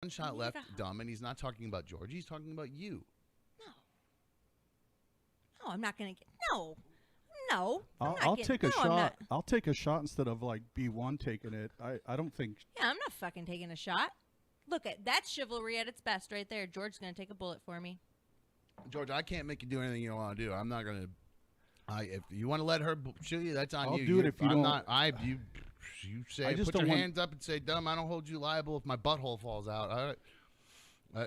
one shot left, dumb, and he's not talking about George. He's talking about you. No, I'm not gonna get. No. I'll take a shot. I'll take a shot instead of like B1 taking it. I don't think. Yeah, I'm not fucking taking a shot. Look at that's chivalry at its best, right there. George's gonna take a bullet for me. George, I can't make you do anything you don't want to do. I'm not gonna. If you want to let her shoot you, that's on you. I'll do it if you I'm don't. Not. You say put your hands up and say, "Dumb, I don't hold you liable if my butthole falls out." All right.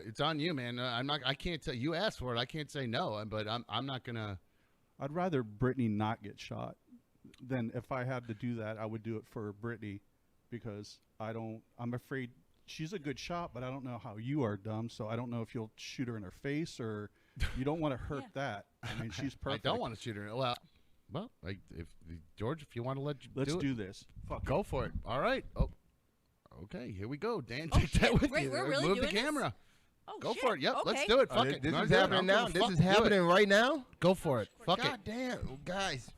It's on you, man. I'm not. I can't tell you. Asked for it. I can't say no. But I'm not gonna. I'd rather Brittany not get shot than if I had to do that. I would do it for Brittany because I'm afraid she's a good shot, but I don't know how you are, dumb. So I don't know if you'll shoot her in her face or you don't want to hurt that. I mean, she's perfect. I don't want to shoot her. Well, like if George, if you want to let's do this. Fuck. Go for it. All right. Oh, okay. Here we go. Dan, take that with you. We're really Move the doing camera. This? Oh, go shit. for it. Yep. Okay. Let's do it. Fuck it. This is happening now. This is happening right now. Go for it. Fuck it. God damn, guys.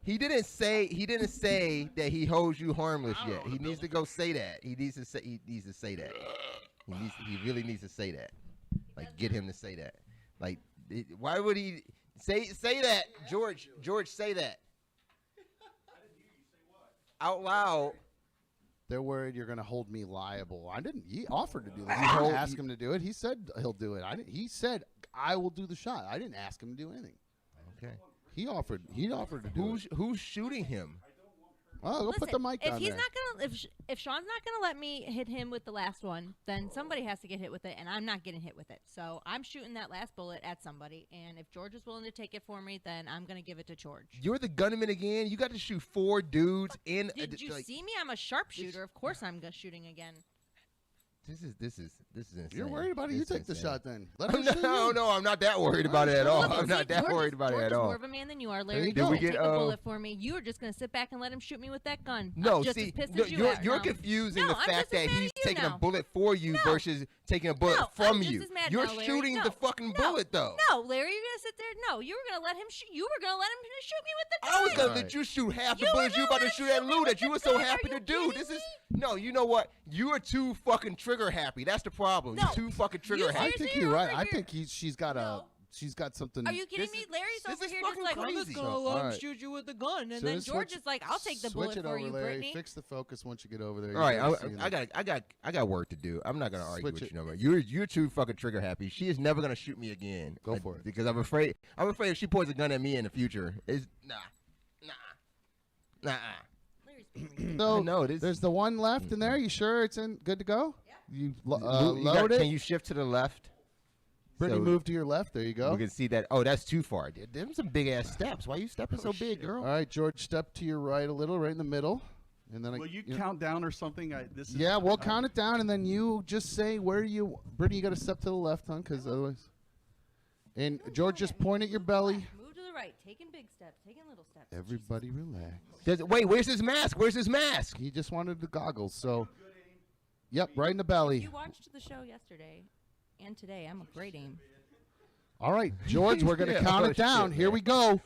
He didn't say that he holds you harmless yet. He needs to go say that. He needs to say that. He really needs to say that. Like, get him to say that. Like, why would he say that? George, say that. Out loud. They're worried you're going to hold me liable. I didn't. He offered to do this. I didn't ask him to do it. He said he'll do it. He said I will do the shot. I didn't ask him to do anything. Okay. He offered to do it. Who's shooting him? Oh, go put the mic down there. If Sean's not gonna let me hit him with the last one, then somebody has to get hit with it, and I'm not getting hit with it. So I'm shooting that last bullet at somebody, and if George is willing to take it for me, then I'm gonna give it to George. You're the gunman again. You got to shoot 4 dudes in. Did you see me? I'm a sharpshooter. Of course, I'm shooting again. This is insane. You're worried about it? You take the shot then. No, I'm not that worried about it at all. I'm not that worried about it at all. George is more of a man than you are, Larry. Did we get take a bullet for me? You were just gonna sit back and let him shoot me with that gun. No, just see, as pissed as you're confusing the fact that he's taking a bullet for you versus taking a bullet from you. You're shooting the fucking bullet though. No, Larry, you're gonna sit there. No, you were gonna let him shoot. You were gonna let him shoot me with the gun. I was gonna let you shoot half the bullets you about to shoot at Lou that you were so happy to do. This is no. You know what? You are too fucking trigger happy. That's the problem. You're too fucking trigger happy. I think you're right. I think she's got something. Are you kidding me? Larry's over here just like, I'm just crazy. gonna let him shoot you with the gun, and then George is like, I'll take the bullet for you, Larry. Brittany. Fix the focus once you get over there. All right, I got work to do. I'm not gonna argue with you no more. You're too fucking trigger happy. She is never gonna shoot me again. Go for it. Because I'm afraid if she points a gun at me in the future, it's nah. So no, there's the one left in there. You sure it's good to go? Yeah. You load it. Can you shift to the left? Brittany, move to your left. There you go. We can see that. Oh, that's too far. Them some big ass steps. Why are you stepping so big, girl? All right, George, step to your right a little, right in the middle, and then will you count down or something? We'll count it down, and then you just say where you. Brittany, you got to step to the left, hon, because otherwise. And George, just point at your belly. Move to the right, taking big steps, taking little steps. Everybody relax. Wait, where's his mask? Where's his mask? He just wanted the goggles, so. Yep, right in the belly. You watched the show yesterday and today. I'm a great aim. All right, George, we're going to count it down. Here we go.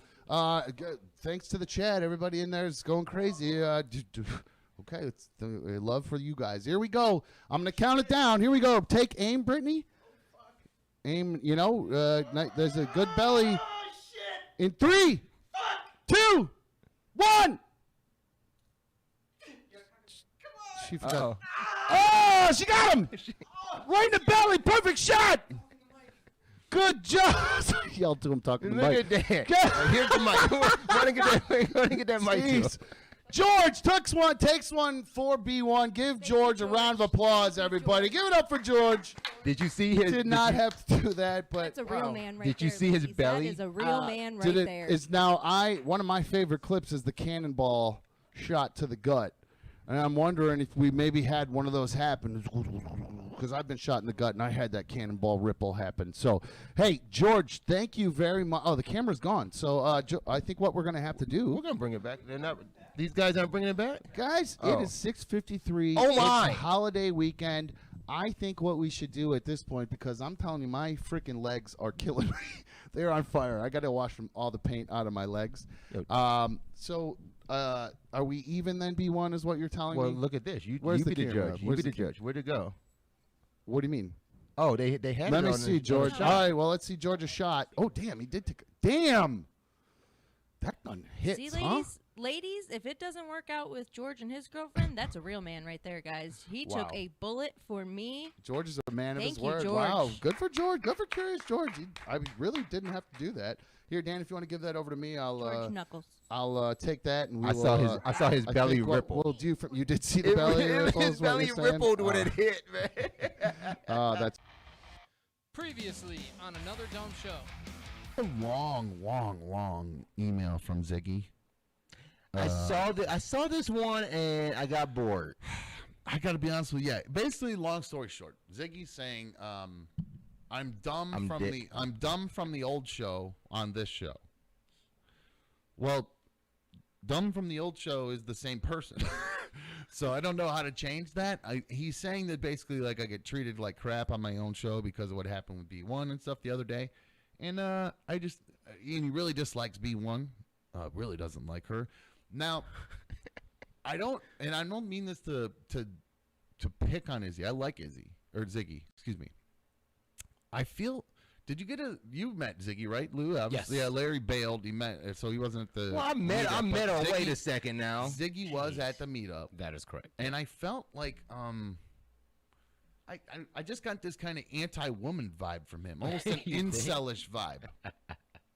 Thanks to the chat. Everybody in there is going crazy. Okay, it's love for you guys. Here we go. I'm going to count it down. Here we go. Take aim, Brittany. Aim, there's a good belly. In 3, 2, 1. She forgot. Oh, she got him. Right in the belly. Perfect shot. Good job. Yelled to him talking to the mic. Look at that. Here's the mic. Run and get that mic. George takes one 4B1. Give George a round of applause, everybody. Give it up for George. Did you see his? Did not have to do that, but that's a real man right there. Did you see his belly? That is a real man right there. Is now one of my favorite clips is the cannonball shot to the gut. And I'm wondering if we maybe had one of those happen, because I've been shot in the gut and I had that cannonball ripple happen. So, hey, George, thank you very much. Oh, the camera's gone. So I think what we're going to have to do. We're going to bring it back. These guys aren't bringing it back? Guys, it is 6:53. Oh, my. It's a holiday weekend. I think what we should do at this point, because I'm telling you, my freaking legs are killing me. They're on fire. I got to wash all the paint out of my legs. Are we even then, B1, is what you're telling me? Well, look at this. You be the judge. You be the judge. Where'd it go? What do you mean? Oh, they had. Let her me on see, the George. shot. All right, well, let's see George's shot. Oh, damn, he did take. Damn, that gun hits, See, huh? ladies, if it doesn't work out with George and his girlfriend, that's a real man right there, guys. He Wow. took a bullet for me. George is a man of his Thank you, word. George. Wow, good for George. Good for Curious George. I really didn't have to do that. Here, Dan, if you want to give that over to me, George Knuckles. I'll take that and we I will, saw his I belly think what ripple. We'll do from you did see the belly ripples. His belly rippled when it hit, man. That's Previously on Another Dumb Show. a long email from Ziggy. I saw this one and I got bored. I got to be honest with you. Yeah, basically, long story short, Ziggy's saying, "I'm dumb from the old show on this show." Well, dumb from the old show is the same person, so I don't know how to change that. He's saying that basically, like, I get treated like crap on my own show because of what happened with B1 and stuff the other day, and he really dislikes B1. Really doesn't like her. Now, I don't mean this to pick on Izzy. I like Izzy or Ziggy. Excuse me. I feel. Did you you met Ziggy, right, Lou? Obviously, Yes. Yeah. Larry bailed. He met, so he wasn't at the. Well, I met meetup, but him. Ziggy- Wait a second now. Ziggy was at the meetup, That is correct. and I felt like I just got this kind of anti-woman vibe from him, almost an You think? incelish vibe.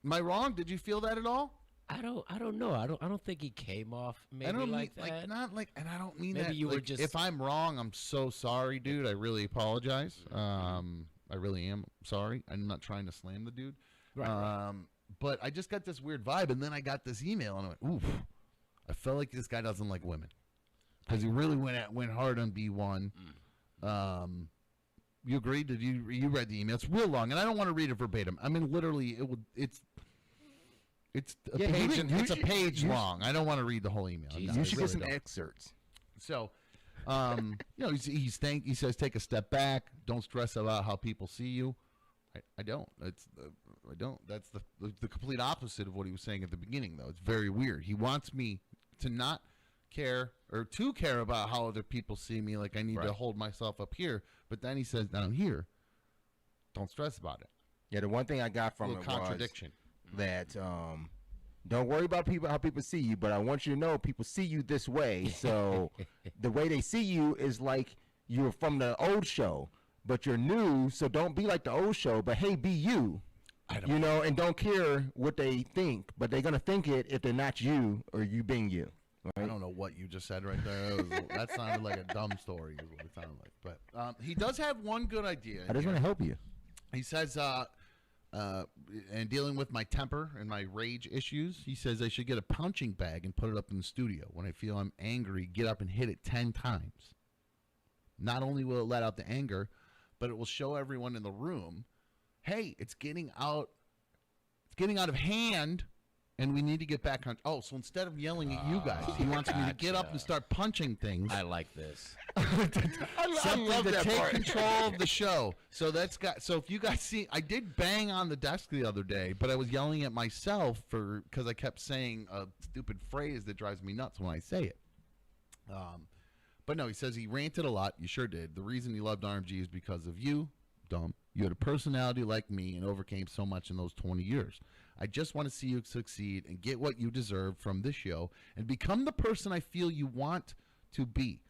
Am I wrong? Did you feel that at all? I don't know. I don't think he came off maybe I don't like mean, that. not like, and I don't mean Maybe that. you were like, just- If I'm wrong, I'm so sorry, dude. I really apologize. I really am sorry. I'm not trying to slam the dude. Right. But I just got this weird vibe, and then I got this email, and I went, oof. I felt like this guy doesn't like women because he really went hard on B1. You agreed? Did you read the email? It's real long, and I don't want to read it verbatim. I mean, literally, it's a Yeah, page. you It's a should- page long. I don't want to read the whole email. Jesus. No, You I should really get some don't. excerpts. So, he says take a step back. Don't stress about how people see you. I don't. I don't. That's the complete opposite of what he was saying at the beginning, though. It's very weird. He wants me to not care or to care about how other people see me. Like I need to Right. hold myself up here. But then he says down here, don't stress about it. Yeah, the one thing I got from A it little contradiction. was that don't worry about how people see you, but I want you to know people see you this way. So the way they see you is like you're from the old show, but you're new. So don't be like the old show, but hey, be you. You know, and don't care what they think, but they're gonna think it if they're not you or you being you. I Right? don't know what you just said right there. That sounded like a dumb story, is what it sounded like. But he does have one good idea. I just want to help you. He says, and dealing with my temper and my rage issues, he says I should get a punching bag and put it up in the studio. When I feel I'm angry, get up and hit it 10 times. Not only will it let out the anger, but it will show everyone in the room, hey, it's getting out of hand, and we need to get back on. Oh, so instead of yelling at you guys, he wants me to get up and start punching things. I like this. Something love to that take part. control of the show. So so if you guys see, I did bang on the desk the other day, but I was yelling at myself because I kept saying a stupid phrase that drives me nuts when I say it. But no, he says he ranted a lot. You sure did. The reason he loved RMG is because of you, dumb. You had a personality like me and overcame so much in those 20 years. I just want to see you succeed and get what you deserve from this show and become the person I feel you want to be.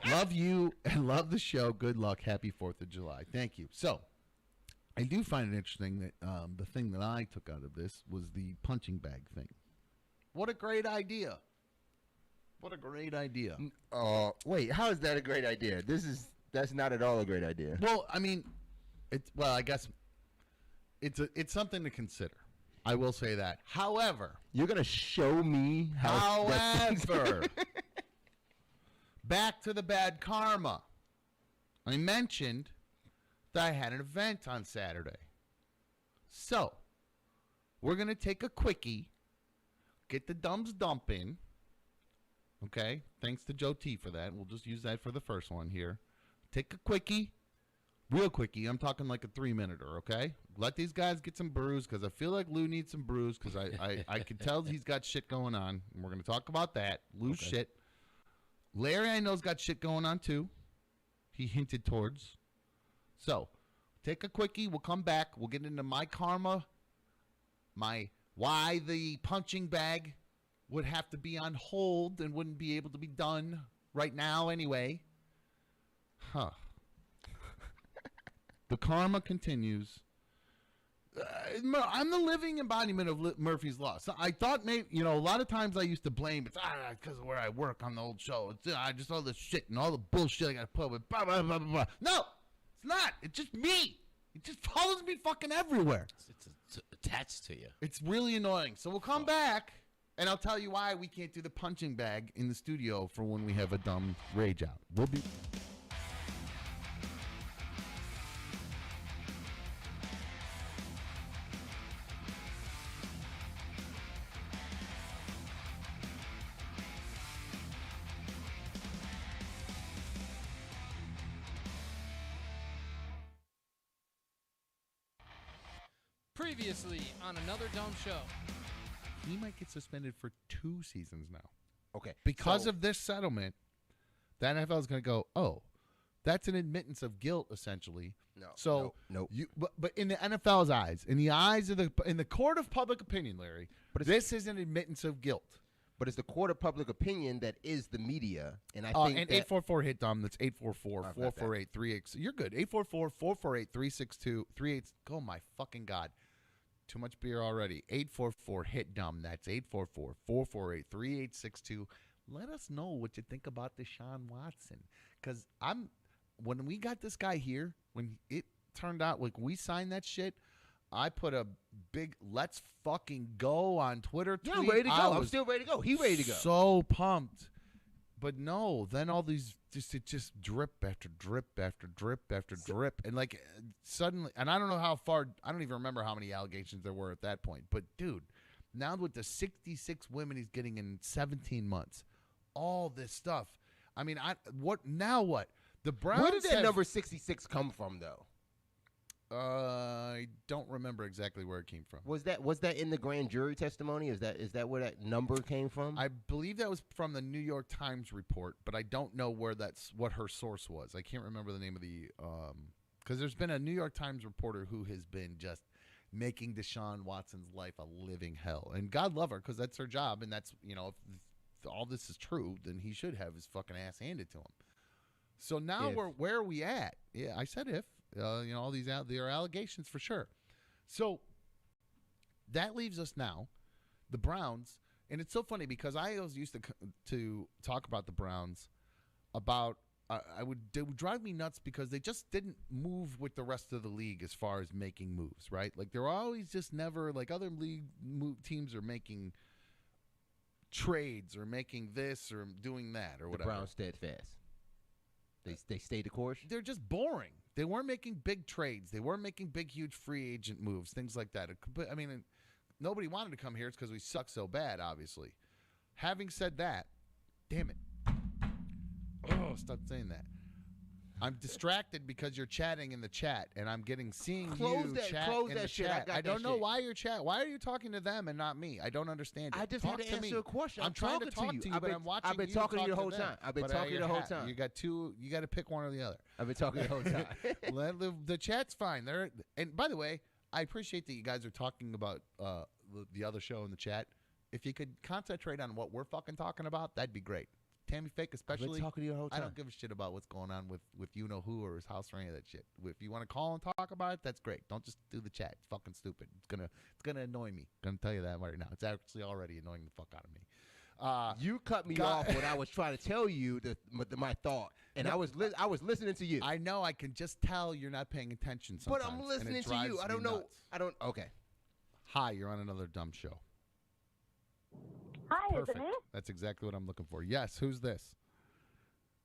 Love you and love the show. Good luck. Happy 4th of July. Thank you. So, I do find it interesting that the thing that I took out of this was the punching bag thing. What a great idea. What a great idea. Wait, how is that a great idea? That's not at all a great idea. Well, I mean, I guess it's something to consider. I will say that. However, You're gonna show me how. However, back to the bad karma. I mentioned that I had an event on Saturday. So, we're going to take a quickie, get the dumbs dump in. Okay? Thanks to Joe T for that. We'll just use that for the first one here. Take a quickie. Real quickie. I'm talking like a 3-minuter, okay? Let these guys get some brews because I feel like Lou needs some brews because I can tell he's got shit going on. And we're going to talk about that. Lou's shit. Larry, I know, has got shit going on too. he hinted towards. So, take a quickie. We'll come back. We'll get into my karma, why the punching bag would have to be on hold and wouldn't be able to be done right now anyway. Huh. The karma continues. I'm the living embodiment of Murphy's Law. So I thought maybe, a lot of times I used to blame it's because of where I work on the old show. It's just all the shit and all the bullshit I got to put up with. Blah, blah, blah, blah, blah. No, it's not. It's just me. It just follows me fucking everywhere. It's attached to you. It's really annoying. So we'll come back, and I'll tell you why we can't do the punching bag in the studio for when we have a dumb rage out. We'll be... Previously on another dumb show. He might get suspended for 2 seasons now. Okay. Because of this settlement, the NFL is going to go, oh, that's an admittance of guilt, essentially. No. So no. But in the NFL's eyes, in the eyes of in the court of public opinion, Larry, this is an admittance of guilt. But it's the court of public opinion that is the media, and I think and that 844 hit dumb. That's 844-448-38. You're good. 844-448-362-38. Oh my fucking god. Too much beer already. 844 hit dumb. That's 844-448-3862. Let us know what you think about Deshaun Watson, because when we got this guy here, when it turned out like we signed that shit, I put a big "let's fucking go" on Twitter tweet. Yeah, I'm ready to go. I'm still ready to go. He ready to go. So pumped. But no, then all these it just drip after drip after drip after drip, and like suddenly, and I don't know how far. I don't even remember how many allegations there were at that point. But dude, now with the 66 women he's getting in 17 months, all this stuff. I mean, what now? What the Browns? Where did that number 66 come from, though? I don't remember exactly where it came from. Was that in the grand jury testimony? Is that where that number came from? I believe that was from the New York Times report, but I don't know what her source was. I can't remember the name of the because there's been a New York Times reporter who has been just making Deshaun Watson's life a living hell, and God love her because that's her job, and that's if all this is true, then he should have his fucking ass handed to him. So now where are we at? Yeah, I said if. All these there are allegations for sure. So that leaves us now, the Browns, and it's so funny because I always used to talk about the Browns about it would drive me nuts because they just didn't move with the rest of the league as far as making moves, right? Like they're always just never like other league teams are making trades or making this or doing that or whatever. The Browns steadfast. They stayed the course. They're just boring. They weren't making big trades. They weren't making big, huge free agent moves, things like that. I mean, nobody wanted to come here. It's because we suck so bad, obviously. Having said that, damn it. Oh, stop saying that. I'm distracted because you're chatting in the chat, and I'm seeing you chat in the chat. I don't know why you're chatting. Why are you talking to them and not me? I don't understand it. I just had to answer a question. I'm trying to talk to you, but I'm watching you. I've been talking to you the whole time. I've been talking to you the whole time. You got two. You got to pick one or the other. I've been talking the whole time. The chat's fine. And by the way, I appreciate that you guys are talking about the other show in the chat. If you could concentrate on what we're fucking talking about, that'd be great. Tammy Fake especially. I've been talking to you the whole time. I don't give a shit about what's going on with you know who or his house or any of that shit. If you want to call and talk about it, that's great. Don't just do the chat. It's fucking stupid. It's gonna annoy me. I'm gonna tell you that right now. It's actually already annoying the fuck out of me. You cut me off when I was trying to tell you my thought, and I was listening to you. I know. I can just tell you're not paying attention sometimes. But I'm listening to you. I don't know. Nuts. Okay. Hi, you're on another dumb show. Hi, Perfect. is it me? That's exactly what I'm looking for. Yes. Who's this?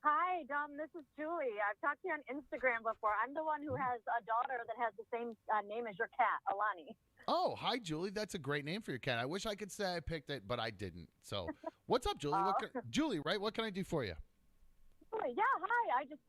Hi, Dom. This is Julie. I've talked to you on Instagram before. I'm the one who has a daughter that has the same name as your cat, Alani. Oh, hi, Julie. That's a great name for your cat. I wish I could say I picked it, but I didn't. So, what's up, Julie? Julie, right? What can I do for you? Yeah, hi. I just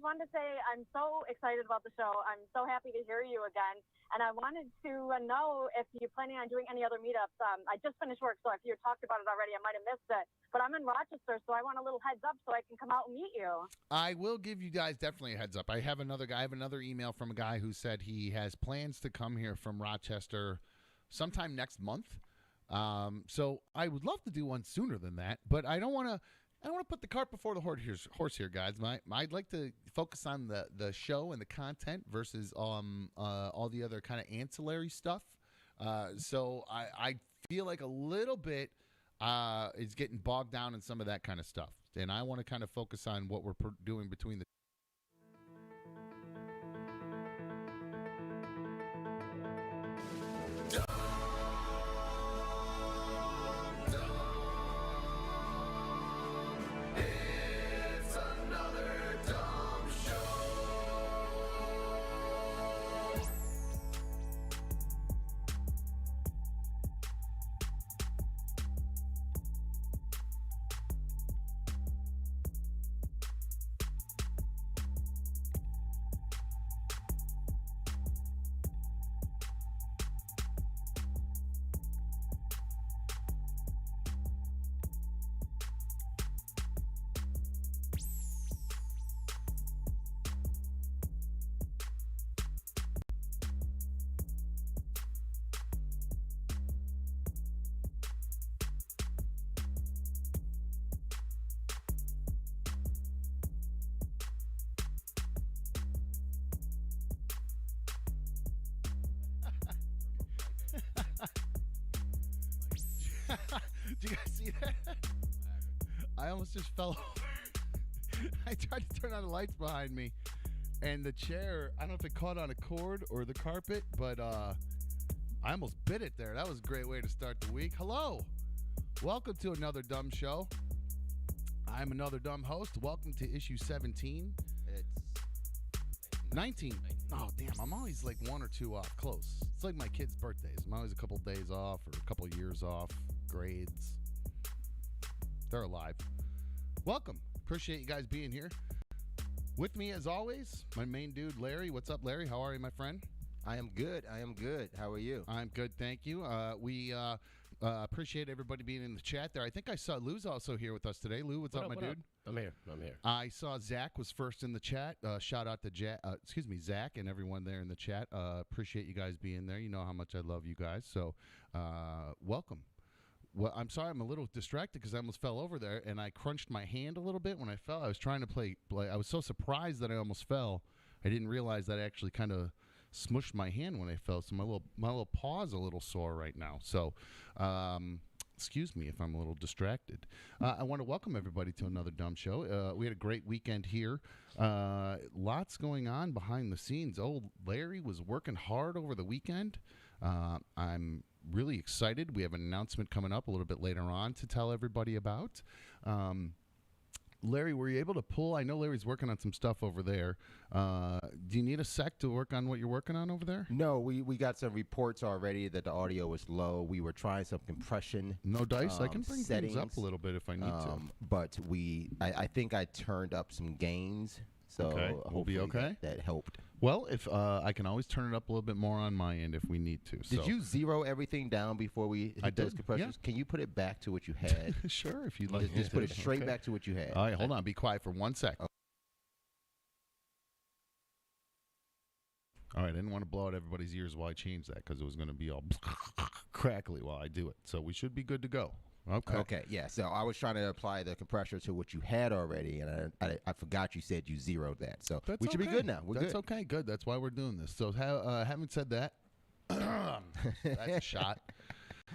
wanted to say I'm so excited about the show. I'm so happy to hear you again. And I wanted to know if you're planning on doing any other meetups. I just finished work, so if you talked about it already, I might have missed it. But I'm in Rochester, so I want a little heads up so I can come out and meet you. I will give you guys definitely a heads up. I have another email from a guy who said he has plans to come here from Rochester sometime next month. So I would love to do one sooner than that, but I don't want to put the cart before the horse here, guys. I'd like to focus on the show and the content versus all the other kind of ancillary stuff. So I feel like a little bit is getting bogged down in some of that kind of stuff, and I want to kind of focus on what we're doing between the. Did you guys see that? I almost just fell over. I tried to turn on the lights behind me, and the chair, I don't know if it caught on a cord or the carpet, but I almost bit it there. That was a great way to start the week. Hello. Welcome to another dumb show. I'm another dumb host. Welcome to issue 17. It's 19. Oh, damn. I'm always like one or two off. Close. It's like my kids' birthdays. I'm always a couple days off or a couple years off. Grades. They're alive. Welcome. Appreciate you guys being here. With me, as always, my main dude, Larry. What's up, Larry? How are you, my friend? I am good. How are you? I'm good, thank you. We appreciate everybody being in the chat there. I think I saw Lou's also here with us today. Lou, what's up, my dude? I'm here. I saw Zach was first in the chat. Shout out to Zach and everyone there in the chat. Appreciate you guys being there. You know how much I love you guys. So welcome. Well, I'm sorry I'm a little distracted because I almost fell over there, and I crunched my hand a little bit when I fell. I was trying to play. I was so surprised that I almost fell. I didn't realize that I actually kind of smushed my hand when I fell, so my little paw's a little sore right now. So excuse me if I'm a little distracted. I want to welcome everybody to another dumb show. We had a great weekend here. Lots going on behind the scenes. Old Larry was working hard over the weekend. I'm really excited. We have an announcement coming up a little bit later on to tell everybody about. Larry, were you able to pull? I know Larry's working on some stuff over there. Do you need a sec to work on what you're working on over there? No, we got some reports already that the audio was low. We were trying some compression. No dice? I can bring settings, things up a little bit if I need to. But I think I turned up some gains. So okay. We'll be okay. That helped. Well, if I can always turn it up a little bit more on my end if we need to. Did you zero everything down before we hit those compressors? Yeah. Can you put it back to what you had? Sure, if you'd like. Just put it straight back to what you had. All right, hold on. Be quiet for 1 sec. Okay. All right, I didn't want to blow out everybody's ears while I changed that because it was going to be all crackly while I do it. So we should be good to go. Okay. Yeah. So I was trying to apply the compressor to what you had already, and I forgot you said you zeroed that. So we should be good now. We're That's good. okay. Good. That's why we're doing this. So having said that, that's a shot.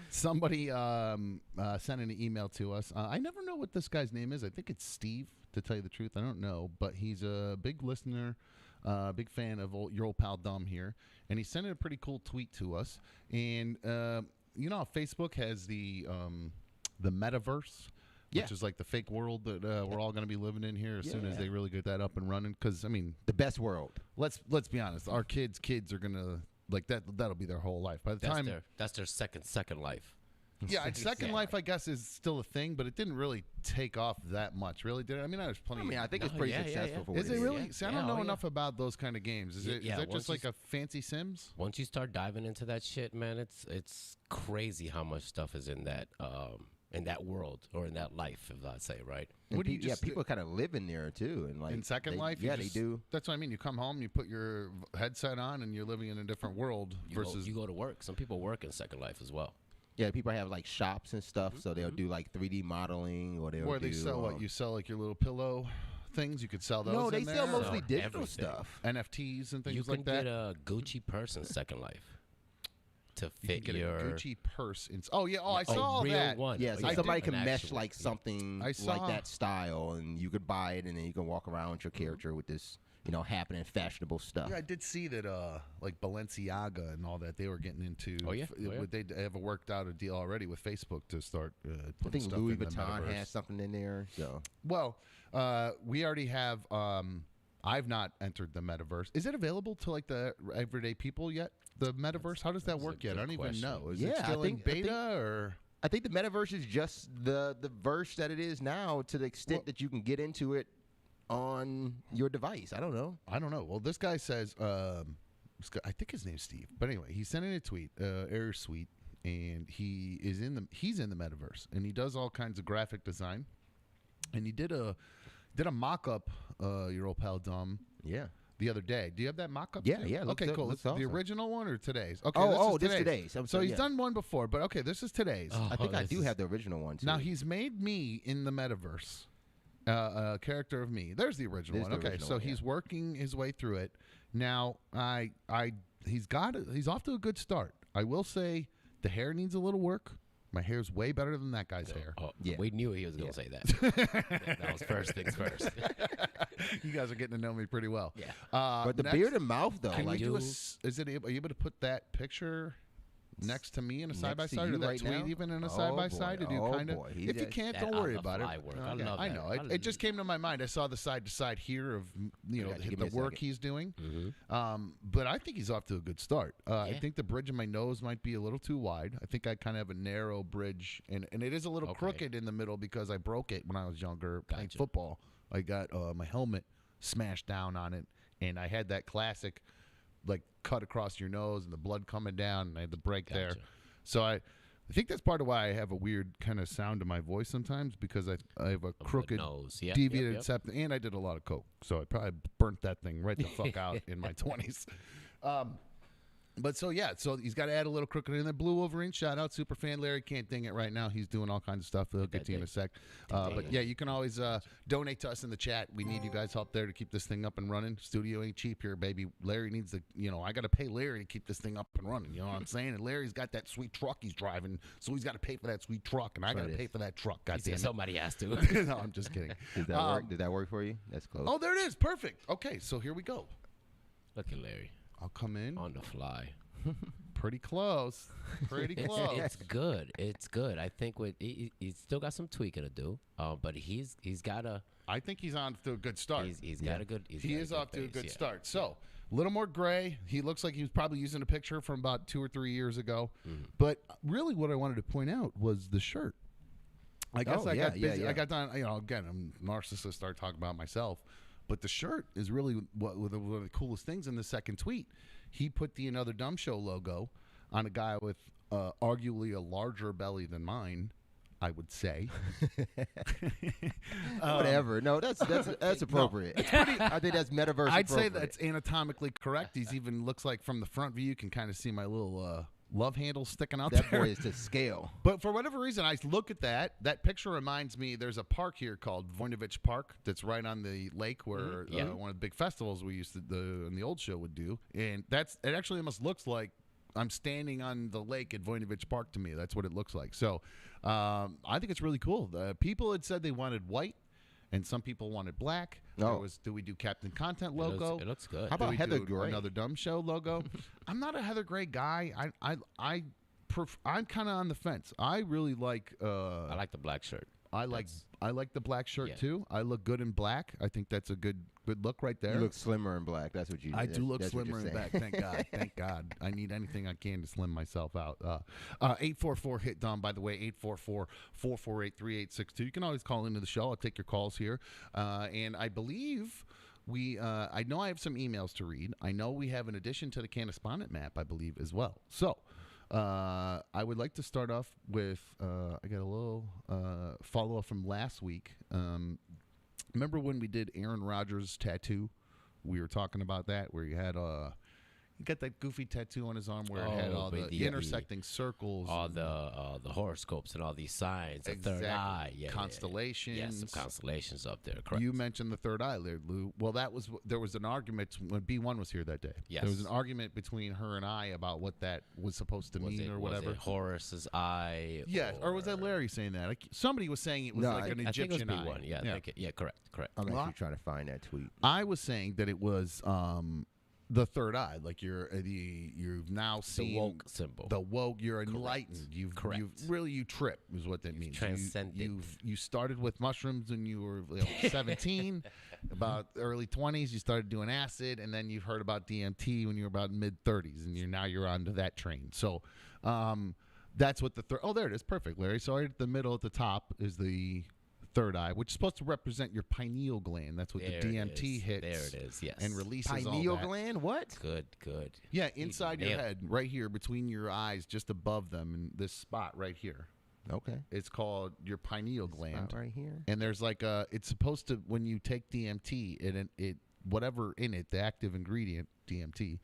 Somebody sent an email to us. I never know what this guy's name is. I think it's Steve, to tell you the truth. I don't know. But he's a big listener, big fan of your old pal Dumb here. And he sent in a pretty cool tweet to us. And, you know how Facebook has the metaverse, which is like the fake world that we're all going to be living in here as soon as they really get that up and running. Because, I mean, the best world. Let's be honest. Our kids are going to, like, that'll be their whole life. By the time that's their second life. Yeah, and Second Life, I guess, is still a thing, but it didn't really take off that much, really, did it? I mean, there's plenty. I mean, I think it's pretty successful for what Is it really? Yeah. See, I don't know enough about those kind of games. Is it just like a fancy Sims? Once you start diving into that shit, man, it's crazy how much stuff is in that world or in that life, if I say, right? And people kind of live in there too, and like in Second Life, they do. That's what I mean. You come home, you put your headset on, and you're living in a different world. You go to work. Some people work in Second Life as well. Yeah, people have like shops and stuff, so they'll do like 3D modeling, or Where they sell what? You sell like your little pillow things. You could sell those. No, they sell mostly digital everything. stuff, NFTs and things you like that. You can get a Gucci purse in Second Life to fit you can get your a Gucci purse. I saw all real that. one. Yeah, so somebody can mesh like something like that style, and you could buy it, and then you can walk around with your character with this, happening fashionable stuff. Yeah, I did see that, like Balenciaga and all that, they were getting into. Oh, yeah? They have worked out a deal already with Facebook to start I putting think stuff Louis in the Vuitton metaverse. has something in there. So, well, we already have. I've not entered the metaverse. Is it available to like the everyday people yet? The metaverse? How does that work yet? I don't even know. Is it still in beta or? I think the metaverse is just the verse that it is now, to the extent that you can get into it on your device. I don't know. Well, this guy says, I think his name's Steve, but anyway, he sent in a tweet, Air Sweet, and he's in the metaverse, and he does all kinds of graphic design, and he did a mock-up, your old pal Dom. Yeah. The other day. Do you have that mock-up? Yeah, too? yeah. Okay, cool. Looks The awesome. original one or today's? Okay. This is today's. So he's done one before, but okay, this is today's. I think I do have the original one too. Now he's made me in the metaverse. A character of me. There's the original one. Okay, so he's working his way through it. Now, he's off to a good start. I will say the hair needs a little work. My hair's way better than that guy's hair. Oh, yeah. We knew he was going to say that. That was first things first. You guys are getting to know me pretty well. Yeah. But the beard and mouth, though. Can we do are you able to put that picture next to me in a side-by-side, or that right tweet now? even in a side-by-side to do kind of? If you can't, don't worry about it. I know. It just came to my mind. I saw the side-to-side here of the work he's doing. But I think he's off to a good start. I think the bridge of my nose might be a little too wide. I think I kind of have a narrow bridge, and it is a little crooked in the middle because I broke it when I was younger playing football. I got my helmet smashed down on it, and I had that classic like cut across your nose and the blood coming down, and I had the break there. So I think that's part of why I have a weird kind of sound to my voice sometimes, because I have a crooked nose. deviated septum, and I did a lot of coke, so I probably burnt that thing right the fuck out in my 20s. But so he's got to add a little crooked in there. Blue Wolverine, shout out, super fan Larry. Can't ding it right now. He's doing all kinds of stuff. He'll get to you in a sec. But yeah, you can always donate to us in the chat. We need you guys' help there to keep this thing up and running. Studio ain't cheap here, baby. Larry needs to, I got to pay Larry to keep this thing up and running. You know what I'm saying? And Larry's got that sweet truck he's driving, so he's got to pay for that sweet truck, and I got to pay for that truck. God damn it. Somebody has to. No, I'm just kidding. Does that work? Did that work for you? That's close. Oh, there it is. Perfect. Okay, so here we go. Look at Larry. I'll come in. On the fly. Pretty close. Pretty close. It's good. It's good. I think he's still got some tweaking to do, but he's got a. I think he's on to a good start. He's got a good. He is off to a good start. So a little more gray. He looks like he was probably using a picture from about 2 or 3 years ago. But really, what I wanted to point out was the shirt. I guess I got busy. I got done. Again, I'm a narcissist. Start talking about myself. But the shirt is really one of the coolest things. In the second tweet, he put the Another Dumb Show logo on a guy with arguably a larger belly than mine, I would say. Whatever. No, that's appropriate. No, I think that's metaverse. I'd say that's anatomically correct. He's even looks like from the front view, you can kind of see my little love handle sticking out there. That boy is to scale. But for whatever reason, I look at that. That picture reminds me, there's a park here called Voinovich Park that's right on the lake where one of the big festivals we used to in the old show would do. And it actually almost looks like I'm standing on the lake at Voinovich Park to me. That's what it looks like. So I think it's really cool. People had said they wanted white, and some people wanted black. No. Do we do Captain Content logo? It looks good. How about Heather Gray? Another Dumb Show logo? I'm not a Heather Gray guy. I'm kind of on the fence. I really like. I like the black shirt. I like the black shirt Yeah. too. I look good in black. I think that's a good look right there. You look slimmer in black. That's what you. I do look that's what slimmer you're in black. saying. Thank God. Thank God. I need anything I can to slim myself out. 844 hit Dom. By the way, 844-448-3862. You can always call into the show. I'll take your calls here. And I believe I know I have some emails to read. I know we have an addition to the Correspondent map, I believe, as well. So I would like to start off with I got a little follow-up from last week. Remember when we did Aaron Rodgers' tattoo? We were talking about that, where you had he got that goofy tattoo on his arm where it had all the intersecting circles, all the horoscopes and all these signs, the third eye, constellations. Yeah, some constellations up there. Correct. You mentioned the third eye there, Lou. Well, there was an argument when B1 was here that day. Yes. There was an argument between her and I about what that was supposed to mean or whatever. Was it Horus's eye? Yes, or was that Larry saying that? Somebody was saying it was like an Egyptian I think it was B1. eye. Yeah, correct. I'm actually trying to find that tweet. I was saying that it was the third eye, like you've now seen the woke symbol. The woke, you're Correct. enlightened. Correct. You trip is what that means. Transcended. You started with mushrooms when you were 17, about early 20s. You started doing acid, and then you've heard about DMT when you were about mid 30s, and you're onto that train. So that's what the third. Oh, there it is. Perfect, Larry. So right at the middle, at the top is the third eye, which is supposed to represent your pineal gland. That's what There the it DMT is. hits. There it is. Yes. And releases Pineal all that. gland? What? Good. Yeah, inside your nailed it. head, right here, between your eyes, just above them, in this spot right here. Okay. It's called your pineal gland. Right here. And there's like it's supposed to, when you take DMT, it whatever in it, the active ingredient, DMT,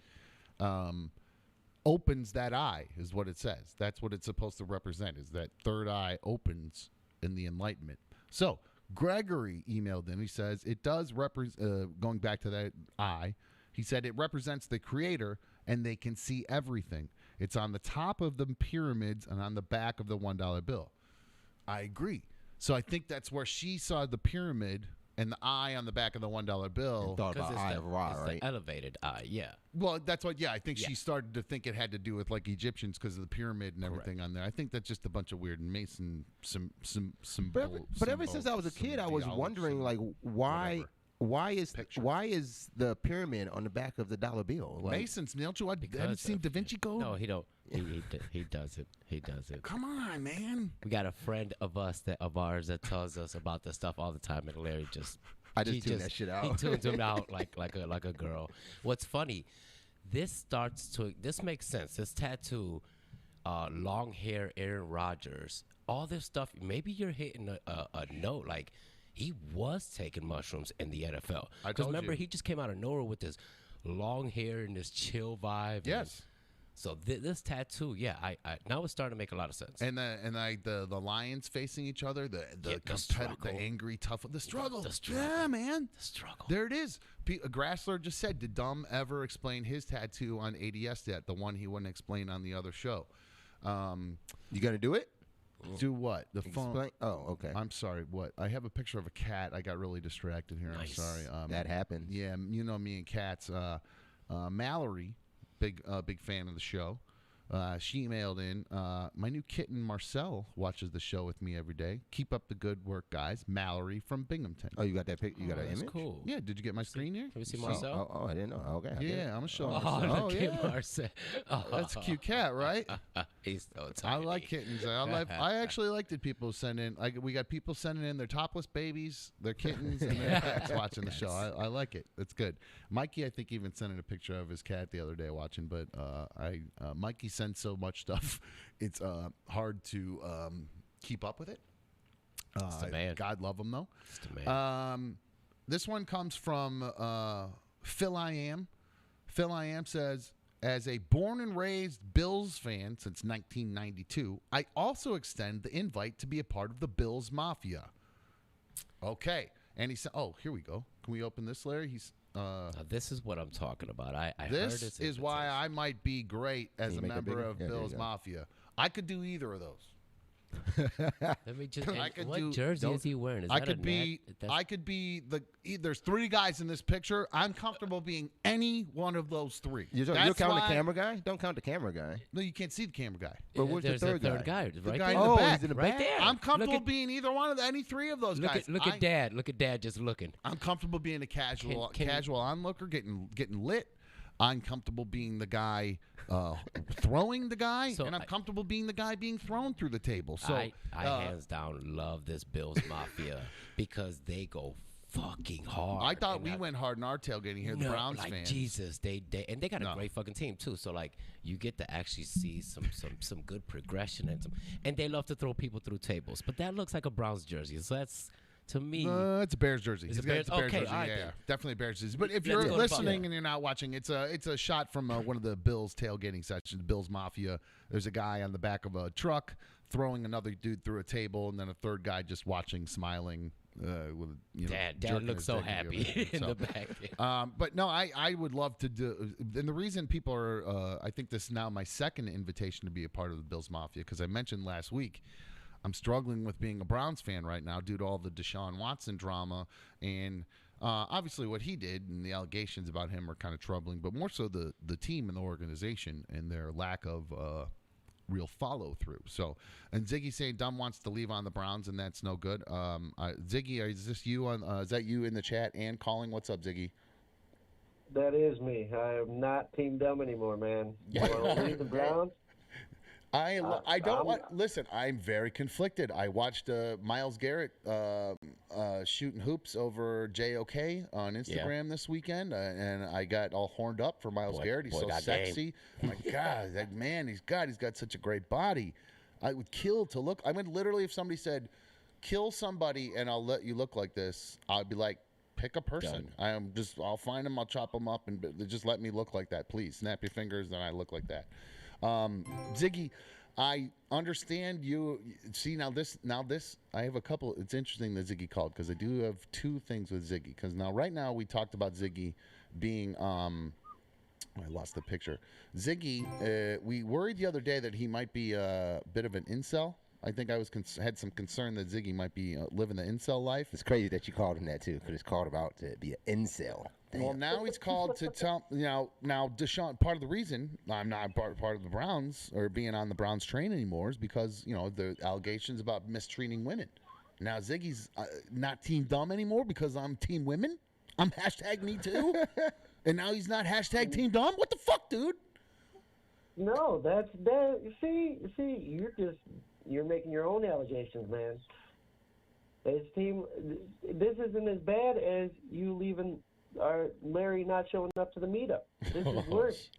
opens that eye, is what it says. That's what it's supposed to represent, is that third eye opens in the enlightenment. So Gregory emailed in. He says it does represent, going back to that eye, he said it represents the creator and they can see everything. It's on the top of the pyramids and on the back of the $1 bill. I agree. So I think that's where she saw the pyramid and the eye on the back of the $1 bill. And thought about Eye of Ra, it's right? the elevated eye. Yeah. Well, that's what. Yeah, I think she Yeah. started to think it had to do with like Egyptians because of the pyramid and everything on there. I think that's just a bunch of weird Mason But ever since I was a kid, I was wondering like why is the pyramid on the back of the dollar bill? Like, Masons, don't you? Haven't seen Da Vinci Code? No, he don't. He doesn't. He doesn't. Come on, man. We got a friend of ours that tells us about this stuff all the time, and Larry just. I just tune that shit out. He tunes him out like a girl. What's funny? This makes sense. This tattoo, long hair, Aaron Rodgers, all this stuff. Maybe you're hitting a note like. He was taking mushrooms in the NFL. Because remember, he just came out of nowhere with this long hair and this chill vibe. Yes. So this tattoo, yeah, I now it's starting to make a lot of sense. And the lions facing each other, the angry, tough, the struggle. Yeah, man. The struggle. There it is. Grassler just said, did Dom ever explain his tattoo on ADS yet? The one he wouldn't explain on the other show. You gonna do it? Do what? The phone. Explain? Oh, okay. I'm sorry. What? I have a picture of a cat. I got really distracted here. Nice. I'm sorry. That happens. Yeah, you know me and cats. Mallory, big fan of the show. She emailed in. My new kitten Marcel watches the show with me every day. Keep up the good work, guys. Mallory from Binghamton. Oh, you got that pic? You got an That's image? cool. Yeah. Did you get my screen here? Can we see Marcel? Oh, I didn't know. Okay. Yeah, I'm gonna show Oh, Marcel. look at Marcel. Oh, That's a cute cat, right? He's so I tiny. like kittens. I actually like that people send in. We got people sending in their topless babies, their kittens, and their cats watching the show. I like it. It's good. Mikey, I think, even sent in a picture of his cat the other day watching. But Mikey sends so much stuff, it's hard to keep up with it. It's the man. God love him though. It's the man. This one comes from Phil I Am. Phil I Am says, as a born and raised Bills fan since 1992, I also extend the invite to be a part of the Bills Mafia. Okay. And he said, oh, here we go. Can we open this, Larry? Now, this is what I'm talking about. I heard This his is why invitation. I might be great as Can a you make it member bigger? of Yeah, there you Bills go. Mafia. I could do either of those. Let me just. I could what do- jersey don't- is he wearing? Is I that could a be. I could be there's 3 guys in this picture. I'm comfortable being any one of those 3. You're That's counting why- the camera guy? Don't count the camera guy. No, you can't see the camera guy. But where's the There's third a third guy? guy, right guy in there. the back. He's in the right back. there. I'm comfortable Look at, being either one of any 3 of those guys. look at Dad. Look at Dad just looking. I'm comfortable being a casual Can- casual onlooker, getting lit. I'm comfortable being the guy throwing the guy, So and I'm comfortable being the guy being thrown through the table. So I hands down love this Bills Mafia because they go fucking hard. I thought And we went hard in our tailgating here, the Browns like fans. Jesus, they and they got a No. great fucking team too. So like you get to actually see some good progression and they love to throw people through tables. But that looks like a Browns jersey. So that's to me. It's a Bears jersey. Is it He's got- Bears? it's a Bears Okay, jersey. all right Yeah, then. yeah, definitely a Bears jersey. But if Let's you're go to listening Buffalo. and you're not watching, it's a shot from one of the Bills tailgating sections, Bills Mafia. There's a guy on the back of a truck throwing another dude through a table, and then a third guy just watching, smiling. With Dad jerking looks his so dick and happy everything. in So, the back. but no, I would love to do. And the reason people are, I think this is now my second invitation to be a part of the Bills Mafia, because I mentioned last week I'm struggling with being a Browns fan right now due to all the Deshaun Watson drama. And obviously what he did and the allegations about him are kind of troubling, but more so the team and the organization and their lack of real follow through. So, and Ziggy saying Dumb wants to leave on the Browns, and that's no good. Ziggy, is this you on? Is that you in the chat and calling? What's up, Ziggy? That is me. I am not Team Dumb anymore, man. You want to leave the Browns? I don't want. Listen, I'm very conflicted. I watched Myles Garrett shooting hoops over JOK on Instagram this weekend, and I got all horned up for Myles Garrett. He's so sexy. My God, that man, he's got such a great body. I would kill to look. I mean, literally, if somebody said, "Kill somebody and I'll let you look like this," I'd be like, "Pick a person. I'll find them. I'll chop them up, and just let me look like that, please. Snap your fingers, and I look like that." Ziggy, I understand you. See, now this, I have a couple. It's interesting that Ziggy called, because I do have 2 things with Ziggy. Because right now we talked about Ziggy being, I lost the picture. Ziggy, we worried the other day that he might be a bit of an incel. I think I had some concern that Ziggy might be living the incel life. It's crazy that you called him that too, because it's called about to be an incel. Damn. Well, now he's called to tell now Deshaun. Part of the reason I'm not part of the Browns or being on the Browns train anymore is because the allegations about mistreating women. Now Ziggy's not Team Dumb anymore because I'm Team Women. I'm #MeToo, and now he's not #Team Dumb. What the fuck, dude? No, that's that. See, you're making your own allegations, man. This team, this isn't as bad as you leaving Larry not showing up to the meetup. This is worse.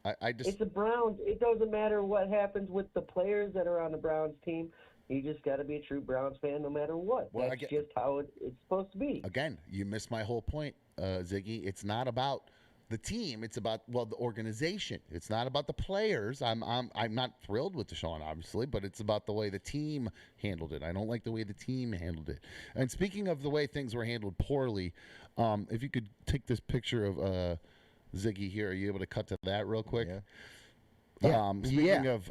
It's the Browns. It doesn't matter what happens with the players that are on the Browns team. You just got to be a true Browns fan no matter what. Well, That's just how it's supposed to be. Again, you missed my whole point, Ziggy. It's not about the team. It's about the organization. It's not about the players. I'm not thrilled with Deshaun, obviously, but it's about the way the team handled it. I don't like the way the team handled it. And speaking of the way things were handled poorly, if you could take this picture of Ziggy here, are you able to cut to that real quick? Yeah. Speaking of,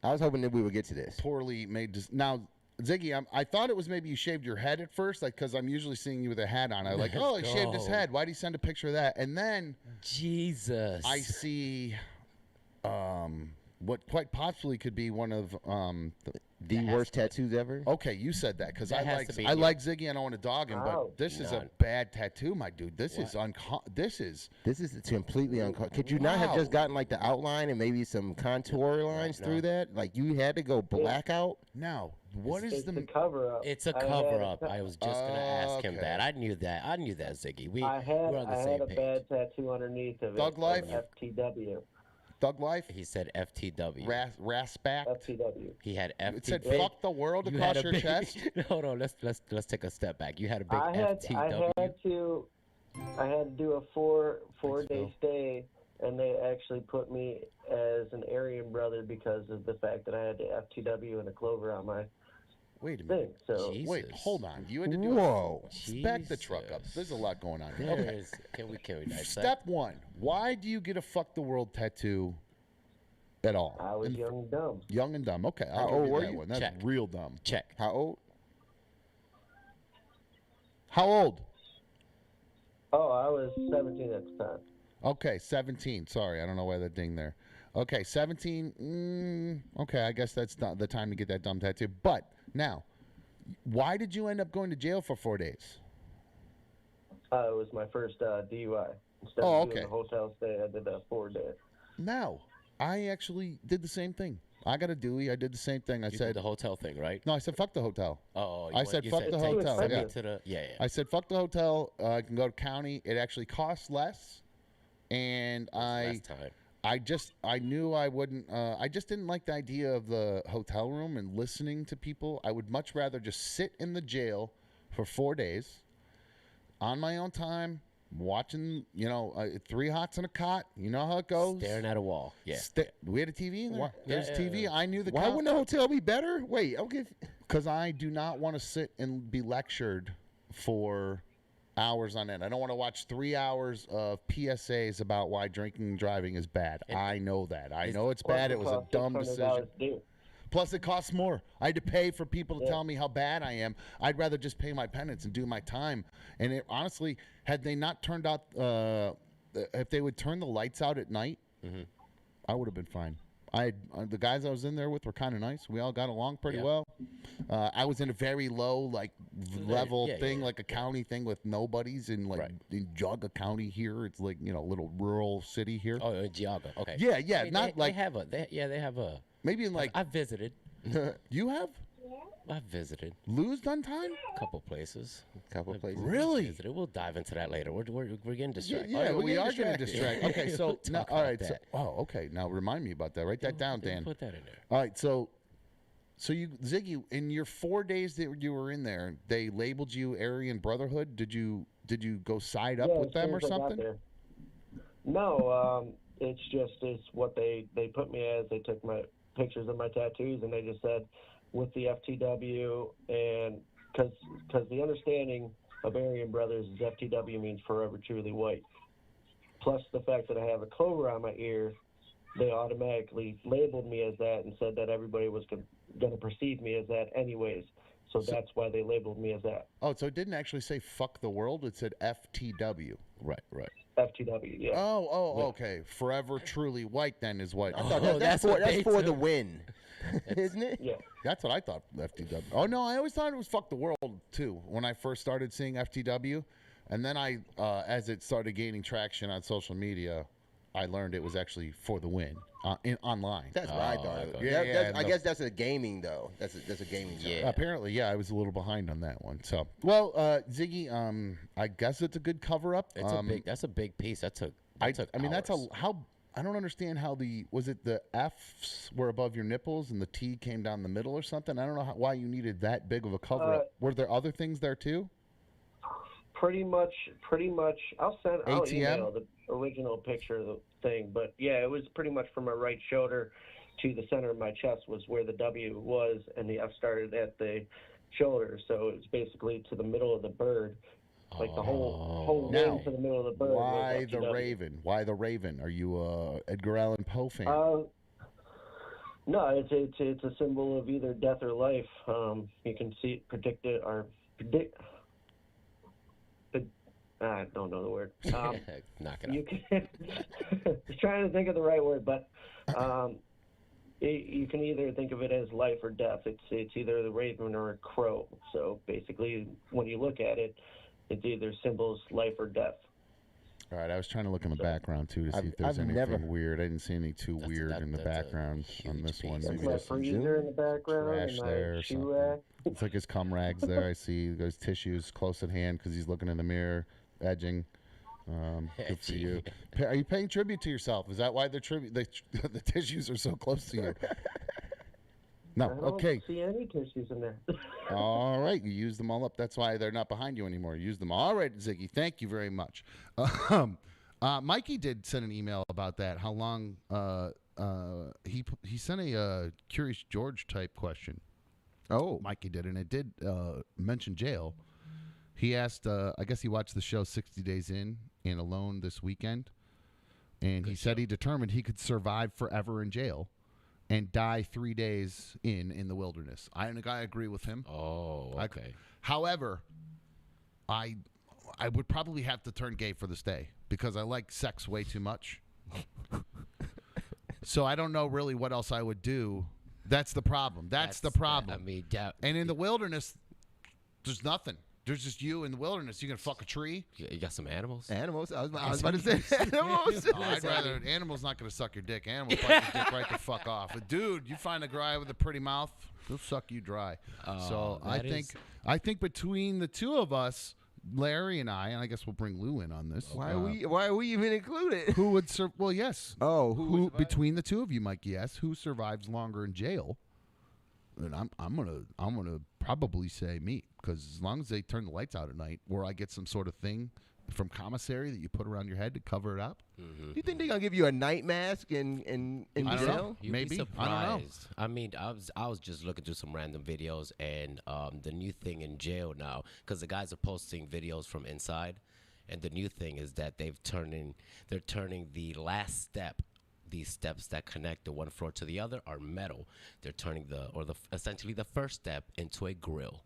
I was hoping that we would get to this. Poorly made. Now, Ziggy, I thought it was maybe you shaved your head at first, because I'm usually seeing you with a hat on. I like, oh, he shaved his head. Why'd he send a picture of that? And then Jesus, I see what quite possibly could be one of the worst tattoos ever. Okay, you said that because I That like Ziggy. I don't want to dog him, but this is a bad tattoo, my dude. This is This is completely uncomfortable. Could you not have just gotten like the outline and maybe some contour lines through that? Like you had to go blackout. Now, what is It's the the cover up? it's a cover up. I was just gonna ask him that. I knew that, Ziggy. We're on the I same had a page. bad tattoo underneath of Thug it. Life? FTW. Thug Life? He said FTW. Raspack? FTW. He had It said FTW. fuck the world You across had a your big- chest? Hold on, let's take a step back. You had a big I had FTW. to do a four-day stay, and they actually put me as an Aryan brother because of the fact that I had the FTW and a clover on my Wait a thing. minute. So Jesus. Wait, hold on. You had to do Whoa. Back the truck up. Jesus. There's a lot going on here. There Okay. is- Can we dissect? Step 1. Why do you get a fuck the world tattoo at all? I was young and dumb. Young and dumb. Okay, How I'll give old you were that you? one. That's Check. real dumb. Check. How old? How old? Oh, I was 17 at the time. Okay, 17. Sorry, I don't know why that ding there. Okay, 17. Okay, I guess that's not the time to get that dumb tattoo. But now, why did you end up going to jail for 4 days? It was my first DUI. Instead Oh, of doing okay. a hotel stay, I did a 4-day. No, I actually did the same thing. I got a Dewey. I did the same thing. I You said did the hotel thing, right? no. I said fuck the hotel. Oh, I said fuck the take- hotel, send me yeah. to the yeah. I said fuck the hotel. I can go to county. It actually costs less, and Last time. I knew I wouldn't. I just didn't like the idea of the hotel room and listening to people. I would much rather just sit in the jail for 4 days, on my own time, watching. 3 hots in a cot. You know how it goes. Staring at a wall. Yeah. We had a TV in there. What? There's Yeah, TV. yeah. I knew the. Why wouldn't the hotel be better? Wait, I'll give. Because I do not want to sit and be lectured for hours on end. I don't want to watch 3 hours of PSAs about why drinking and driving is bad. I know that. I know it's bad. It was a dumb decision. Plus, it costs more. I had to pay for people to tell me how bad I am. I'd rather just pay my penance and do my time. And it, honestly, had they not turned out, if they would turn the lights out at night, I would have been fine. The guys I was in there with were kind of nice. We all got along pretty well. I was in a very low level thing, like a county thing with nobodies in in Geauga County here. It's like a little rural city here. Oh, Geauga. Okay. Yeah, I mean, not they like have a. They have a. maybe in like I've visited. you have I've visited Lou's done time. a couple places. Couple places. Really? Visited. We'll dive into that later. We're getting distracted. Yeah, we are getting distracted. Okay, so We'll now, talk all about right. So, that. okay. Now remind me about that. Write that down, Dan. Put that in there. All right. So you, Ziggy, in your 4 days that you were in there, they labeled you Aryan Brotherhood. Did you go side up with them or something? No, it's what they put me as. They took my pictures of my tattoos and they just said with the FTW, and because the understanding of Aryan Brothers is FTW means forever truly white. Plus the fact that I have a clover on my ear, they automatically labeled me as that and said that everybody was going to perceive me as that anyways. So that's why they labeled me as that. Oh, so it didn't actually say "fuck the world"; it said FTW. Right. FTW, yeah. Oh, okay. Forever truly white then is what. I thought that's for the win, isn't it? Yeah. That's what I thought FTW. Oh no, I always thought it was "fuck the world" too when I first started seeing FTW, and then as it started gaining traction on social media, I learned it was actually for the win online. That's what I thought. Yeah, I guess that's a gaming though. That's a gaming. Term. Yeah. Apparently, yeah, I was a little behind on that one. So, well, Ziggy, I guess it's a good cover up. That's a big piece. That's I mean, that's how. I don't understand how was it the F's were above your nipples and the T came down the middle or something? I don't know why you needed that big of a cover up. Were there other things there too? Pretty much. I'll ATM? email the original picture of the thing, but yeah, it was pretty much from my right shoulder to the center of my chest was where the W was, and the F started at the shoulder, so it was basically to the middle of the bird, like the whole Now, wing to the middle of the bird. Why was the FTW. Raven? Why the Raven? Are you a Edgar Allan Poe fan? No, it's a symbol of either death or life. You can predict. I don't know the word. Knock it out. You can. Just trying to think of the right word, but you can either think of it as life or death. It's either the raven or a crow. So basically, when you look at it, it's either symbols life or death. All right, I was trying to look in the background too to see if there's I've anything never- weird. I didn't see any too weird in the that's a background on huge this one. piece. Maybe That's my there's some freezer in the background trash and my there or shoe something. rack. It's like his cum rags there. I see there's tissues close at hand because he's looking in the mirror, edging. Good for you. Are you paying tribute to yourself? Is that why the tissues are so close to you? No. I don't Okay. see any tissues in there. All right. You used them all up. That's why they're not behind you anymore. You used them all. All right, Ziggy. Thank you very much. Mikey did send an email about that. How long? He sent a Curious George type question. Oh, Mikey did, and it did mention jail. He asked, I guess he watched the show 60 Days In and Alone this weekend. and he said he determined he could survive forever in jail and die 3 days in the wilderness. I agree with him. Oh, okay. However, I would probably have to turn gay for this day because I like sex way too much. So I don't know really what else I would do. That's the problem. That's the problem. I mean, and in the wilderness, there's nothing. There's just you in the wilderness. You gonna fuck a tree? You got some animals? Animals? I was about to say animals. No, I'd rather animals not gonna suck your dick. Animals bite your dick right the fuck off. But dude, you find a guy with a pretty mouth, he'll suck you dry. So I think between the two of us, Larry and I guess we'll bring Lou in on this. Why are we even included? Who would serve? Well, yes. Oh, who between the two of you, Mike? Yes. Who survives longer in jail? And I'm gonna probably say me, because as long as they turn the lights out at night, or I get some sort of thing from commissary that you put around your head to cover it up. Mm-hmm. Do you think they're gonna give you a night mask in I don't jail? know. You'd Maybe. be surprised. I don't know. I mean, I was just looking through some random videos, and the new thing in jail now, because the guys are posting videos from inside, and the new thing is that they're turning the last step. These steps that connect the one floor to the other are metal. They're turning essentially the first step into a grill,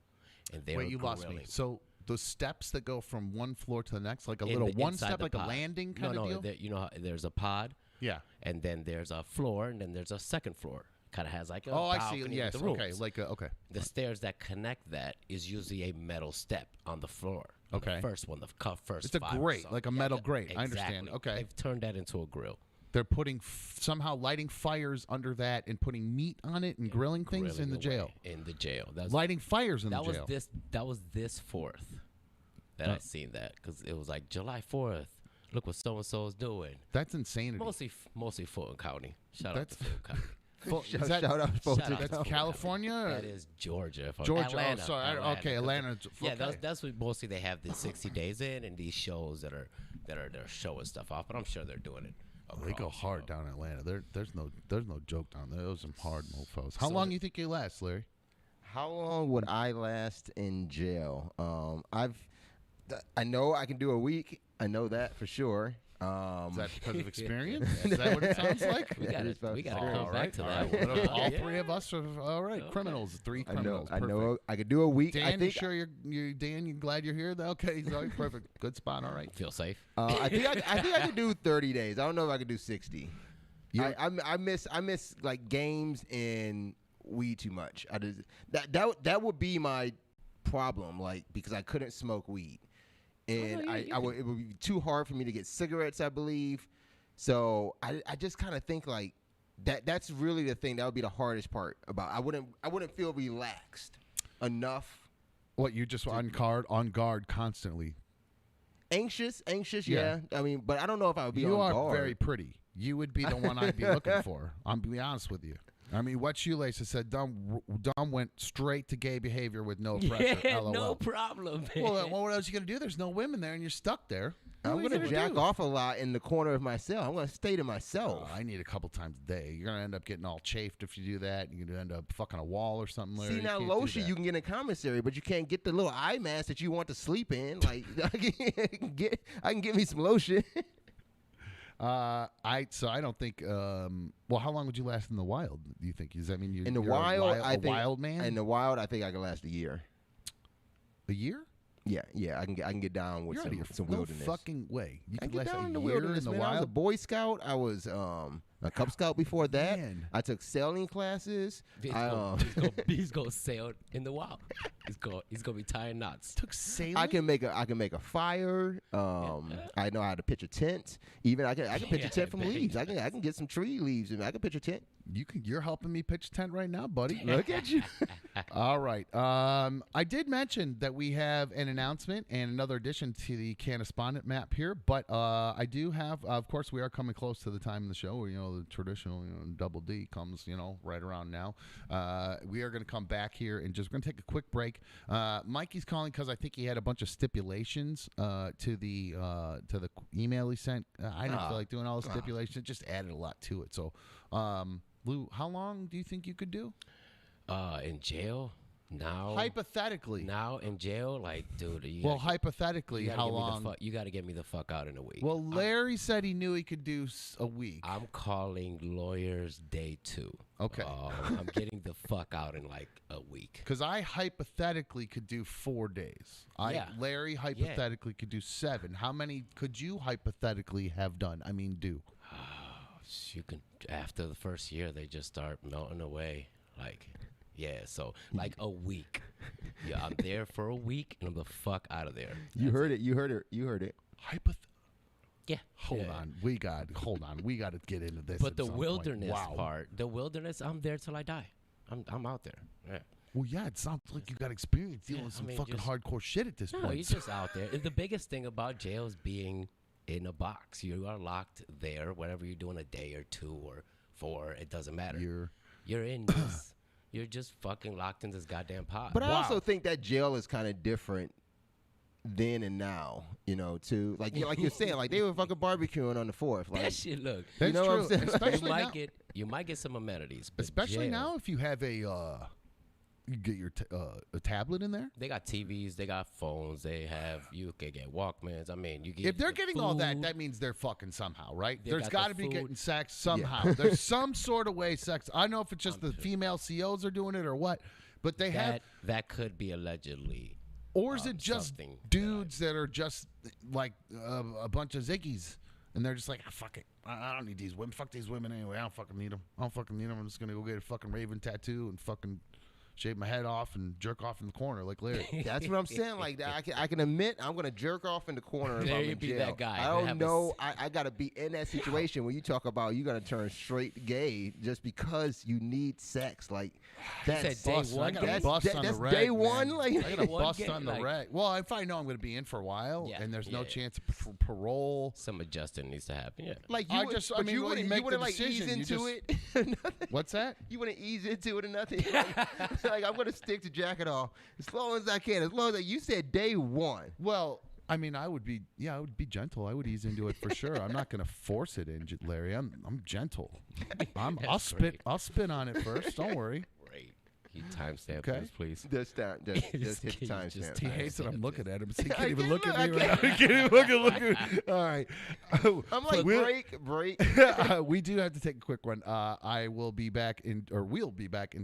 and they're Wait, you lost me. So the steps that go from one floor to the next, like a little one step, like a landing kind of deal? You know how there's a pod. Yeah. And then there's a floor, and then there's a second floor. Kind of has like a I balcony see. with Yes. the rooms. Okay. Okay. The stairs that connect that is usually a metal step on the floor. Okay. The first one, the first. It's a five or grate, so. like a metal grate. I understand. Exactly. Okay. They've turned that into a grill. They're putting somehow lighting fires under that and putting meat on it and grilling things in the jail. In the jail. Lighting fires in the jail. That was this 4th that I seen that, because it was like July 4th. Look what so and so is doing. That's insanity. Mostly Fulton County. Shout out to Fulton County. Shout out to Fulton. That's California. That is Georgia. Georgia. Atlanta, oh, sorry. Atlanta. Okay, Atlanta. Yeah, okay. that's what mostly they have the 60 days in, and these shows that are they're showing stuff off. But I'm sure they're doing it. They go hard down in Atlanta. There's no joke down there. Those are some hard mofos. How long do you think you last, Larry? How long would I last in jail? I know I can do a week. I know that for sure. Is that because of experience? Is that what it sounds like? We got to come back to that. Right. All three of us are all right. Okay. Criminals, 3 criminals. I know. I could do a week. Dan, I think. You sure you're Dan? You glad you're here? Okay, he's all right, perfect. Good spot. All right. Feel safe. I think I could do 30 days. I don't know if I could do 60. I miss like games and weed too much. That would be my problem. Like, because I couldn't smoke weed. And it would be too hard for me to get cigarettes, I believe. So I just kind of think like that's really the thing. That would be the hardest part about. I wouldn't feel relaxed enough. What, you just on guard constantly? Anxious, yeah. I mean, but I don't know if I would be on guard. You are very pretty. You would be the one I'd be looking for. I'm be honest with you. I mean, what shoelace said, Dumb went straight to gay behavior with no pressure. Yeah, LOL. no problem, man. Well, what else are you going to do? There's no women there, and you're stuck there. I'm going to jack off a lot in the corner of my cell. I'm going to stay to myself. I need a couple times a day. You're going to end up getting all chafed if you do that. You're going to end up fucking a wall or something. Larry. See, now lotion you can get in commissary, but you can't get the little eye mask that you want to sleep in. Like, I can get me some lotion. I don't think. Well, how long would you last in the wild? Do you think? Does that mean you're I think, wild man? In the wild, I think I can last a year. A year? Yeah. I can get down with some wilderness. No fucking way. You can get last down a in the year wilderness, in the man. wild. I was a Boy Scout. I was a Cub Scout before that. Man. I took sailing classes. He's gonna sail in the wild. He's gonna be tying knots. Took sailing. I can make a fire. I know how to pitch a tent. Even I can pitch a tent from leaves. I can get some tree leaves and I can pitch a tent. You're helping me pitch a tent right now, buddy. Look at you. All right. I did mention that we have an announcement and another addition to the Canespondent map here, but I do have, of course, we are coming close to the time of the show where, the traditional, double D comes, right around now. We are going to come back here and just going to take a quick break. Mikey's calling because I think he had a bunch of stipulations to the email he sent. I didn't feel like doing all the stipulations. It just added a lot to it. So, Lou, how long do you think you could do? In jail? Now, Hypothetically. now in jail, like, dude. Well, hypothetically, how long? You got to get me the fuck out in a week. Well, Larry said he knew he could do a week. I'm calling lawyers day 2. Okay. I'm getting the fuck out in like a week. Because I hypothetically could do 4 days. Larry hypothetically could do 7. How many could you hypothetically have done? I mean, do? You can, after the first year, they just start melting away. Like, yeah, so like a week. Yeah, I'm there for a week and I'm the fuck out of there. You heard it. You heard it. Yeah. Hold on. We got to get into this. But at the some point. wilderness Wow. part, the wilderness, I'm there till I die. I'm out there. Yeah. Well, yeah, it sounds like you got experience dealing with some fucking just- hardcore shit at this No, point. you're just out there. The biggest thing about jail is being in a box. You are locked there, whatever you're doing, a day or 2 or 4, it doesn't matter. You're in this. You're just fucking locked in this goddamn pod. But I also think that jail is kind of different then and now, too. Like you're saying, like they were fucking barbecuing on the 4th. Like, that shit, look. That's you know true. what I'm saying? Especially You might get some amenities. But especially jail, now if you have you get your a tablet in there. they got TVs, they got phones, you can get Walkmans. I mean, you get If they're getting all food. that means they're fucking somehow, right? They There's got got the to be food. getting sex somehow. There's some sort of way sex. I don't know if it's just the female COs are doing it or what, but they have. That could be allegedly. Or is it just something dudes that are just like a bunch of ziggies, and they're just like, fuck it, I don't need these women. Fuck these women anyway. I don't fucking need them. I'm just gonna go get a fucking raven tattoo and fucking shave my head off and jerk off in the corner like Larry. That's what I'm saying. Like I can admit I'm gonna jerk off in the corner if There I'm you in be jail. that guy. I don't know. I gotta be in that situation where you talk about you gotta turn straight gay just because you need sex. Like that's said day one. I got a That's, bust on the that's reg, day man. one. Like I got a One bust gay, on the like- reg. Well, if I know I'm going to be in for a while Yeah, and there's no yeah. chance of parole. Some adjusting needs to happen. Yeah. like I you, just- I but mean, you well, wouldn't, you make you wouldn't the like ease decision, you into just- it. Nothing. What's that? You wouldn't ease into it or nothing. Like I'm gonna stick to jacket off as long as I can. As long as you said day one. Well, I mean, I would be gentle. I would ease into it for sure. I'm not going to force it in, Larry. I'm gentle. I'll spin on it first. Don't worry. Right. He timestamp Okay. this, please. Just hit the Can you time just stamp. He hates that I'm looking at him. So he I can't even can't look at look, me I right now. He can't even look at me. All right. I'm like We'll- break. We do have to take a quick one. We'll be back in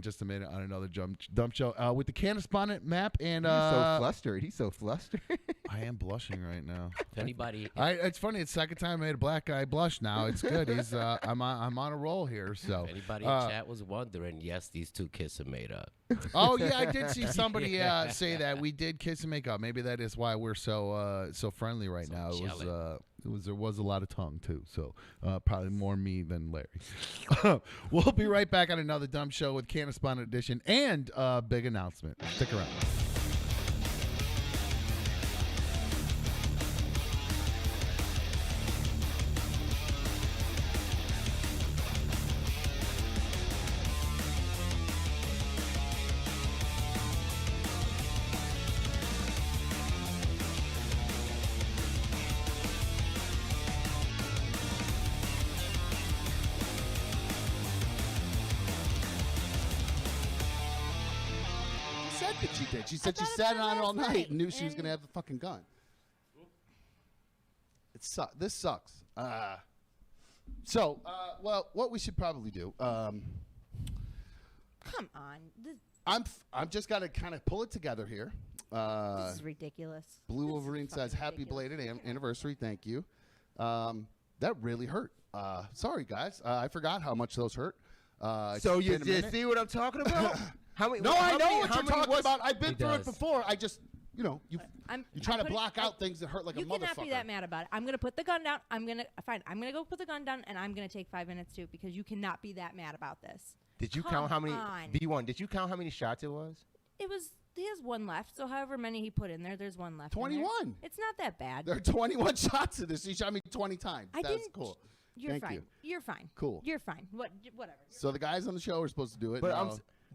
just a minute on another dump show with the correspondent map and. He's so flustered. He's so flustered. I am blushing right now. If anybody, It's funny. It's the second time I made a black guy blush. Now it's good. He's I'm on a roll here. So if anybody in chat was wondering, yes, these 2 kids are made up. Oh yeah, I did see somebody say that we did kiss and make up. Maybe that is why we're so friendly right now. There was a lot of tongue too, so probably more me than Larry. We'll be right back on another dumb show with Correspondent Edition and a big announcement. Stick around. Said that she did. She said she thought sat about on it all last night night, and knew she was and- going to have the fucking gun. This sucks. Well, what we should probably do. Come on. I'm just got to kind of pull it together here. This is ridiculous. Blue This is Wolverine says, fucking "Happy ridiculous. belated anniversary. Thank you." That really hurt. Sorry, guys. I forgot how much those hurt. So it's you been a minute. see what I'm talking about? How many? No, how I know many- what how you're many talking was- about. I've been He through it does. before. I just, you try to putting- block out things that hurt like a You motherfucker. cannot be that mad about it. I'm gonna put the gun down. I'm gonna go put the gun down, and I'm gonna take 5 minutes too because you cannot be that mad about this. Did you Come count how many? on. B1. Did you count how many shots it was? He has 1 left, so however many he put in there, there's 1 left. in there. 21. It's not that bad. There are 21 shots in this. He shot me 20 times. I That's didn't. cool. You're Thank fine. you. You're fine. Cool. You're fine. Whatever. So the guys on the show are supposed to do it. But No.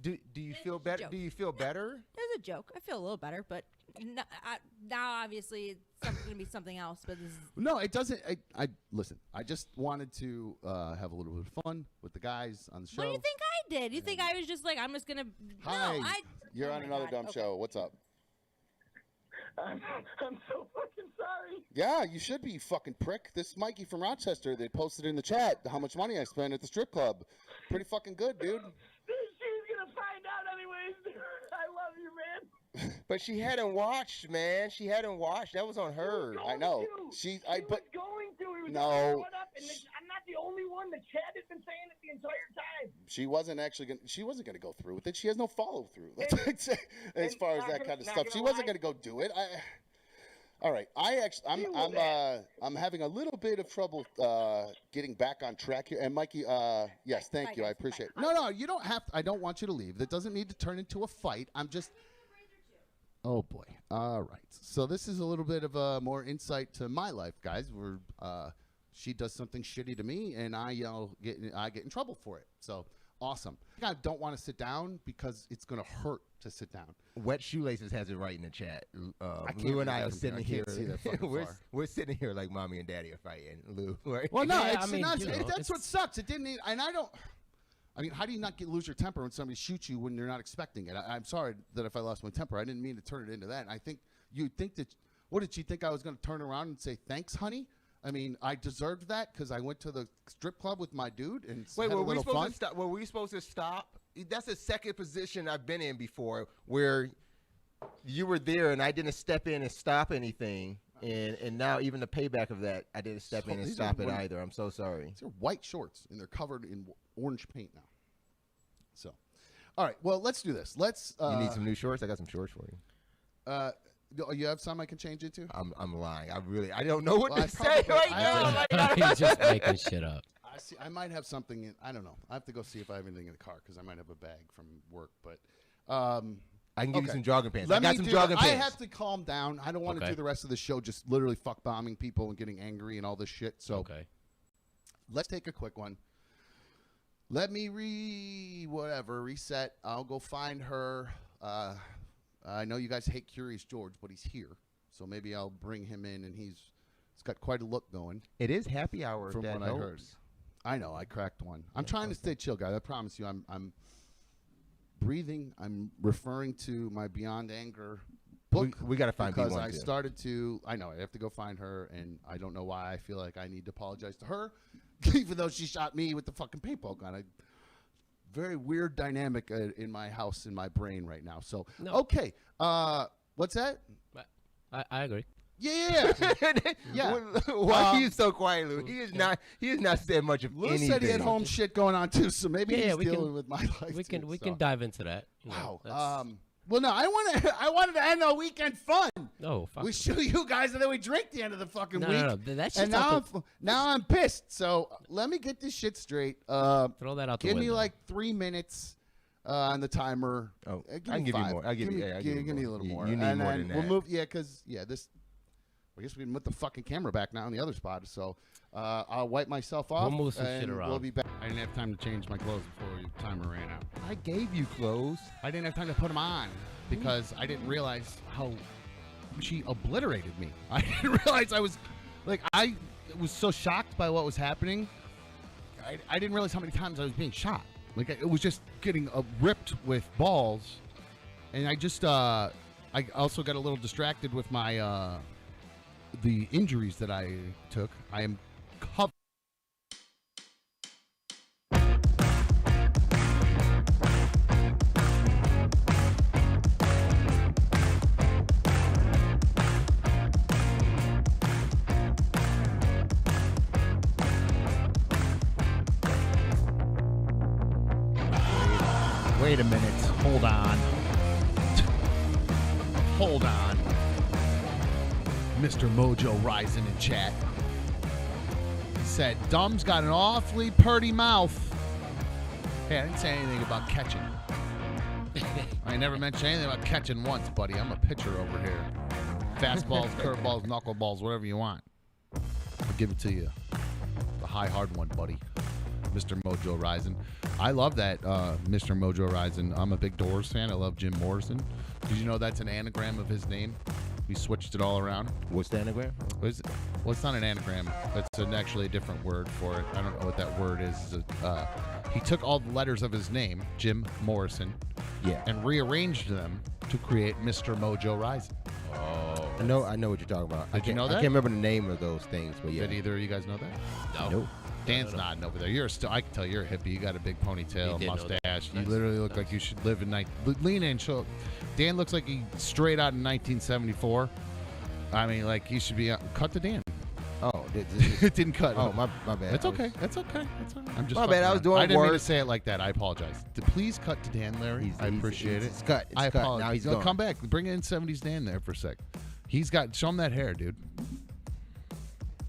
Do you feel better? Do you feel better? It was a joke. I feel a little better, but now obviously it's going to be something else. But this is No, it doesn't. I listen. I just wanted to have a little bit of fun with the guys on the show. what do you think I did? You think I was just like, I'm just going to. Hi. No, You're oh on my another God. dumb Okay. show. What's up? I'm so fucking sorry. Yeah, you should be, you fucking prick. This is Mikey from Rochester. They posted in the chat how much money I spent at the strip club. Pretty fucking good, dude. She's gonna find out anyways. I love you, man. But she hadn't watched, man. She hadn't watched. That was on her. I know. He But was going to. He was No. brought up, and I'm not the only one. The chat has been saying it the entire time. she wasn't gonna go through with it. She has no follow through. As far as that kind of stuff, she wasn't gonna go do it. All right. I'm having a little bit of trouble getting back on track here. And Mikey, yes, thank you. I appreciate it. No, you don't have to. I don't want you to leave. That doesn't need to turn into a fight. I'm just. Oh boy. All right. So this is a little bit of more insight to my life, guys. Where she does something shitty to me, and I get in trouble for it. So awesome. I don't want to sit down because it's gonna hurt to sit down. Wet Shoelaces has it right in the chat. can't Lou and read I are everything. sitting I here. can't see that fucking far. We're sitting here like mommy and daddy are fighting. Lou, right? Well, no, Yeah, it's I mean, not. you know, That's what sucks. It didn't. And I don't. I mean, how do you not lose your temper when somebody shoots you when you're not expecting it? I'm sorry that if I lost my temper, I didn't mean to turn it into that. And I think you'd think that. What did she think I was going to turn around and say thanks, honey? I mean, I deserved that because I went to the strip club with my dude and Wait, had were a we little supposed fun. to stop? Were we supposed to stop? That's the second position I've been in before where you were there and I didn't step in and stop anything. And now even the payback of that, I didn't step in and these stop are it one- either. I'm so sorry. These are white shorts and they're covered in orange paint now. So, all right. Well, let's do this. Let's. You need some new shorts? I got some shorts for you. You have some I can change into? I'm lying. I don't know what Well, I to say probably- right I now. He's just making shit up. I might have something in. I don't know. I have to go see if I have anything in the car because I might have a bag from work. But I can give you okay. some jogging pants. Let I got me some do- jogging I pants. have to calm down. I don't want to Okay. do the rest of the show just literally fuck bombing people and getting angry and all this shit. So Okay. let's take a quick one. Let me reset. I'll go find her. I know you guys hate Curious George, but he's here. So maybe I'll bring him in, and he's got quite a look going. It is happy hour. From that what I heard. helps. I know, I cracked one. I'm trying to stay chill, guys. I promise you, I'm breathing. I'm referring to my Beyond Anger book. We got to find because B1 I too. started to. I know I have to go find her, and I don't know why I feel like I need to apologize to her, even though she shot me with the fucking paintball gun. Very weird dynamic in my house, in my brain right now. So No. okay, what's that? I agree. Yeah, yeah. Why are you so quiet, Lou? He is not. He has not said much of Lou anything. said he had home shit going on too, so maybe Yeah, he's we dealing can- with my life. We can too, we so. can dive into that. You know, Wow. that's- Well, no, I wanted to end the weekend fun. No, fuck. We shoot you guys, and then we drink the end of the fucking No, week. no, no. That's And just now I'm pissed. So let me get this shit straight. throw that out the Give window. me like 3 minutes on the timer. Oh, Give I can me give you 5. more. I'll give you. Yeah, I'll give you me a more. little You- more. You need and more then than we'll that. move. Yeah, because this. I guess we can put the fucking camera back now on the other spot. So I'll wipe myself off. move some shit and around. We'll be back. I didn't have time to change my clothes before the timer ran out. I gave you clothes. I didn't have time to put them on because I didn't realize how she obliterated me. I didn't realize I was so shocked by what was happening. I didn't realize how many times I was being shot. Like it was just getting ripped with balls, and I just I also got a little distracted with my the injuries that I took. I am covered. Wait a minute. Hold on. Hold on. Mr. Mojo Rising in chat said, Dumb's got an awfully purty mouth. Hey, I didn't say anything about catching. I never mentioned anything about catching once, buddy. I'm a pitcher over here. Fastballs, curveballs, knuckleballs, whatever you want. I'll give it to you. The high, hard one, buddy. Mr. Mojo Rising. I love that, Mr. Mojo Rising. I'm a big Doors fan. I love Jim Morrison. Did you know that's an anagram of his name? We switched it all around. What's the anagram? Well, it's not an anagram. It's actually a different word for it. I don't know what that word is. He took all the letters of his name, Jim Morrison, and rearranged them to create Mr. Mojo Rising. Oh. I know what you're talking about. Did you know that? I can't remember the name of those things, but yeah. Did either of you guys know that? No. Nope. Dan's nodding over there. I can tell you're a hippie. You got a big ponytail, He did know that. mustache. You Nice. literally look like you should live in lean in. Show. Dan looks like he straight out in 1974. I mean, like he should be cut to Dan. Oh, It didn't cut. Oh, my bad. It's okay. It's okay. It's all right. I'm just My bad, I was doing I didn't mean to work. say it like that. I apologize. Please cut to Dan, Larry. I appreciate it. It's cut. It's I cut. apologize. Now he's No, gone. come back. Bring in 70s Dan there for a sec. He's got. Show him that hair, dude.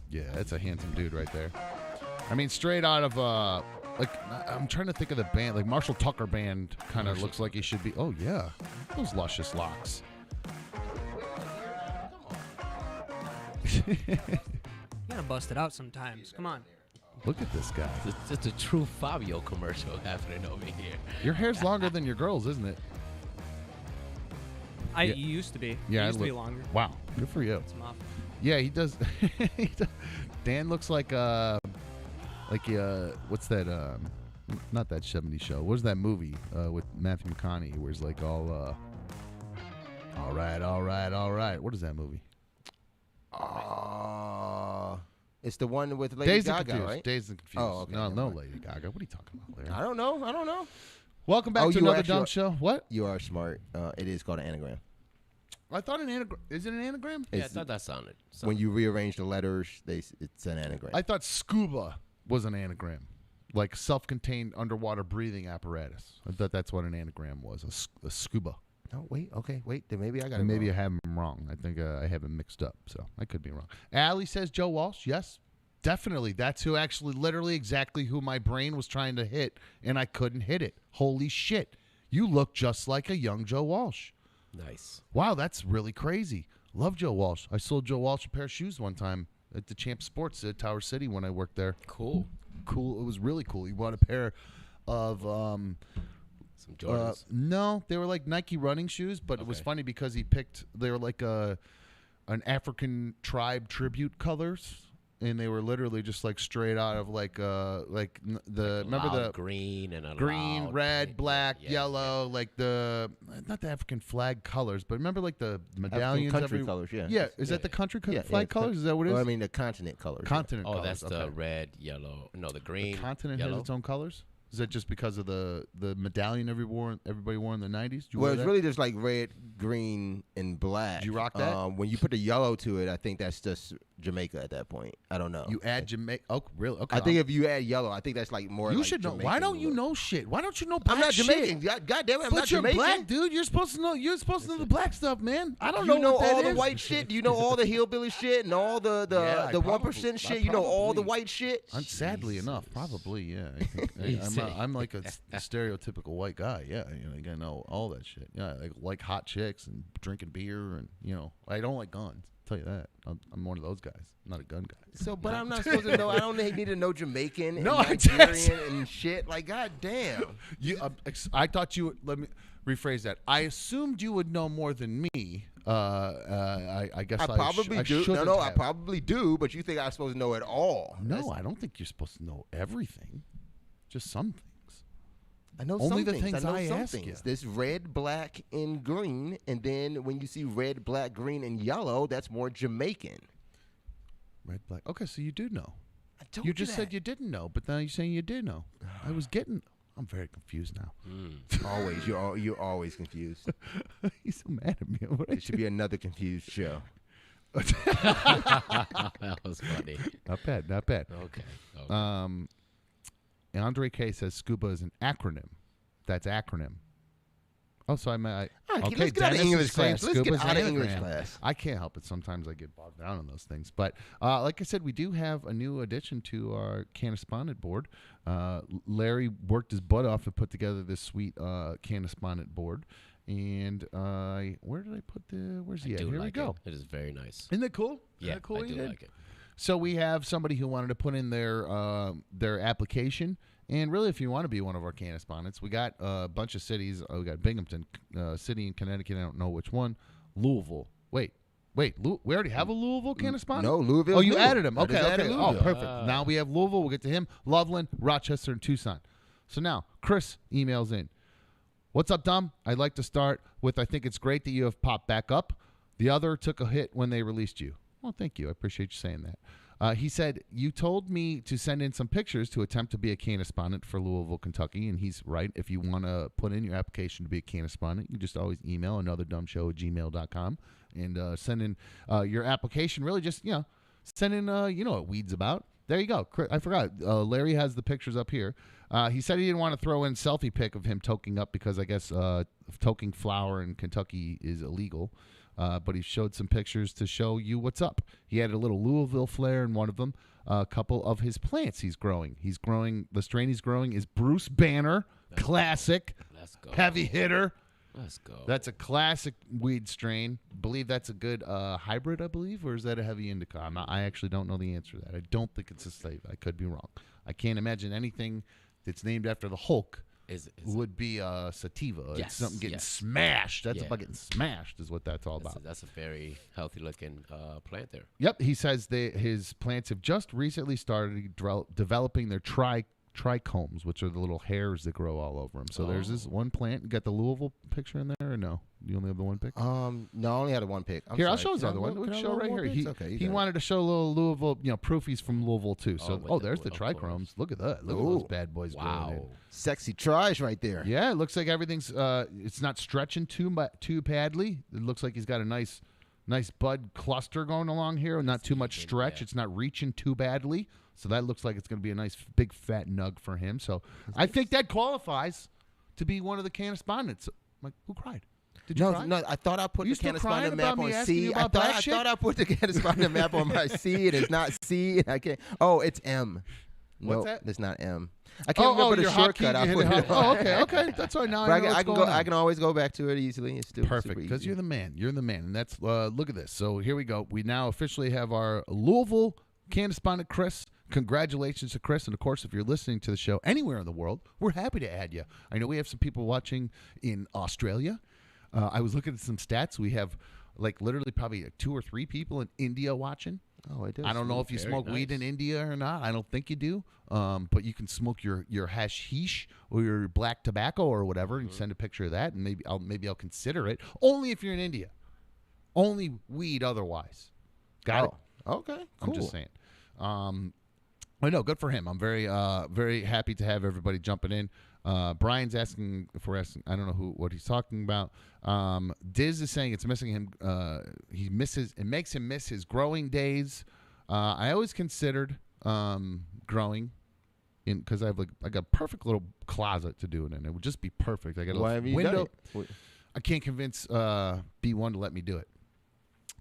Yeah, that's a handsome dude right there. I mean, straight out of like I'm trying to think of the band, like Marshall Tucker Band, kind of looks like he should be. Oh yeah, those luscious locks. You gotta bust it out sometimes. Come on. Look at this guy. It's a true Fabio commercial happening over here. Your hair's longer than your girl's, isn't it? It used to be. Yeah, it used to be look- longer. Wow, good for you. It's off. Yeah, he does. Dan looks like what's that? Not that 70s show. What's that movie with Matthew McConaughey where he's like all right. What is that movie? It's the one with Lady Dazed and Gaga, Confused. right? Dazed and Confused. Oh, okay. No, Lady Gaga. What are you talking about, Larry? I don't know. Welcome back to you another actually dumb are- show. What? You are smart. It is called an anagram. I thought an anagram. Is it an anagram? Yeah, I It's- thought that sounded. When you rearrange the letters, it's an anagram. I thought scuba was an anagram, like self-contained underwater breathing apparatus. I thought that's what an anagram was. A scuba. Oh, wait. Okay, wait. Then maybe I got it And maybe wrong. I have them wrong. I think I have them mixed up, so I could be wrong. Allie says Joe Walsh. Yes, definitely. That's who actually, literally, exactly who my brain was trying to hit, and I couldn't hit it. Holy shit! You look just like a young Joe Walsh. Nice. Wow, that's really crazy. Love Joe Walsh. I sold Joe Walsh a pair of shoes one time at the Champ Sports at Tower City when I worked there. Cool. It was really cool. He bought a pair of Some Jordans. no, they were like Nike running shoes, but it was Okay. funny because they were like an African tribe tribute colors, and they were literally just like straight out of remember Loud the green and a green, loud red, green. black, Yeah, yellow, like not the African flag colors, but remember like the medallions, country colors, yeah. Yeah, is Yeah. that the country Yeah, flag yeah, colors? Is that what it is? Well, I mean, the continent colors. Continent Oh, colors. that's okay. the red, yellow. No, the green. The continent yellow. has its own colors. Is that just because of the medallion everybody wore in the 90s? Did you Well, wear it's that? really just like red, green, and black. Did you rock that? When you put the yellow to it, I think that's just Jamaica at that point. I don't know. You add Jamaica. Oh, really? Okay. I think if you add yellow, I think that's like more. you like should know. Jamaican Why don't you look. know shit? Why don't you know black I'm not shit? Jamaican. God damn it, I'm but not you're Jamaican. black, dude. You're supposed to know. You're supposed to know the black stuff, man. I don't You know what that all the is. white shit. You know all the hillbilly shit and all the Yeah, I 1% shit. You know all the white shit. Sadly enough, probably, yeah. I think I'm like a stereotypical white guy. Yeah, I know all that shit. Yeah, I like hot chicks and drinking beer, and I don't like guns. I'll tell you that. I'm one of those guys. I'm not a gun guy. So, but I'm not supposed to know. I don't need to know Jamaican and No, I Nigerian and shit. Like, god damn. I thought you would. Let me rephrase that. I assumed you would know more than me. I guess I probably do. shouldn't No, I have. probably do. But you think I'm supposed to know it all? No, I don't think you're supposed to know everything. Just some things. I know Only some the things. things I know I some ask things. you. There's red, black, and green, and then when you see red, black, green, and yellow, that's more Jamaican. Red, black. Okay, so you do know. I told You just that. said you didn't know, but now you're saying you did know. I'm very confused now. Always, you're always confused. He's so mad at me. What It should be another confused show. That was funny. Not bad. Not bad. Okay. Andre K says scuba is an acronym. That's acronym. Oh, so Let's okay, get out of Dennis English is saying class. Let's get scuba's out of an English anagram. class. I can't help it. Sometimes I get bogged down on those things. But like I said, we do have a new addition to our Canespondent board. Larry worked his butt off to put together this sweet Canespondent board. And where did I put the? Where's he at? do Here we like go. It is very nice. Isn't that cool? Yeah, Isn't that cool? I what he do did? like it. So we have somebody who wanted to put in their application. And really, if you want to be one of our correspondents, we got a bunch of cities. We got Binghamton City in Connecticut. I don't know which one. Louisville. Wait. We already have a Louisville correspondent? No, Louisville. Oh, you added him. I just Okay. added Oh, Louisville. perfect. Now we have Louisville. We'll get to him. Loveland, Rochester, and Tucson. So now, Chris emails in. What's up, Dom? I'd like to start with I think it's great that you have popped back up. The other took a hit when they released you. Well, thank you. I appreciate you saying that. He said, you told me to send in some pictures to attempt to be a correspondent for Louisville, Kentucky, and he's right. If you want to put in your application to be a correspondent, you just always email anotherdumbshow@gmail.com and send in your application. Really just, send in, what weed's about. There you go. I forgot. Larry has the pictures up here. He said he didn't want to throw in selfie pic of him toking up because I guess toking flour in Kentucky is illegal. But he showed some pictures to show you what's up. He had a little Louisville flair in one of them. A couple of his plants he's growing. The strain he's growing is Bruce Banner, classic, Let's go. heavy hitter. Let's go. That's a classic weed strain. Believe that's a good hybrid, I believe, or is that a heavy indica? I actually don't know the answer to that. I don't think it's a slave. I could be wrong. I can't imagine anything that's named after the Hulk would be sativa. Yes, it's something getting yes. smashed. That's about getting smashed is what that's all about. That's a very healthy looking plant there. Yep. He says his plants have just recently started developing their trichomes, which are the little hairs that grow all over them. So there's this one plant. You got the Louisville picture in there or no? You only have the one pic? No, I only had one pic. I'll show his other one. We can show right here. He wanted to show a little Louisville, proofies from Louisville too. So, there's the trichromes. Look at that. Look at those bad boys growing in. Sexy tries right there. Yeah, it looks like everything's. It's not stretching too badly. It looks like he's got a nice bud cluster going along here. Not too much stretch. Yeah. It's not reaching too badly. So that looks like it's going to be a nice big fat nug for him. So I think that qualifies to be one of the correspondents. Like, who cried? Did you cry? No, I thought I put you the correspondent map on C. I thought I put the correspondent map on my C. It is not C. I can't. Oh, it's M. What's that? It's not M. I can't remember the shortcut. I put it on. Okay. That's all right. Now I know I can always go back to it easily. It's still perfect because you're the man. You're the man, and that's look at this. So here we go. We now officially have our Louisville correspondent, Chris. Congratulations to Chris, and of course, if you're listening to the show anywhere in the world, we're happy to add you. I know we have some people watching in Australia. I was looking at some stats. We have literally probably 2 or 3 people in India watching. Oh, I do. I don't know if you smoke weed in India or not. I don't think you do. But you can smoke your hashish or your black tobacco or whatever, and send a picture of that, and maybe I'll consider it. Only if you're in India. Only weed otherwise. Got it? Okay, cool. I'm just saying. I know, good for him. I'm very very happy to have everybody jumping in. Brian's asking if we're asking. I don't know what he's talking about. Diz is saying it's missing him. It makes him miss his growing days. I always considered growing because I got a perfect little closet to do it in. It would just be perfect. I got a little window. I can't convince B1 to let me do it.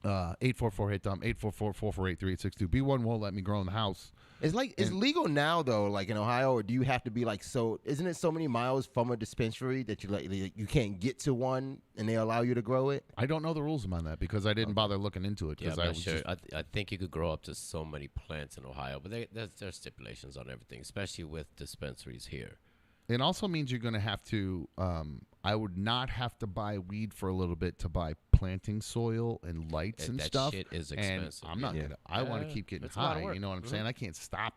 844-HIT-DOM, 844-448-3862. B1 won't let me grow in the house. It's legal now though, like in Ohio, or do you have to be isn't it so many miles from a dispensary that you can't get to one and they allow you to grow it? I don't know the rules on that because I didn't bother looking into it. Yeah, I'm not sure. I think you could grow up to so many plants in Ohio, but there's stipulations on everything, especially with dispensaries here. It also means you're going to have to I would not have to buy weed for a little bit to buy planting soil and lights and stuff. That shit is expensive. And I'm not going to. I want to keep getting high. You know what I'm saying? I can't stop.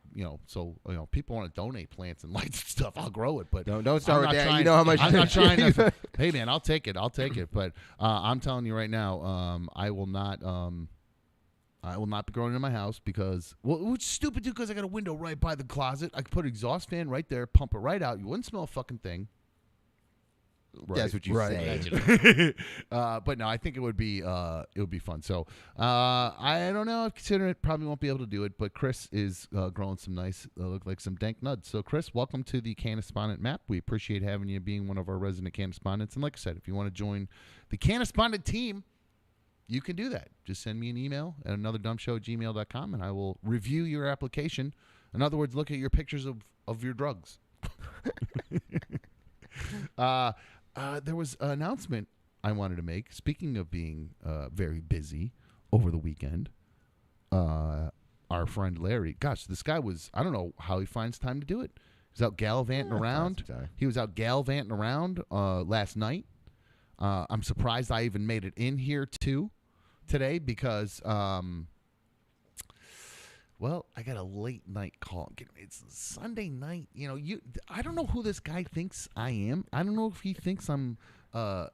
So people want to donate plants and lights and stuff. I'll grow it, but don't start with that. You know how much. I'm not trying to. Hey man, I'll take it. But I'm telling you right now, I will not be growing in my house because, which is stupid, dude, because I got a window right by the closet. I could put an exhaust fan right there, pump it right out. You wouldn't smell a fucking thing. Right. That's what you say. But no, I think it would be fun. So I don't know. Considering it, probably won't be able to do it. But Chris is growing some nice, look like some dank nuts. So Chris, welcome to the correspondent map. We appreciate having you being one of our resident correspondents. And like I said, if you want to join the correspondent team, you can do that. Just send me an email at anotherdumbshow@gmail.com, and I will review your application. In other words, look at your pictures of your drugs. There was an announcement I wanted to make. Speaking of being very busy over the weekend, our friend Larry. Gosh, this guy I don't know how he finds time to do it. He's out gallivanting around. He was out gallivanting around last night. I'm surprised I even made it in here too today because, well, I got a late night call. It's Sunday night. I don't know who this guy thinks I am. I don't know if he thinks I'm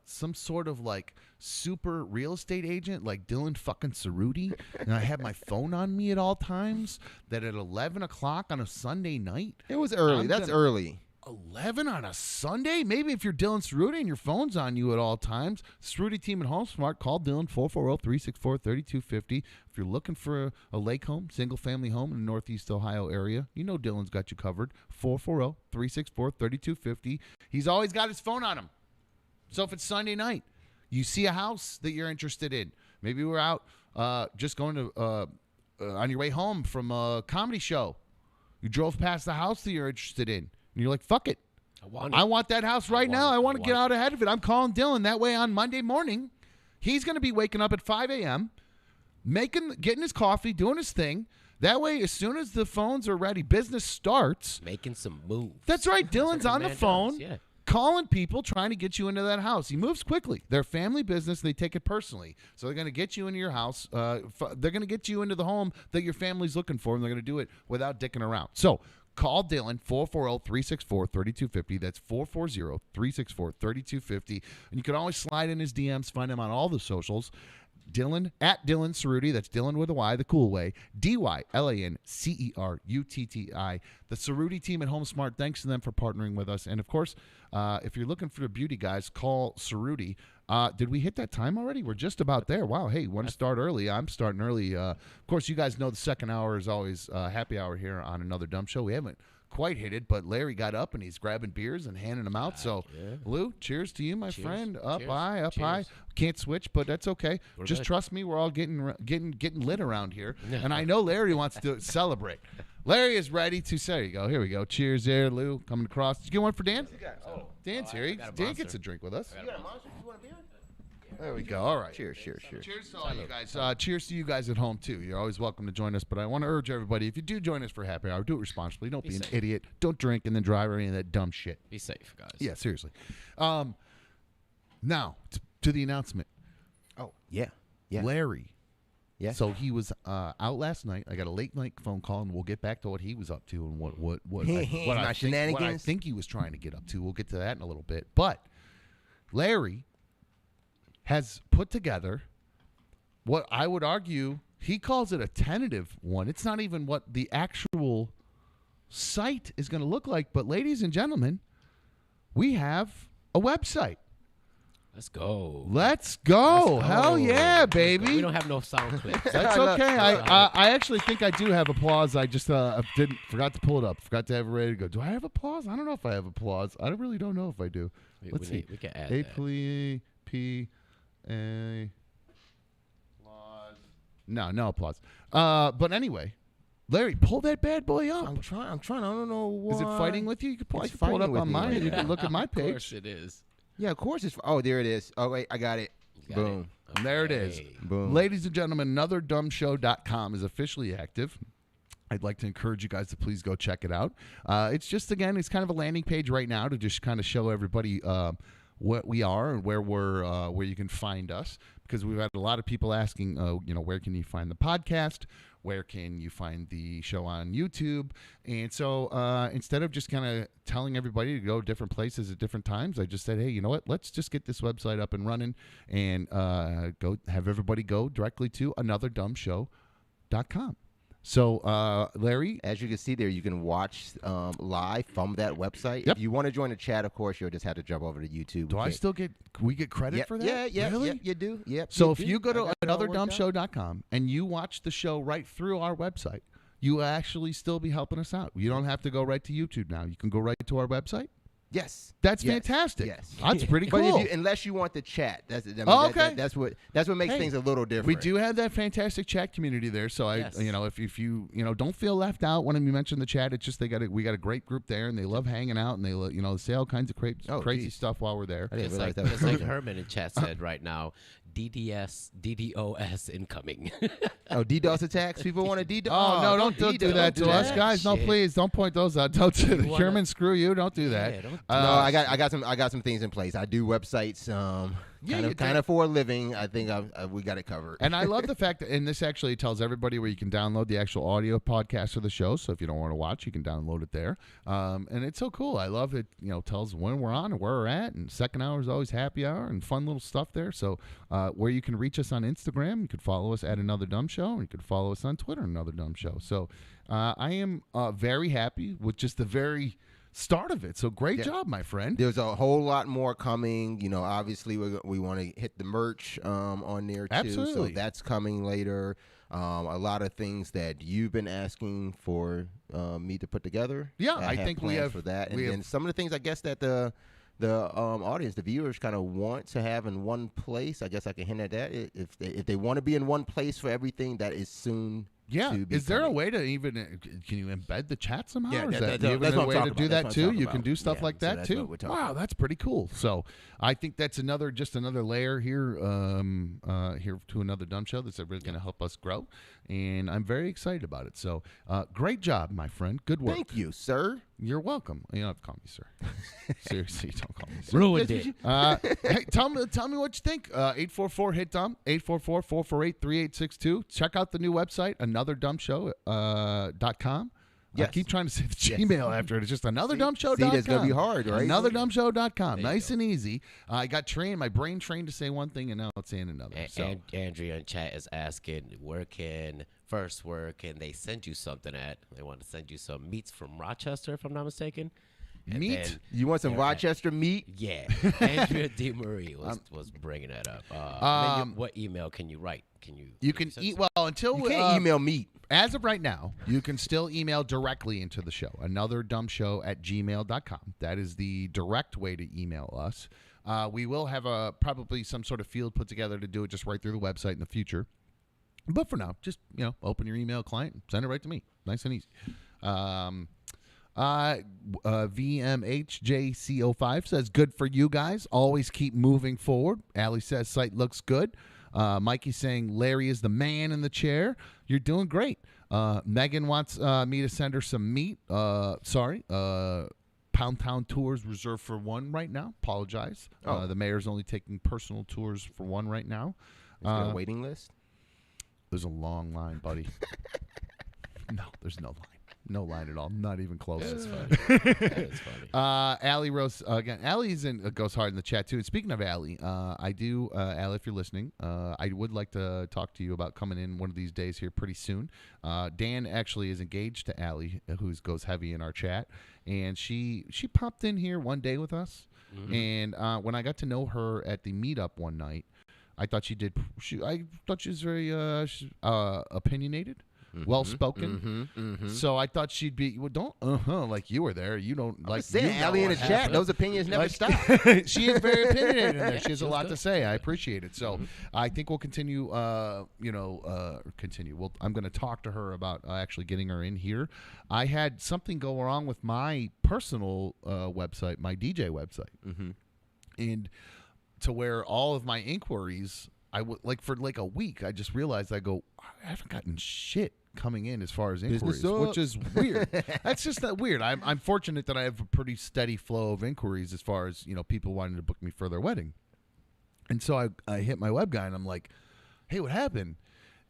some sort of like super real estate agent like Dylan fucking Cerruti, and I have my phone on me at all times, that at 11 o'clock on a Sunday night. It was early. That's early. 11 on a Sunday? Maybe if you're Dylan Cerruti and your phone's on you at all times. Cerruti team at Home Smart. Call Dylan 440-364-3250. If you're looking for a lake home, single-family home in the Northeast Ohio area, you know Dylan's got you covered. 440-364-3250. He's always got his phone on him. So if it's Sunday night, you see a house that you're interested in. Maybe we're out just going to on your way home from a comedy show. You drove past the house that you're interested in. And you're like, fuck it. I want that house right now. I want to get out ahead of it. I'm calling Dylan. That way on Monday morning, he's going to be waking up at 5 a.m., getting his coffee, doing his thing. That way, as soon as the phones are ready, business starts. Making some moves. That's right. Dylan's on the phone. Yeah. Calling people, trying to get you into that house. He moves quickly. They're family business. They take it personally. So they're going to get you into your house. They're going to get you into the home that your family's looking for, and they're going to do it without dicking around. So call Dylan, 440-364-3250. That's 440-364-3250. And you can always slide in his DMs, find him on all the socials. Dylan, at Dylan Cerruti. That's Dylan with a Y, the cool way. DYLANCERUTTI. The Cerruti team at Home Smart, thanks to them for partnering with us. And, of course, if you're looking for the beauty guys, call Cerruti. Did we hit that time already? We're just about there. Wow, hey, want to start early? I'm starting early. Of course, you guys know the second hour is always happy hour here on Another Dumb Show. We haven't quite hit it, but Larry got up and he's grabbing beers and handing them out. So, Lou, cheers to you, my friend. Up high. Can't switch, but that's okay. Just trust me, we're all getting lit around here, and I know Larry wants to celebrate. Larry is ready to say, here we go. Cheers there, Lou, coming across. Did you get one for Dan? Dan's here. Dan gets a drink with us. You got a monster? You want a beer? There we go. All right. Cheers. Cheers to all you guys. Cheers to you guys at home, too. You're always welcome to join us, but I want to urge everybody, if you do join us for happy hour, do it responsibly. Don't be an idiot. Don't drink and then drive or any of that dumb shit. Be safe, guys. Yeah, seriously. Now, to the announcement. Oh, yeah. Larry. Yeah. So he was out last night. I got a late night phone call, and we'll get back to what he was up to and what I think he was trying to get up to. We'll get to that in a little bit. But Larry has put together what I would argue, he calls it a tentative one. It's not even what the actual site is going to look like. But ladies and gentlemen, we have a website. Let's go. Hell yeah, baby. We don't have no sound clips. That's okay. I actually think I do have applause. I just forgot to pull it up. Forgot to have it ready to go. Do I have applause? I don't know if I have applause. I really don't know if I do. Let's see. We can add applause. No applause. But anyway, Larry, pull that bad boy up. I'm trying. I don't know why. Is it fighting with you? You can pull it up on mine, and you can look at my page. Of course it is. Yeah, of course it's. Oh, there it is. Oh, wait, I got it. Boom. Okay. There it is. Boom. Ladies and gentlemen, anotherdumbshow.com is officially active. I'd like to encourage you guys to please go check it out. It's just, again, it's kind of a landing page right now to just kind of show everybody what we are and where you can find us, because we've had a lot of people asking, where can you find the podcast? Where can you find the show on YouTube? And so instead of just kind of telling everybody to go different places at different times, I just said, hey, you know what? Let's just get this website up and running and go have everybody go directly to anotherdumbshow.com. So, Larry, as you can see there, you can watch live from that website. Yep. If you want to join the chat, of course, you'll just have to jump over to YouTube. We get credit for that? Yeah, really? Yeah, you do. Yep. So if you go to anotherdumbshow.com and you watch the show right through our website, you actually still be helping us out. You don't have to go right to YouTube now. You can go right to our website. Yes. That's Yes. fantastic. Yes. That's pretty But cool. unless you want the chat, okay. That's what makes Hey, things a little different. We do have that fantastic chat community there, so Yes. if you don't feel left out when you mention the chat, it's just we got a great group there, and they love hanging out, and they say all kinds of crazy stuff while we're there. I didn't realize that. Just like Herman in chat said right now, DDoS incoming. Oh, DDoS attacks. People want to DDoS. Oh no! Don't do that to us, guys. No, Shit. please don't point those out. Don't do You wanna- Herman. Screw you. Don't do that. Yeah, don't do No, I got some things in place. I do websites. Kind of for a living. I think we got it covered. And I love the fact that, and this actually tells everybody where you can download the actual audio podcast of the show. So if you don't want to watch, you can download it there. And it's so cool. I love it. Tells when we're on and where we're at. And second hour is always happy hour and fun little stuff there. So where you can reach us on Instagram, you could follow us at Another Dumb Show. And you could follow us on Twitter, Another Dumb Show. So I am very happy with just the very start of it. So great job, my friend. There's a whole lot more coming. Obviously we want to hit the merch on there too. Absolutely. So that's coming later. A lot of things that you've been asking for me to put together. Yeah, I think we plans have for that, and we then have, some of the things I guess that the audience, the viewers, kind of want to have in one place. I guess I can hint at that. If they want to be in one place for everything, that is soon. Yeah. to be Is there a coming. way to even can you embed the chat somehow? Yeah, Or is that's that even what a I'm way talking to do about. that That's what I'm too? talking You can about. do stuff Yeah, like so that that's too. what we're talking Wow, about. that's pretty cool. So I think that's another layer here here to Another Dumb Show that's really going to help us grow, and I'm very excited about it. So great job, my friend. Good work. Thank you, sir. You're welcome. You don't have to call me sir. Seriously, don't call me sir. Ruined it. Hey, tell me what you think. 844-HIT-DUMB, 844-448-3862. Check out the new website, anotherdumbshow.com. I Yes. keep trying to say the Gmail after it. It's just anotherdumbshow.com. See, that's gonna be hard, right? Anotherdumbshow.com. you Nice and easy. I got my brain trained to say one thing, and now it's saying another. So And Andrea in chat is asking, where can they send you something at? They want to send you some meats from Rochester, if I'm not mistaken. And Meat? then You want some they're at- Rochester meat? Yeah, Andrea DeMarie was bringing that up. Then what email can you write? you can send eat some- until You can't email meat. As of right now, you can still email directly into the show, anotherdumbshow@gmail.com. That is the direct way to email us. We will have probably some sort of field put together to do it just right through the website in the future. But for now, just open your email client and send it right to me. Nice and easy. VMHJCO5 says, good for you guys. Always keep moving forward. Allie says, site looks good. Mikey's saying, Larry is the man in the chair. You're doing great. Megan wants me to send her some meat. Sorry. Pound Town tours reserved for one right now. Apologize. The mayor's only taking personal tours for one right now. Is there a waiting list? There's a long line, buddy. No, there's no line. No line at all. Not even close. That's funny. That's funny. Allie Rose again. Allie's goes hard in the chat too. And speaking of Allie, Allie, if you're listening, I would like to talk to you about coming in one of these days here pretty soon. Dan actually is engaged to Allie, who goes heavy in our chat, and she popped in here one day with us. Mm-hmm. And when I got to know her at the meetup one night, I thought she was very opinionated. Mm-hmm, well-spoken. So I thought she'd be, don't like you were there. You don't like saying, you know Allie in the what chat, happened. those opinions never stop. She is very opinionated in there. She has a lot to say. I appreciate it. So I think we'll continue. Continue. I'm going to talk to her about actually getting her in here. I had something go wrong with my personal website, my DJ website, and to where all of my inquiries, I would for a week. I just realized I haven't gotten shit coming in as far as inquiries, which is weird. That's just that weird. I'm fortunate that I have a pretty steady flow of inquiries as far as people wanting to book me for their wedding. And so I hit my web guy and I'm like, hey, what happened?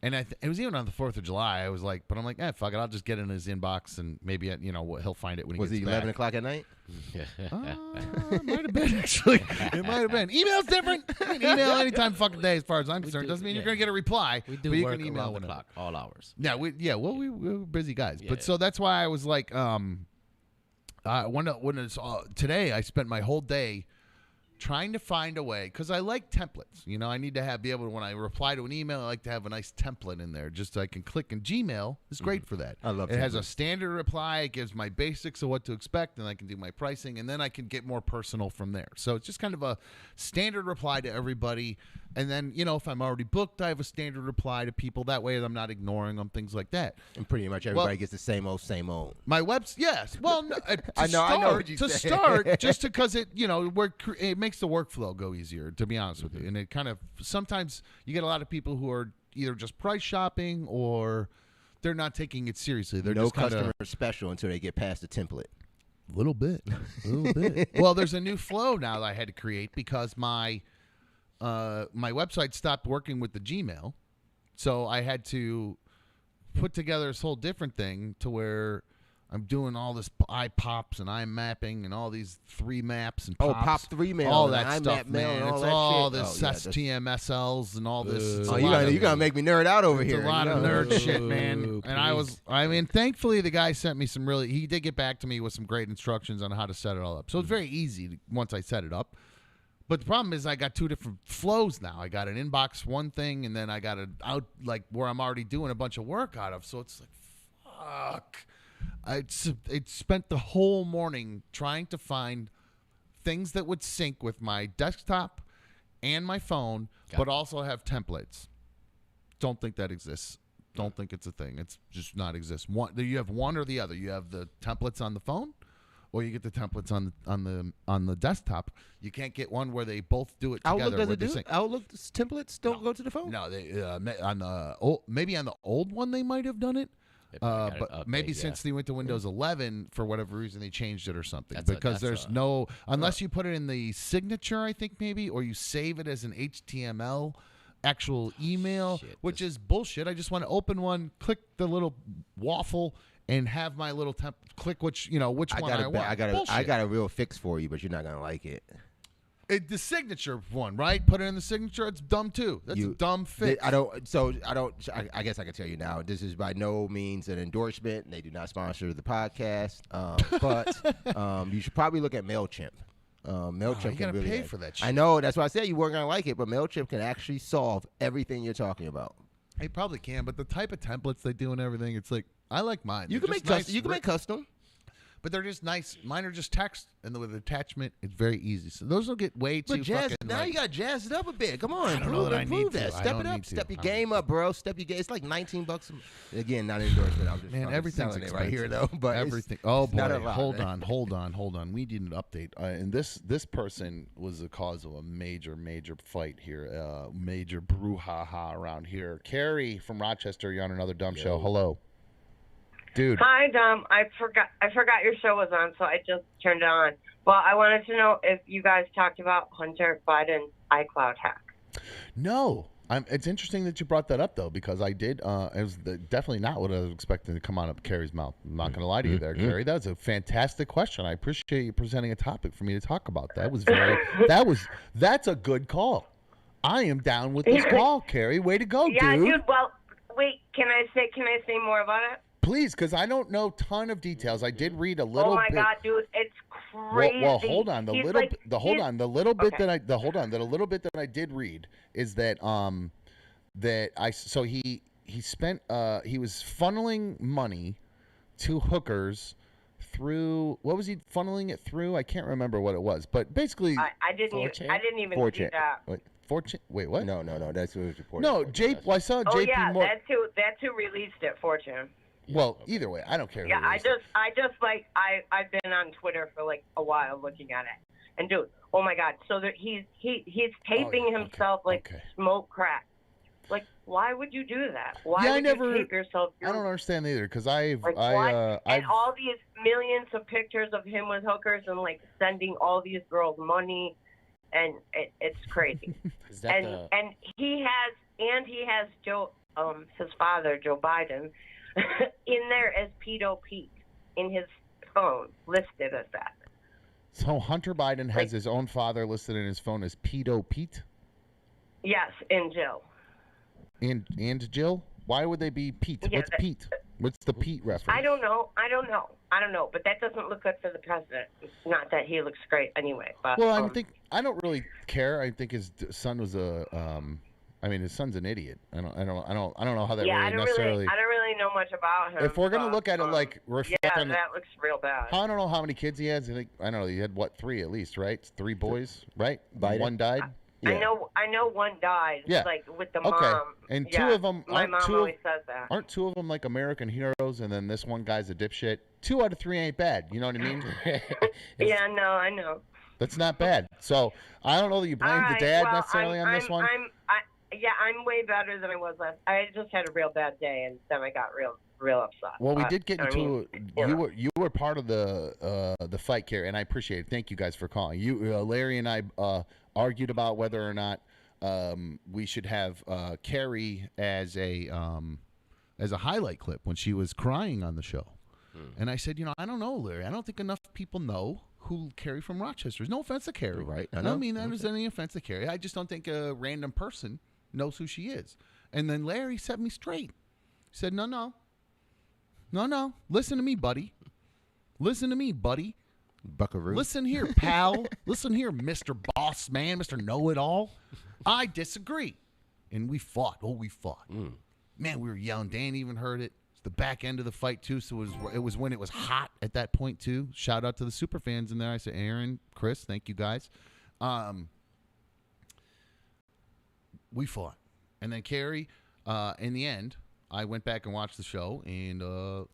And it was even on the 4th of July. I was like, but I'm like, fuck it. I'll just get in his inbox and maybe, he'll find it when he gets back. Was it 11 o'clock at night? It might have been, actually. It might have been. Email's different. You can email anytime fucking day as far as I'm concerned. Doesn't mean you're going to get a reply. We do but you work can email around the whenever. clock, all hours. Yeah, we're busy guys. Yeah. But so that's why I was like, today I spent my whole day trying to find a way, because I like templates. You know, I need to be able to, when I reply to an email, I like to have a nice template in there just so I can click. And Gmail is great for that. I love it. Has a templates. standard reply. It gives my basics of what to expect, and I can do my pricing, and then I can get more personal from there. So it's just kind of a standard reply to everybody. And then, you know, if I'm already booked, I have a standard reply to people. That way I'm not ignoring them, things like that. And pretty much everybody gets the same old, same old. My yes. Well, no, I know what you to said. start, just because it, you know, it makes the workflow go easier, to be honest with you. And it kind of, sometimes you get a lot of people who are either just price shopping or they're not taking it seriously. They're no just customer special until they get past the template. A little bit. Well, there's a new flow now that I had to create because my website stopped working with the Gmail. So I had to put together this whole different thing to where I'm doing all this iPops and iMapping and all these 3 maps and pops. Pop 3 mail, all and that stuff, IMAP mail, man. and all it's that all shit. this STMSLs and all this. It's a you lot gotta make me nerd out over it's here. a lot of nerd shit, man. Ooh, And I mean, thankfully the guy sent me he did get back to me with some great instructions on how to set it all up. So it's very easy once I set it up. But the problem is I got 2 different flows now. I got an inbox one thing, and then I got an out like where I'm already doing a bunch of work out of. So it's like, fuck. I spent the whole morning trying to find things that would sync with my desktop and my phone, but also have templates. Don't think that exists. Don't think it's a thing. It's just not exists. You have one or the other. You have the templates on the phone, or you get the templates on the desktop. You can't get one where they both do it together. Outlook doesn't do it? Outlook templates don't go to the phone? No, they maybe on the old one they might have done it. But maybe since they went to Windows 11, for whatever reason, they changed it or something. Unless you put it in the signature, I think maybe, or you save it as an HTML actual email, which is bullshit. I just want to open one, click the little waffle, and have my little click which one I want. I got a real fix for you, but you're not gonna like it. The signature one, right? Put it in the signature. It's dumb too. That's a dumb fix. I guess I can tell you now. This is by no means an endorsement. They do not sponsor the podcast. But you should probably look at MailChimp. MailChimp you gotta pay for that shit. I know. That's why I said you weren't gonna like it. But MailChimp can actually solve everything you're talking about. They probably can, but the type of templates they do and everything, it's like I like mine. You can make custom. But they're just nice. Mine are just text, and with attachment, it's very easy. So those will get way too fucking. Now you got to jazz it up a bit. Come on, improve that. Step it up. Step your game up, bro. Step your game. It's like $19. Again, not an endorsement. I'm just everything's selling it right here, though. But everything. Oh boy, not a lot, hold on. We need an update. And this person was the cause of a major fight here. Major brouhaha around here. Carrie from Rochester, you're on another dumb show. Hello. Dude. Hi, Dom. I forgot your show was on, so I just turned it on. Well, I wanted to know if you guys talked about Hunter Biden's iCloud hack. No. It's interesting that you brought that up, though, because I did. It was definitely not what I was expecting to come out of Carrie's mouth. I'm not going to lie to you there, Carrie. That was a fantastic question. I appreciate you presenting a topic for me to talk about. That's a good call. I am down with this call, Carrie. Way to go, yeah, dude. Yeah, dude. Well, wait. Can I say more about it? Please, because I don't know a ton of details. I did read a little bit. Oh my God, dude, it's crazy. Well, hold on. The little bit that I did read is that he spent he was funneling money to hookers through, what was he funneling it through? I can't remember what it was, but basically I didn't even see that. Wait, what? No, that's what was reported. No, I saw JP. Oh yeah, that's who released it, 4chan. Well, either way, I don't care. Yeah, I've been on Twitter for like a while looking at it, and dude, oh my God, so he's taping himself smoke crack. Like, why would you do that? Why would you tape yourself? I don't understand either, because and all these millions of pictures of him with hookers and like sending all these girls money, and it's crazy. And he has Joe, his father, Joe Biden, in there as Pedo Pete in his phone, listed as that. So Hunter Biden has his own father listed in his phone as Pedo Pete? Yes, and Jill. And Jill? Why would they be Pete? Yeah, What's Pete? What's the Pete reference? I don't know. I don't know, but that doesn't look good for the president. Not that he looks great anyway. But Well, I don't really care. I think his son was his son's an idiot. I don't know how that really necessarily. I don't really know much about him. If we're gonna look at it like that looks real bad. I don't know how many kids he has. I don't know. He had 3 at least, right? 3 boys, right? One died. Yeah. I know one died. Yeah. Like with the okay. mom. And yeah. 2 of them. My mom always says that. Aren't 2 of them like American heroes? And then this one guy's a dipshit. 2 out of 3 ain't bad. You know what I mean? Yeah, no, I know. That's not bad. So I don't know that you blame the dad necessarily on this one. I'm way better than I was last. I just had a real bad day, and then I got real upset. Well, we did get into you were part of the fight, Carrie, and I appreciate it. Thank you guys for calling. Larry and I argued about whether or not we should have Carrie as a highlight clip when she was crying on the show. And I said, I don't know, Larry. I don't think enough people know who Carrie from Rochester is. No offense to Carrie. Right. I don't mean that as any offense to Carrie. I just don't think a random person knows who she is. And then Larry set me straight. He said, no. Listen to me, buddy. Buckaroo. Listen here, pal. Listen here, Mr. Boss Man, Mr. Know-It-All. I disagree. And we fought. We fought. Man, we were yelling. Dan even heard it. It's the back end of the fight, too, so it was when it was hot at that point, too. Shout out to the super fans in there. I said, Aaron, Chris, thank you, guys. We fought. And then Carrie, in the end, I went back and watched the show, and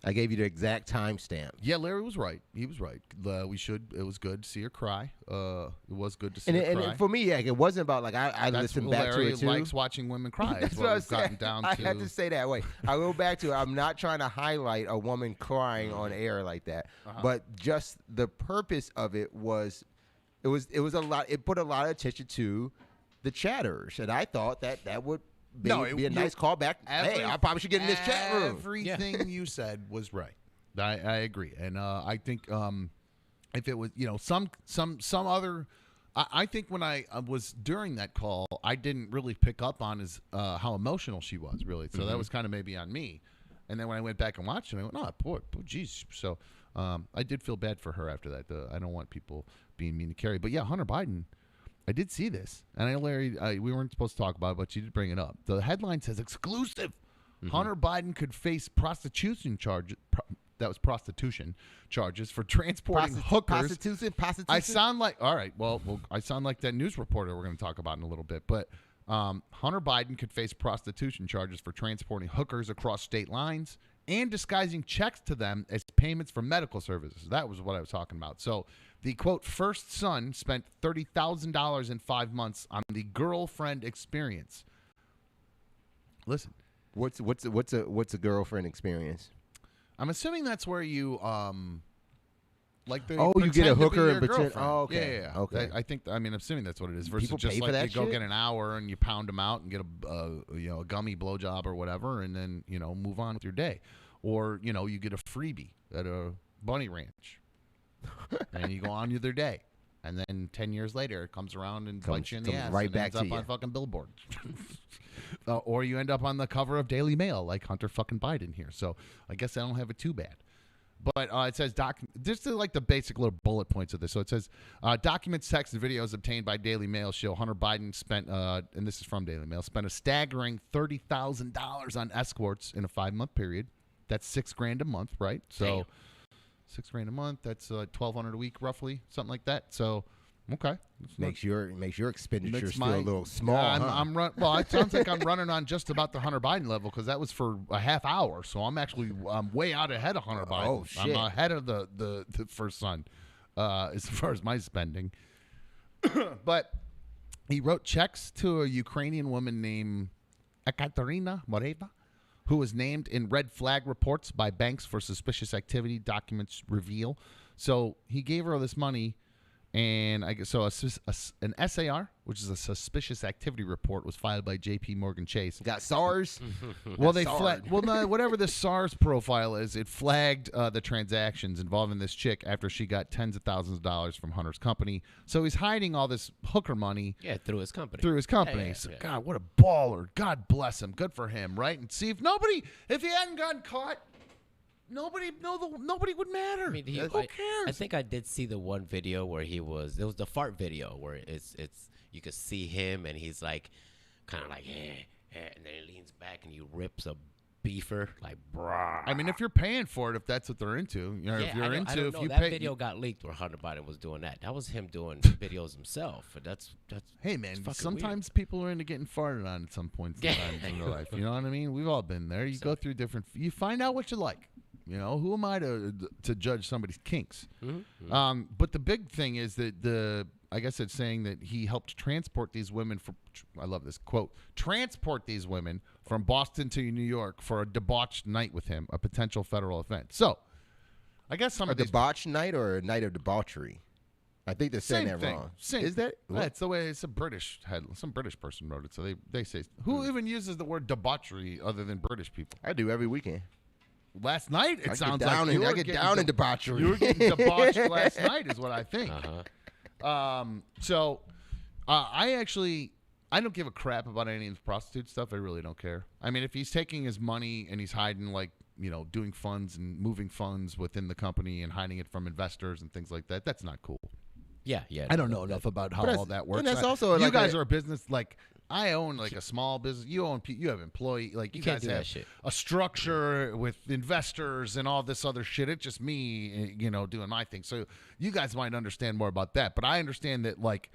I gave you the exact timestamp. Yeah, Larry was right. He was right. It was good to see her cry. It was good to see her cry. And for me, it wasn't about I listened back Larry to it too. likes watching women cry. That's what we've gotten down to. I had to say that. Wait, I go back to it. I'm not trying to highlight a woman crying on air like that, but just the purpose of it was a lot. It put a lot of attention to the chatters, and I thought that would. Be a nice callback. Hey, I probably should get in this chat room. Everything you said was right. I agree, and I think if it was some other, I think when I was during that call, I didn't really pick up on how emotional she was really. So that was kind of maybe on me. And then when I went back and watched it, I went, oh, poor, geez. So I did feel bad for her after that. I don't want people being mean to Carrie, but yeah, Hunter Biden. I did see this, and I know Larry, we weren't supposed to talk about it, but you did bring it up. The headline says exclusive. Hunter Biden could face prostitution charges. That was prostitution charges for transporting hookers. Prostitution. I sound like all right. Well, I sound like that news reporter we're going to talk about in a little bit. But Hunter Biden could face prostitution charges for transporting hookers across state lines and disguising checks to them as payments for medical services. That was what I was talking about. So the quote first son spent $30,000 in 5 months on the girlfriend experience. Listen, what's a girlfriend experience? I'm assuming that's where you like the you get a hooker and pretend. Oh, okay. Yeah. Okay. I'm assuming that's what it is. Versus People just pay like for that you go shit? get an hour and you pound them out and get a gummy blowjob or whatever, and then move on with your day, or you get a freebie at a bunny ranch, and you go on with your day. And then 10 years later, it comes around and bites you in the ass. Right and back ends up on fucking billboards. Or you end up on the cover of Daily Mail like Hunter fucking Biden here. So I guess I don't have it too bad. But it says, just like the basic little bullet points of this. So it says, documents, texts, and videos obtained by Daily Mail show Hunter Biden spent, and this is from Daily Mail, spent a staggering $30,000 on escorts in a 5-month period. That's $6,000 a month, right? So $6,000 a month. That's $1,200 a week, roughly, something like that. So, okay, makes your expenditures feel a little small. It sounds like I'm running on just about the Hunter Biden level because that was for a half hour. So I'm actually way out ahead of Hunter Biden. Oh shit! I'm ahead of the first son as far as my spending. But he wrote checks to a Ukrainian woman named Ekaterina Moreva, who was named in red flag reports by banks for suspicious activity, documents reveal. So he gave her this money, and I guess so. An SAR, which is a suspicious activity report, was filed by J.P. Morgan Chase. Got SARS. Well, they flagged. Well, no, whatever the SARS profile is, it flagged the transactions involving this chick after she got tens of thousands of dollars from Hunter's company. So he's hiding all this hooker money. Yeah, through his company. So, God, what a baller! God bless him. Good for him, right? And see if he hadn't gotten caught, nobody would matter. I mean, Who cares? I think I did see the one video where it was the fart video where it's you could see him and he's like kind of like and then he leans back and he rips a beefer like brah. I mean, if you're paying for it, if that's what they're into, you know, if you're into, if you that pay, video got leaked where Hunter Biden was doing that. That was him doing videos himself. But that's hey man, fucking sometimes weird. people are into getting farted on at some points in time in their life. You know what I mean? We've all been there. You go through different. You find out what you like. You know, who am I to judge somebody's kinks? Mm-hmm. But the big thing is that I guess it's saying that he helped transport these women I love this quote, transport these women from Boston to New York for a debauched night with him, a potential federal offense. So, I guess some a of these debauched night or a night of debauchery. I think they're saying same that thing. wrong. Same. Is that? That's the way. It's a British some British person wrote it. So they say who even uses the word debauchery other than British people? I do every weekend. Last night it I sounds get down like I get down in debauchery. You were getting debauched last night, is what I think. So I don't give a crap about any of the prostitute stuff. I really don't care. I mean, if he's taking his money and he's hiding, like, you know, doing funds and moving funds within the company and hiding it from investors and things like that, that's not cool. Yeah. I don't know enough about how all that works. And that's also you like guys are a business like. I own like a small business. You have employee. Like you can't guys do have that shit. a structure with investors and all this other shit. It's just me, you know, doing my thing. So you guys might understand more about that. But I understand that like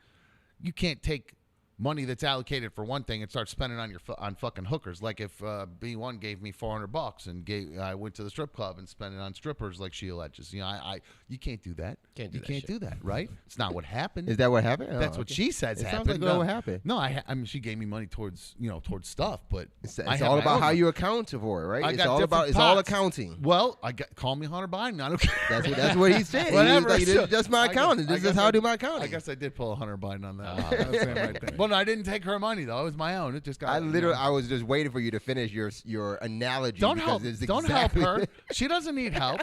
you can't take money that's allocated for one thing and start spending on fucking hookers. Like if B1 gave me $400 and I went to the strip club and spent it on strippers, like she alleges. You know, you can't do that. You can't do that, right? It's not what happened. Is that what happened? That's what she says it happened. Sounds like what happened. No, I mean she gave me money towards stuff, but it's all about how you account for it, right? It's all accounting. Well, call me Hunter Biden. I don't care. That's what he said. Whatever. He was like, that's my accounting. This is how I do my accounting. I guess I did pull a Hunter Biden on that. I was saying right there. Well, no, I didn't take her money though. It was my own. It just got. I was just waiting for you to finish your analogy. Don't help. Don't help her. her. She doesn't need help.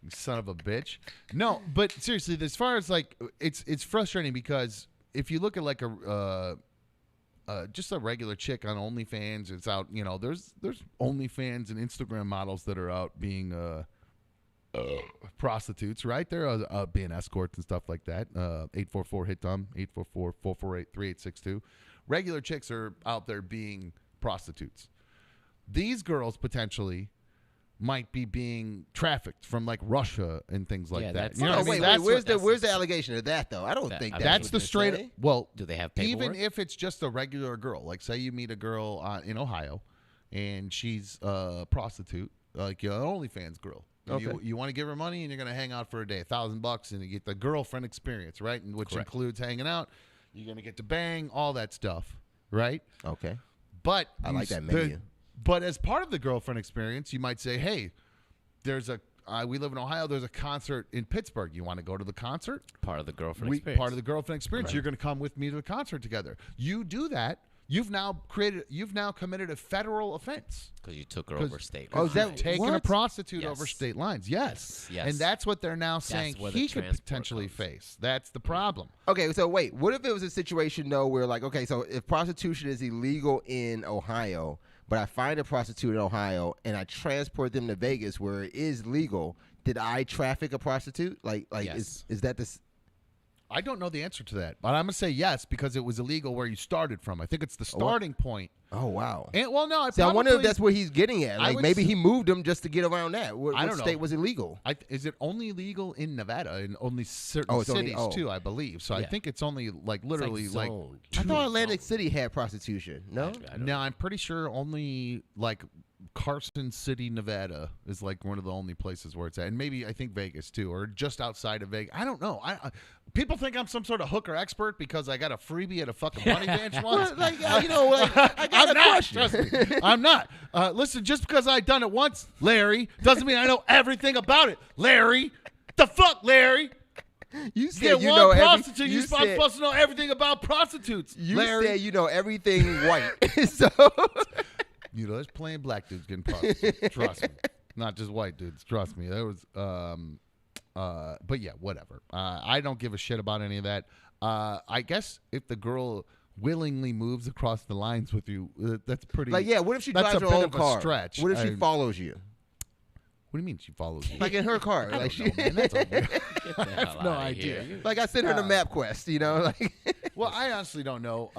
You son of a bitch. No, but seriously, as far as like, it's frustrating because if you look at like just a regular chick on OnlyFans, it's out. You know, there's OnlyFans and Instagram models that are out being prostitutes, right? They're being escorts and stuff like that. 844-HIT-DUM, 844-448-3862. Regular chicks are out there being prostitutes. These girls potentially might be being trafficked from like Russia and things like that. You know wait, where's the allegation of that though? I don't think that's the straight. Say. Well, do they have paperwork? Even if it's just a regular girl, like say you meet a girl in Ohio, and she's a prostitute, like an OnlyFans girl. Okay. You want to give her money, and you're going to hang out for a day, $1,000, and you get the girlfriend experience, right? And which includes hanging out. You're going to get to bang, all that stuff, right? Okay. But I like that menu. But as part of the girlfriend experience, you might say, hey, there's we live in Ohio. There's a concert in Pittsburgh. You want to go to the concert? Part of the girlfriend experience. Part of the girlfriend experience. Right. You're going to come with me to the concert together. You do that. You've now committed a federal offense because you took her over state lines. Oh, is that taking a prostitute Yes. over state lines? Yes. Yes. And that's what they're now saying he could potentially face. That's the problem. Okay, so wait, what if it was a situation though where like, okay, so if prostitution is illegal in Ohio, but I find a prostitute in Ohio and I transport them to Vegas where it is legal, did I traffic a prostitute? Like yes. is that this? I don't know the answer to that, but I'm gonna say yes because it was illegal where you started from. I think it's the starting point. Oh wow! And, well, no, I wonder if that's where he's getting at. Like maybe he moved them just to get around that. What state know. was illegal? Is it only legal in Nevada and only certain cities too? I believe so. Yeah. I think it's only like literally like. I thought Atlantic City had prostitution. No, no, I'm pretty sure only like Carson City, Nevada is like one of the only places where it's at, and maybe I think Vegas too, or just outside of Vegas. I don't know. People think I'm some sort of hooker expert because I got a freebie at a fucking money dance once. I got I'm not. Trust me, I'm not. Listen, just because I done it once, Larry, doesn't mean I know everything about it, Larry. The fuck, Larry? You said you know prostitute. I'm supposed to know everything about prostitutes. You Larry. said you know everything white. So you know, there's plain black dudes getting prostitutes. Trust me, not just white dudes. Trust me. There was. But yeah, whatever. I don't give a shit about any of that. I guess if the girl willingly moves across the lines with you, that's pretty. Like, yeah, what if she drives her own car? What if she follows you? What do you mean she follows you? Like in her car. I Like don't know, man. That's a weird. Get the I have hell no outta idea. here. Like I sent her the MapQuest, you know. Like Well, I honestly don't know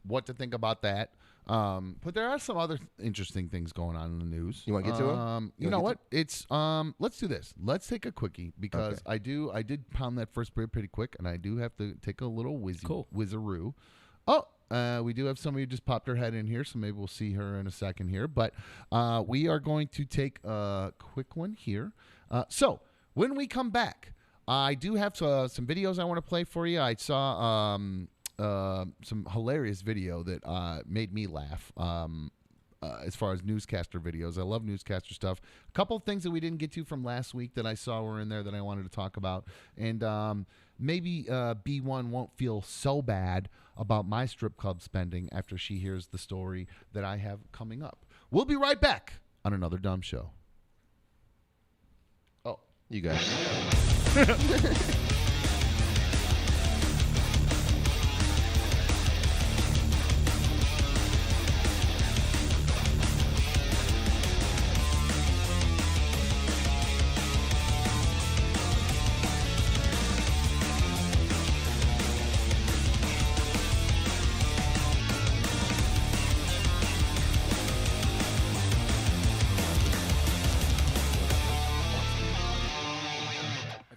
what to think about that. But there are some other interesting things going on in the news. You wanna get to 'em? You know what? It's let's do this. Let's take a quickie because I did pound that first beer pretty quick, and I do have to take a little whizzaroo. Oh, we do have somebody who just popped her head in here, so maybe we'll see her in a second here. But we are going to take a quick one here. So when we come back, I do have some videos I want to play for you. I saw some hilarious video that made me laugh as far as newscaster videos. I love newscaster stuff. A couple of things that we didn't get to from last week that I saw were in there that I wanted to talk about. And maybe B1 won't feel so bad about my strip club spending after she hears the story that I have coming up. We'll be right back on another dumb show. Oh, you got it.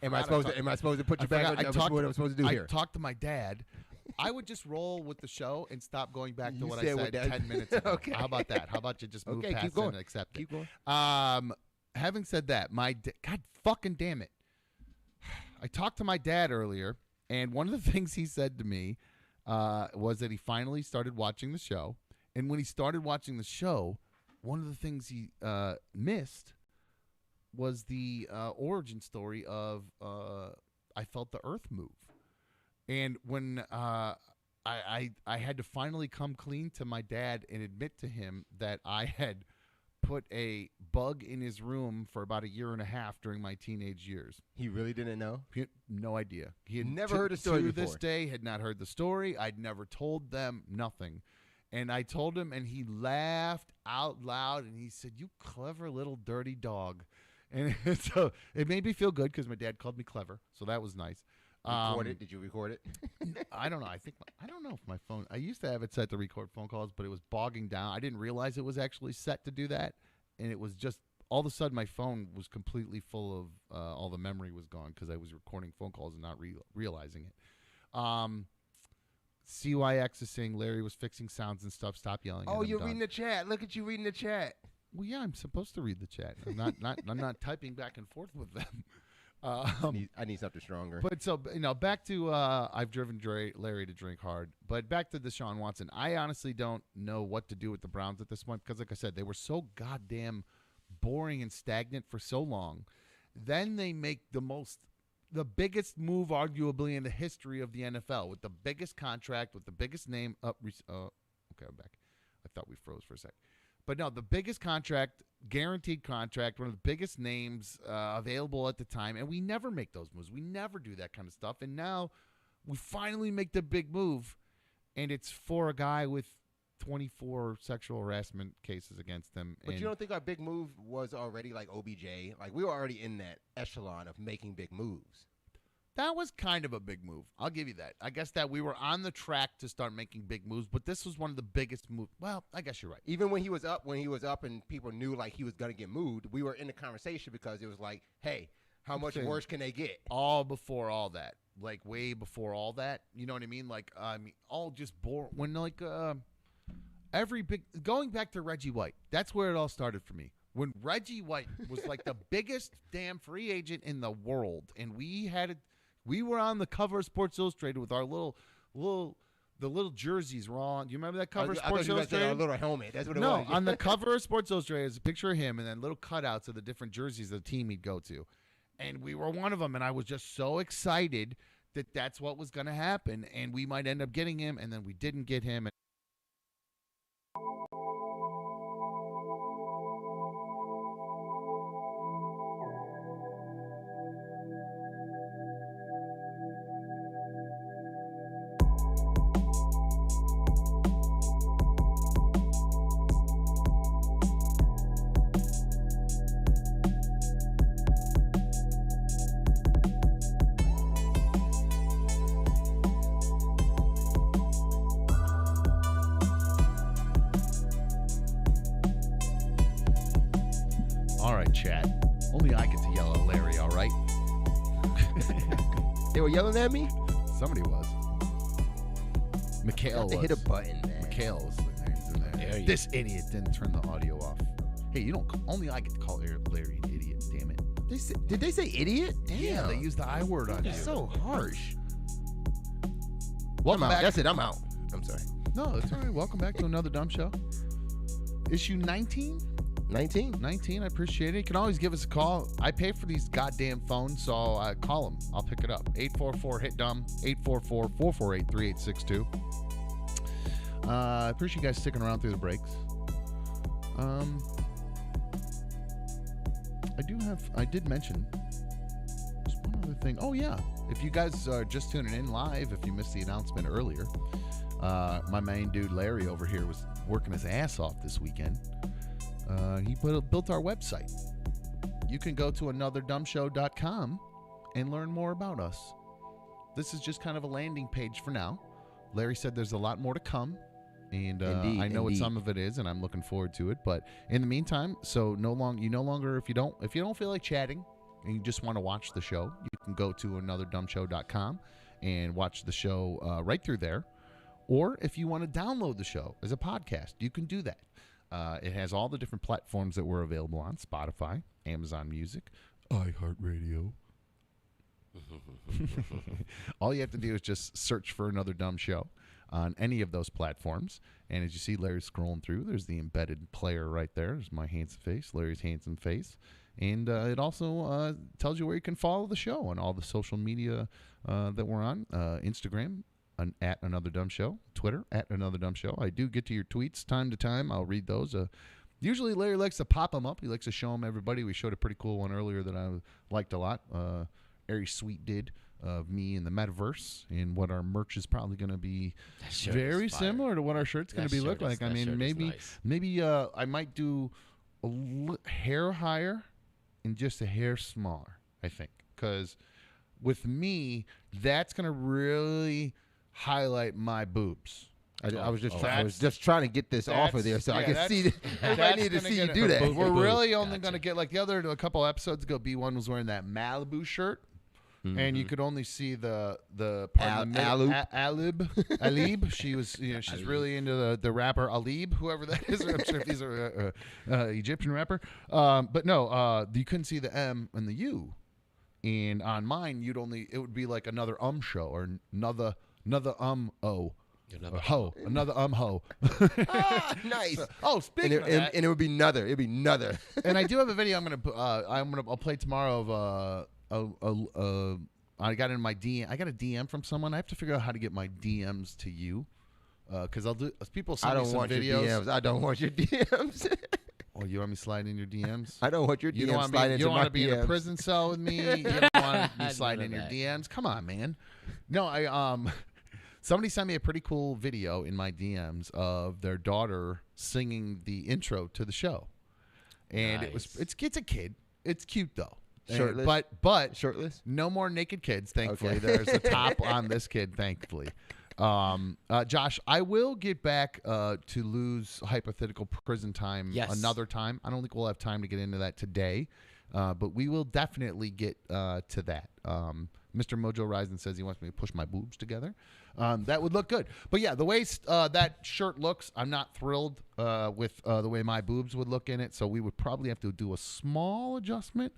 Am I supposed to put you back on what I'm supposed to do here? I talked to my dad. I would just roll with the show and stop going back to what I said said what that- 10 minutes ago. Okay. How about that? How about you just move Okay, past keep going. it and accept Keep it? going. Having said that, God fucking damn it. I talked to my dad earlier, and one of the things he said to me was that he finally started watching the show. And when he started watching the show, one of the things he missed was the origin story of I felt the earth move. And when I had to finally come clean to my dad and admit to him that I had put a bug in his room for about a year and a half during my teenage years. He really didn't know? He had no idea. He had Never heard the story to before. this day had not heard the story. I'd never told them nothing. And I told him, and he laughed out loud, and he said, "You clever little dirty dog." And so it made me feel good because my dad called me clever, so that was nice. Record it? Did you record it? I don't know. I don't know if my phone. I used to have it set to record phone calls, but it was bogging down. I didn't realize it was actually set to do that, and it was just all of a sudden my phone was completely full of all the memory was gone because I was recording phone calls and not realizing it. CYX is saying Larry was fixing sounds and stuff. Stop yelling. Oh, at him, you're Doug. reading the chat. Look at you reading the chat. Well, yeah, I'm supposed to read the chat. I'm not typing back and forth with them. I need something stronger. But so back to I've driven Larry to drink hard. But back to Deshaun Watson. I honestly don't know what to do with the Browns at this point because, like I said, they were so goddamn boring and stagnant for so long. Then they make the biggest move arguably in the history of the NFL with the biggest contract, with the biggest name. Okay, I'm back. I thought we froze for a sec. But no, the biggest contract, guaranteed contract, one of the biggest names available at the time. And we never make those moves. We never do that kind of stuff. And now we finally make the big move, and it's for a guy with 24 sexual harassment cases against him. But you don't think our big move was already like OBJ? Like we were already in that echelon of making big moves. That was kind of a big move. I'll give you that. I guess that we were on the track to start making big moves, but this was one of the biggest moves. Well, I guess you're right. Even when he was up and people knew like he was going to get moved, we were in the conversation because it was like, hey, how much worse can they get? All before all that. Like way before all that. You know what I mean? Like, all just boring. When like going back to Reggie White, that's where it all started for me. When Reggie White was like the biggest damn free agent in the world, and we were on the cover of Sports Illustrated with our the little jerseys were on. Do you remember that cover of Sports Illustrated? Our little helmet. That's what it was. No, on the cover of Sports Illustrated is a picture of him and then little cutouts of the different jerseys of the team he'd go to. And we were one of them, and I was just so excited that that's what was going to happen, and we might end up getting him, and then we didn't get him. in chat. Only I get to yell at Larry, all right? They were yelling at me? Somebody was. Mikhail was. Hit a button, man. Mikhail was in there. This idiot didn't turn the audio off. Hey, you don't. Only I get to call Larry an idiot. Damn it. Did they say idiot? Damn. Yeah, they used the I word on you. That's so harsh. Welcome back. That's it. I'm out. I'm sorry. No, it's all right. Welcome back to another dumb show. Issue 19? 19. I appreciate it. You can always give us a call. I pay for these goddamn phones, so call them. I'll pick it up. 844-HIT-DUMB, 844-448-3862. I appreciate you guys sticking around through the breaks. I did mention there's one other thing. Oh, yeah. If you guys are just tuning in live, if you missed the announcement earlier, my main dude Larry over here was working his ass off this weekend. He built our website. You can go to anotherdumbshow.com and learn more about us. This is just kind of a landing page for now. Larry said there's a lot more to come, and I know what some of it is, and I'm looking forward to it. But in the meantime, so no longer if you don't feel like chatting and you just want to watch the show, you can go to anotherdumbshow.com and watch the show right through there. Or if you want to download the show as a podcast, you can do that. It has all the different platforms that we're available on: Spotify, Amazon Music, iHeartRadio. All you have to do is just search for Another Dumb Show on any of those platforms. And as you see Larry scrolling through, there's the embedded player right there. There's my handsome face, Larry's handsome face. And it also tells you where you can follow the show on all the social media that we're on. Instagram, at Another Dumb Show. Twitter, at Another Dumb Show. I do get to your tweets time to time. I'll read those. Usually Larry likes to pop them up. He likes to show them everybody. We showed a pretty cool one earlier that I liked a lot. Very sweet did of me in the metaverse, and what our merch is probably going to be very similar to what our shirt's going to be look like. I mean, maybe I might do a hair higher and just a hair smaller, I think, because with me, that's going to really highlight my boobs. I was just trying to get this off of there so I can see. Everybody need to see you do that. We're really only going to get, like a couple episodes ago, B1 was wearing that Malibu shirt. Mm-hmm. And you could only see the Alib. She was, she's really into the rapper Alib, whoever that is. I'm sure if he's a Egyptian rapper. But no, you couldn't see the M and the U. And on mine, it would be like another show or another ho. Another ho. Nice. So, speaking of that, and it would be another. It'd be another. And I do have a video I'll play tomorrow of I got in my DM. I got a DM from someone. I have to figure out how to get my DMs to you, because people send me some videos. Your DMs. I don't want your DMs. Oh, you want me sliding in your DMs? I don't want your DMs sliding into my DMs. You don't want to be in a prison cell with me. You don't want me sliding in your DMs. Come on, man. No, somebody sent me a pretty cool video in my DMs of their daughter singing the intro to the show, and it's a kid. It's cute though. Shirtless? But shirtless? No more naked kids, thankfully. Okay. There's a top on this kid, thankfully. Josh, I will get back to Lou's hypothetical prison time another time. I don't think we'll have time to get into that today, but we will definitely get to that. Mr. Mojo Rising says he wants me to push my boobs together. That would look good. But yeah, the way that shirt looks, I'm not thrilled with the way my boobs would look in it, so we would probably have to do a small adjustment.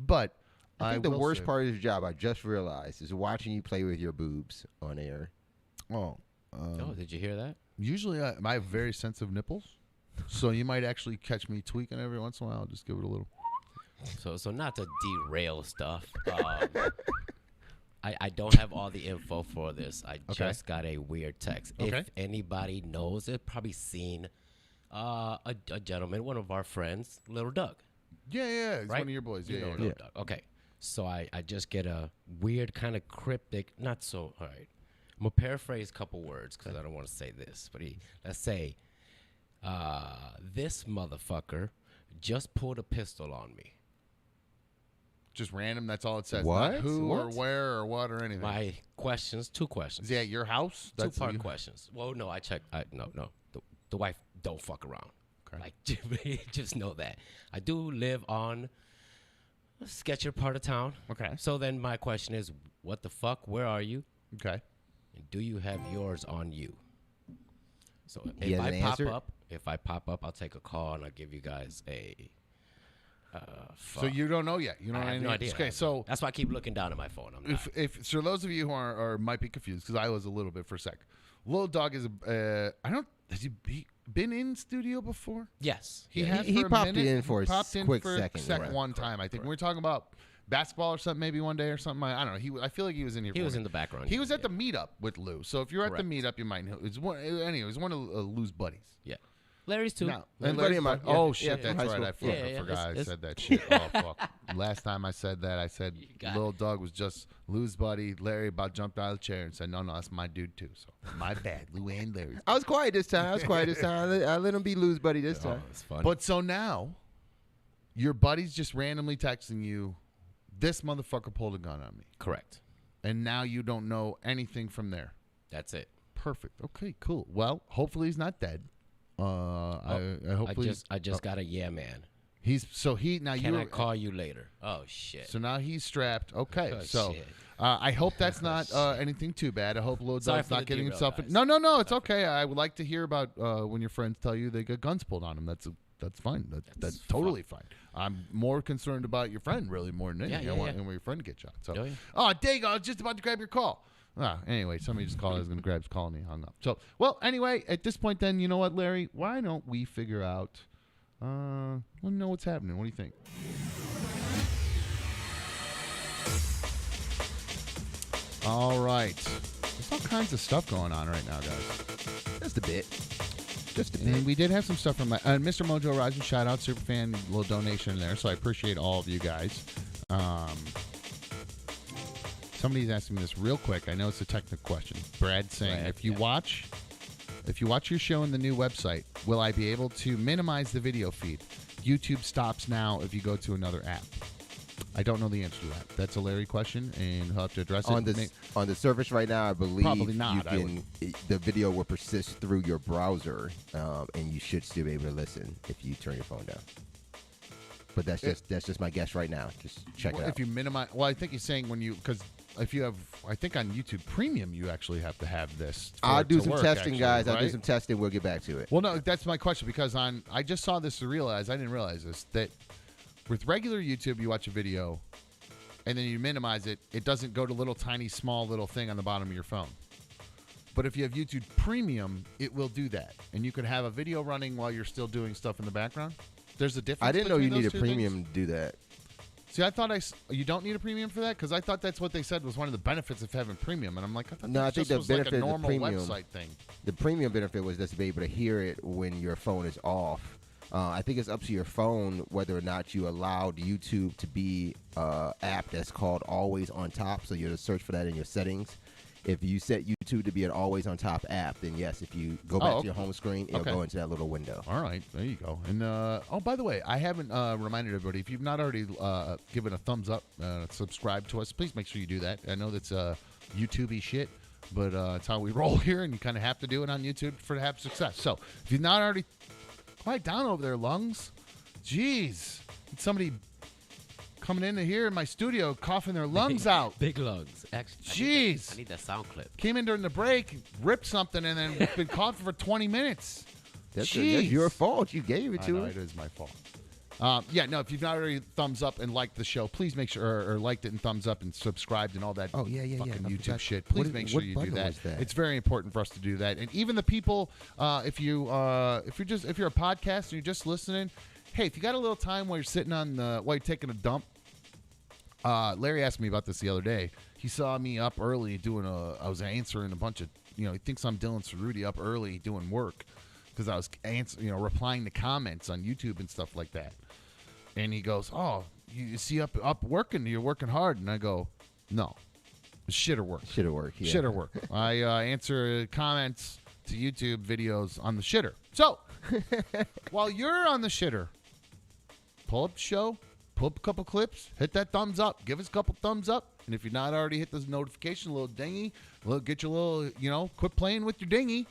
But I think the worst part of your job, I just realized, is watching you play with your boobs on air. Oh, did you hear that? Usually I have very sensitive nipples, so you might actually catch me tweaking every once in a while. I'll just give it a little. So not to derail stuff. I don't have all the info for this. I just got a weird text. Okay. If anybody knows, they've probably seen a gentleman, one of our friends, Little Doug. Yeah, he's right? one of your boys. Yeah, Little Doug. Okay, so I just get a weird kind of cryptic, not so, all right. I'm going to paraphrase a couple words because I don't want to say this, but let's say, this motherfucker just pulled a pistol on me. Just random, that's all it says. What? Not who or where or what or anything. My questions, 2 questions. Is he at your house? Two-part questions. Well, no, I checked. No. The wife don't fuck around. Okay. Like, just know that. I do live on a sketchier part of town. Okay. So then my question is, what the fuck? Where are you? Okay. And do you have yours on you? So He if has I an pop answer? up, I'll take a call and I'll give you guys a. So you don't know yet. You know I what I have mean? no idea. Okay, so that's why I keep looking down at my phone. I'm not. if so, those of you who are might be confused because I was a little bit for a sec. Little Dog is I don't has he been in studio before? Yes. He Yeah, has. he for a popped minute. in for a popped in quick for second, right. one time. I think we were talking about basketball or something maybe one day or something. I don't know. I feel like he was in here. He for was me. in the background. He was at the meetup with Lou. So if you're at the Correct. meetup, you might know. It's one of Lou's buddies. Yeah. Larry's too. No, And and buddy of Larry's mine. oh Yeah, shit, from that's high right. school. I forgot I It's- said that shit. Oh fuck! Last time I said that, I said got Little Dog was just Lou's buddy. Larry about jumped out of the chair and said, "No, that's my dude too." So my bad, Lou and Larry. I was quiet this time. I let him be Lou's buddy this time. It's fun. But so now, your buddy's just randomly texting you, "This motherfucker pulled a gun on me," Correct. and now you don't know anything from there. That's it. Perfect. Okay, cool. Well, hopefully he's not dead. I hopefully I just got a yeah, man. he's so he now Can you I call you later? Oh shit. So now he's strapped. Okay, Oh, so shit. I hope that's not anything too bad. I hope Lil Sorry Dog's for not the getting derail, himself. guys. No, it's okay. I would like to hear about when your friends tell you they got guns pulled on them. That's fine. That's totally fine. I'm more concerned about your friend really more than anything. Yeah, I yeah, want yeah. where your friend gets shot. So, Oh, yeah. oh, Dago, I was just about to grab your call. Anyway, somebody just called. I was going to grab his call and he hung up. So, well, anyway, at this point, then you know what, Larry? Why don't we figure out? Let me know what's happening. What do you think? All right. There's all kinds of stuff going on right now, guys. Just a bit. And we did have some stuff from Mr. Mojo Rising. Shout out, super fan, little donation there. So I appreciate all of you guys. Somebody's asking me this real quick. I know it's a technical question. Brad saying, if you watch your show in the new website, will I be able to minimize the video feed? YouTube stops now if you go to another app. I don't know the answer to that. That's a Larry question, and he'll have to address it. On the surface right now, I believe Probably not, the video will persist through your browser, and you should still be able to listen if you turn your phone down. But that's just my guess right now. Just check it out. If you minimize, well, I think he's saying because if you have, I think on YouTube Premium you actually have to have this. I'll do some testing, actually, guys. right? I'll do some testing. We'll get back to it. Well, no, that's my question because I just saw this to realize I didn't realize this that with regular YouTube you watch a video and then you minimize it, it doesn't go to little tiny small little thing on the bottom of your phone. But if you have YouTube Premium, it will do that, and you could have a video running while you're still doing stuff in the background. There's a difference. I didn't know you between need those a two premium things? to do that. See, I thought you don't need a premium for that because I thought that's what they said was one of the benefits of having premium, and I'm like, I thought No, I this think just the was like benefit a of the normal premium website thing. The premium benefit was just to be able to hear it when your phone is off. I think it's up to your phone whether or not you allowed YouTube to be an app that's called Always on Top. So you'll search for that in your settings. If you set YouTube to be an Always on Top app, then yes, if you go back to your home screen, it'll go into that little window. All right, there you go. And by the way, I haven't reminded everybody, if you've not already given a thumbs up, subscribe to us, please make sure you do that. I know that's YouTube-y shit, but it's how we roll here, and you kind of have to do it on YouTube to have success. So if you've not already, quiet down over there, lungs. Jeez, somebody coming in here in my studio coughing their lungs out. Big lungs. Actually, Jeez. I need that sound clip. Came in during the break, ripped something, and then been coughing for 20 minutes. That's Jeez. your fault. You gave it I to know, her. it is my fault. If you've not already thumbs up and liked the show, please make sure, or liked it and thumbs up and subscried and all that fucking I YouTube forgot. shit. Please What- make sure what you do button that. was that? It's very important for us to do that. And even the people, if you're a podcast and you're just listening, hey, if you got a little time while you're sitting while you're taking a dump, Larry asked me about this the other day. He saw me up early I was answering a bunch of, he thinks I'm Dylan Cerruti up early doing work because I was replying to comments on YouTube and stuff like that. And he goes, "Oh, you see up working? You're working hard." And I go, "No, shitter work. Shitter work. Yeah. Shitter work. I answer comments to YouTube videos on the shitter. So while you're on the shitter, pull up the show, pull up a couple clips, hit that thumbs up, give us a couple thumbs up, and if you're not already hit this notification, little dingy, get your little, quit playing with your dingy,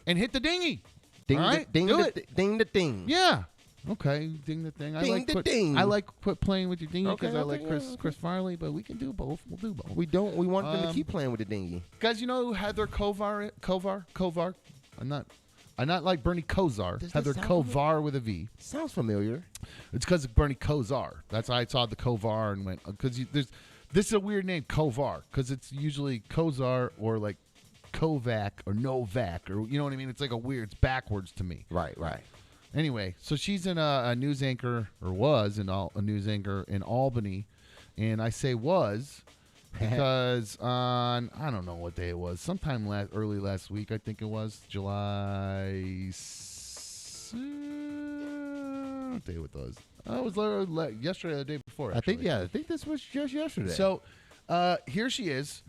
and hit the dingy. Ding All the- right, ding do the it. th- ding the thing. Yeah. Okay, ding the thing. Ding the ding. I like quit playing with your dinghy because Okay, I like okay, Chris Farley, but we can do both. We'll do both. We don't. We want them to keep playing with the dinghy. Guys, you know who Heather Kovar? I'm not like Bernie Kosar. Does that Heather sound Kovar with a V. Sounds familiar. It's because of Bernie Kosar. That's why I saw the Kovar and went because this is a weird name, Kovar, because it's usually Kosar or like Kovac or Novak or you know what I mean. It's like it's backwards to me. Right. Anyway, so she's a news anchor or was a news anchor in Albany, and I say was because on I don't know what day it was, sometime early last week I think it was July. What day it was? It was yesterday or the day before. Actually. I think this was just yesterday. So here she is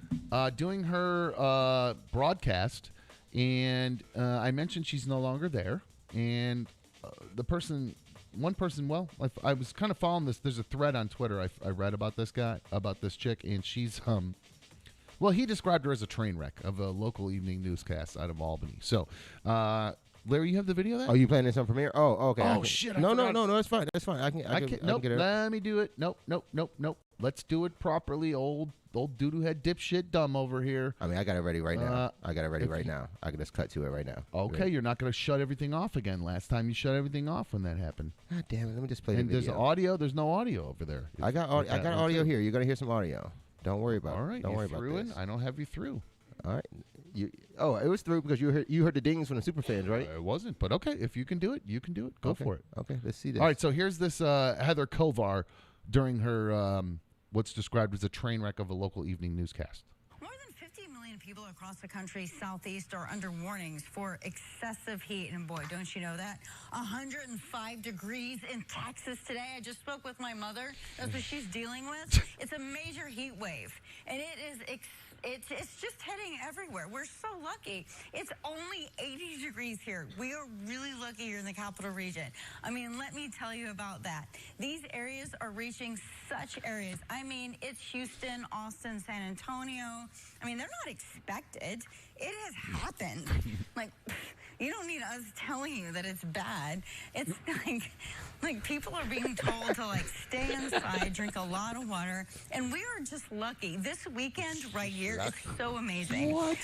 doing her broadcast, and I mentioned she's no longer there, and one person. Well, I was kind of following this. There's a thread on Twitter I read about this chick, and she's well, he described her as a train wreck of a local evening newscast out of Albany. So, Larry, you have the video of that? Oh, you playing this on Premiere? Oh, okay. Oh shit! No, that's fine. That's fine. I can Nope. get it. Let me do it. Nope. Let's do it properly. Old doo-doo head dipshit dumb over here. I mean, I got it ready right now. I can just cut to it right now. Okay, you're not going to shut everything off again. Last time you shut everything off when that happened. God damn it! Let me just play the And video. there's audio. There's no audio over there. I got audio here. You're gonna hear some audio. Don't worry about it. All right. Don't worry about through this. I don't have you through. All right. It was through because you heard the dings from the super fans, right? It wasn't, but okay. If you can do it, you can do it. Go Okay. for it. Okay, let's see this. All right. So here's this Heather Kovar during her what's described as a train wreck of a local evening newscast. More than 50 million people across the country's southeast are under warnings for excessive heat. And boy, don't you know that? 105 degrees in Texas today. I just spoke with my mother. That's what she's dealing with. It's a major heat wave. And it is it's just heading everywhere. We're so lucky. It's only 80 degrees here. We are really lucky here in the capital region. I mean, let me tell you about that. These areas are reaching such areas. I mean, it's Houston, Austin, San Antonio. I mean, they're not expected. It has happened. Like, you don't need us telling you that it's bad. It's like people are being told to stay inside, drink a lot of water, and we are just lucky. This weekend right here is so amazing. What?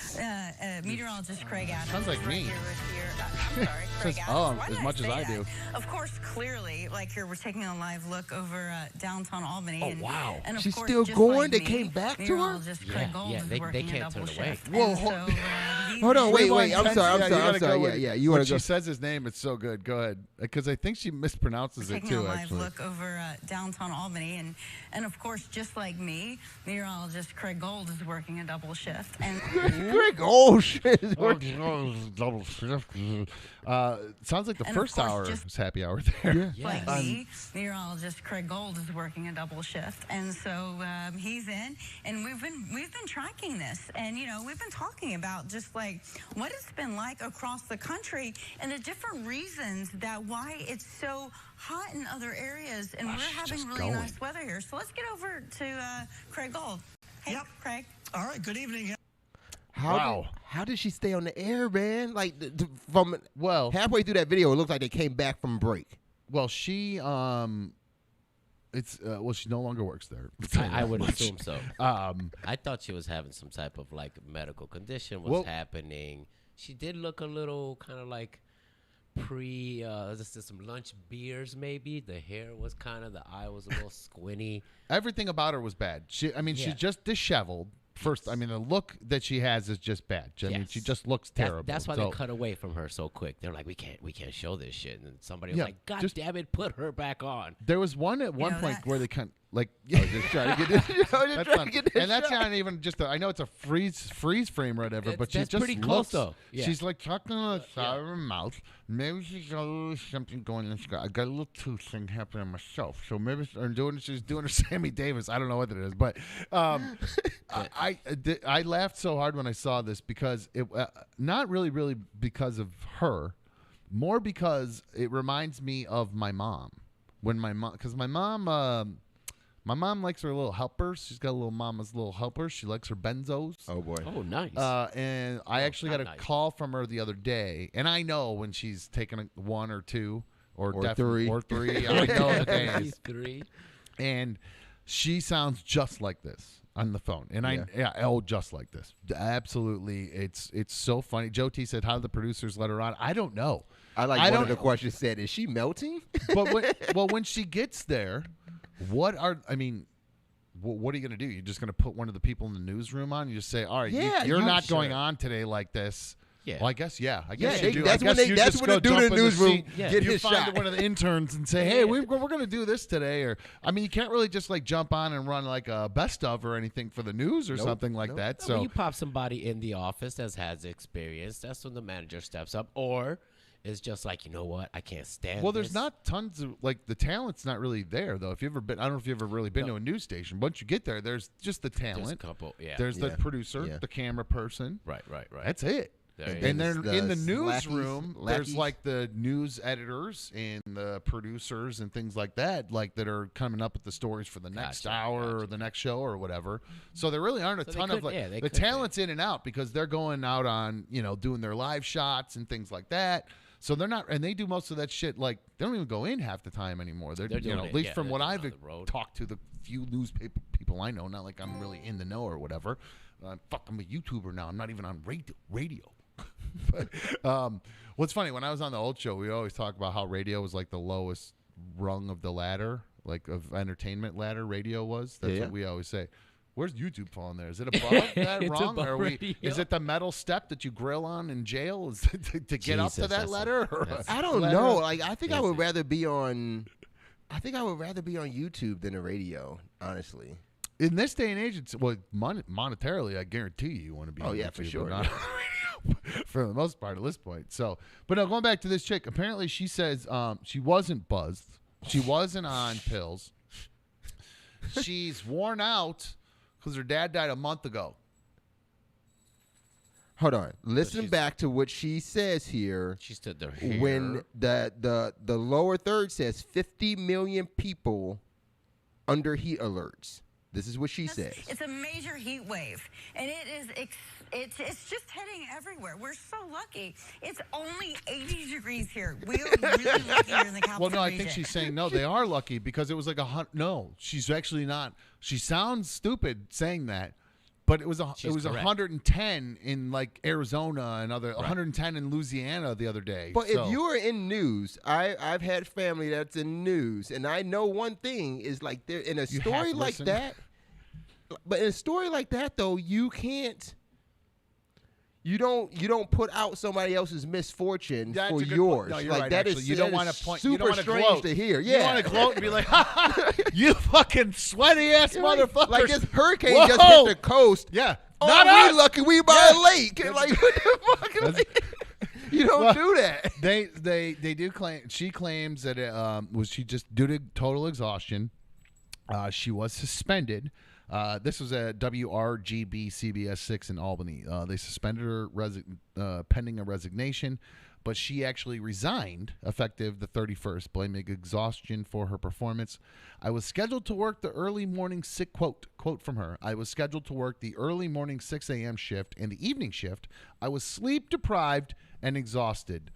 Meteorologist Craig Adams. Sounds like right me. here with your, I'm sorry, Craig Adams. Why as did much say as I that? do. Of course, clearly, here we're taking a live look over downtown Albany. Oh, and, wow. And of She's course, still just going? like They me, came back to her? meteorologist Craig Gold yeah, is they working can't a double turn away. shift. Whoa, And hold- so, he's Hold on, in- wait. I'm sorry. Yeah. You when want to she go? says his name, it's so good. Go ahead, because I think she mispronounces it taking too. a live Actually, look over downtown Albany, and of course, just like me, meteorologist Craig Gold is working a double shift. And Greg, oh shit! is working. double shift. Sounds like the And of first course, hour just- was happy hour there. like me, meteorologist Craig Gold is working a double shift, and so he's in, and we've been tracking this, and we've been talking about just what it's been like across the country and the different reasons that why it's so hot in other areas, and we're having really nice weather here. So let's get over to Craig Gold. Hey, Craig. All right. Good evening. How did she stay on the air, man? From halfway through that video, it looks like they came back from break. Well, she she no longer works there. I would assume so. I thought she was having some type of medical condition was happening. She did look a little kind of just some lunch beers maybe. The hair was the eye was a little squinty. Everything about her was bad. She's just disheveled. First, the look that she has is just bad. I mean, she just looks terrible. That's why they cut away from her so quick. They're like, we can't show this shit. And somebody was like, God damn it, put her back on. There was one at one point where they just trying to get this. And that's not even just. I know it's a freeze frame or whatever, but she's just pretty close looks, though. Yeah. She's talking on the side of her mouth. Maybe she's got a little something going on. I got a little tooth thing happening myself. So maybe she's doing her Sammy Davis. I don't know what it is, but I laughed so hard when I saw this because it not really because of her, more because it reminds me of my mom. When my mom, because my mom My mom likes her little helpers. She's got a little mama's little helpers. She likes her benzos. Oh boy. Oh, nice. And I actually got a nice. call from her the other day, and I know when she's taking one or two or three. or three. I know the days. 3. And she sounds just like this on the phone, and just like this. Absolutely, it's so funny. Joe T said, "How did the producers let her on?" I don't know. One of the questions said, "Is she melting?" But when she gets there, what are you going to do? You're just going to put one of the people in the newsroom on? You just say, "All right, you're not going on today like this." Yeah. Well, I guess you do. That's when you that's just when go the dude jump in the in newsroom seat. get You his find shot. one of the interns and say, "Hey, we're going to do this today." Or you can't really just like jump on and run like a best of or anything for the news or something like that. When So you pop somebody in the office that has experience, that's when the manager steps up. Or it's just like, you know what, I can't stand. well, there's this. not tons of like the talent's not really there though. If you ever been, I don't know if you've ever really been to a news station. Once you get there, there's just the talent. There's a couple, yeah. There's the producer, the camera person. Right. That's it. And then in the newsroom, there's lackeys. like the news editors and the producers and things like that, like that are coming up with the stories for the next hour or the next show or whatever. So there really aren't a ton of like the talent's in and out because they're going out on doing their live shots and things like that. So they're not, and they do most of that shit. Like they don't even go in half the time anymore. They're doing at least from what I've talked to the few newspaper people I know. Not like I'm really in the know or whatever. I'm a YouTuber now. I'm not even on radio. But what's funny, when I was on the old show, we always talk about how radio was like the lowest rung of the ladder, like of entertainment ladder. Radio was. That's what we always say. Where's YouTube falling there? Is it above that rung? Above Is it the metal step that you grill on in jail? Is it to get up to that ladder? I don't know. Like I think I would rather be on. I think I would rather be on YouTube than the radio. Honestly. In this day and age, it's monetarily. I guarantee you want to be. Oh on yeah, YouTube, for sure. Not for the most part at this point. So, but no, going back to this chick. Apparently, she says she wasn't buzzed. She wasn't on pills. She's worn out because her dad died a month ago. Hold on. Listen back to what she says here. She stood there. When the lower third says 50 million people under heat alerts. This is what she says. It's a major heat wave, and it is it's just hitting everywhere. We're so lucky. It's only 80 degrees here. We're really lucky here in the capital Well, no, I region. think she's saying no. They are lucky because it was like no. She's actually not. She sounds stupid saying that, but it was She's correct. 110 in like Arizona and 110 in Louisiana the other day. But if you are in news, I've had family that's in news, and I know one thing is like there in a story like that. But in a story like that, though, you can't. You don't put out somebody else's misfortune for yours. No, you're like right. that Actually, is you don't that want is to point. Super You don't want to strange gloat to hear. You want to gloat and be like, "You fucking sweaty ass motherfuckers!" Like this hurricane just hit the coast. Yeah, Oh, not we us. lucky we by a lake. Like what the fuck? Like, you don't do that. They do claim. She claims that it was she just due to total exhaustion. She was suspended. This was at WRGB CBS 6 in Albany. They suspended her pending a resignation, but she actually resigned effective the 31st, blaming exhaustion for her performance. I was scheduled to work the early morning quote from her. I was scheduled to work the early morning 6 a.m. shift and the evening shift. I was sleep deprived and exhausted.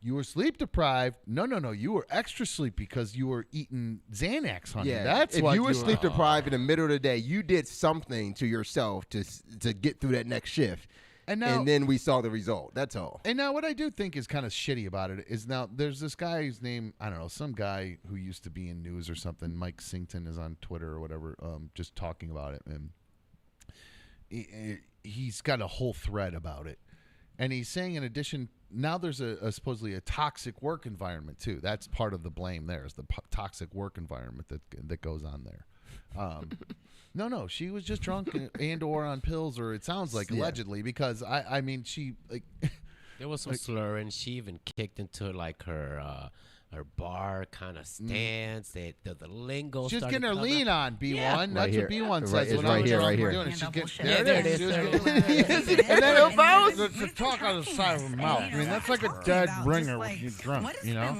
You were sleep deprived. No. You were extra sleepy because you were eating Xanax, honey. Yeah, That's if what you were sleep deprived in the middle of the day, you did something to yourself to get through that next shift. And then we saw the result. That's all. And now what I do think is kind of shitty about it is now there's this guy whose name, I don't know, some guy who used to be in news or something. Mike Sington is on Twitter or whatever, just talking about it. And he's got a whole thread about it. And he's saying in addition, now there's a supposedly a toxic work environment too. That's part of the blame there is the toxic work environment that goes on there. No, she was just drunk and or on pills, or it sounds like allegedly, because I mean she like there was some slurring. She even kicked into like her her bar kind of stance. The lingo. She's started getting her coming lean up. on B1. Yeah. That's what B1 says. It's when right I was here, drunk, right we're here. doing it. She's getting, Yeah, there it is. She was There it getting- And then the talk out of the side of her mouth. I mean, that's like a dead ringer when you're drunk, you know?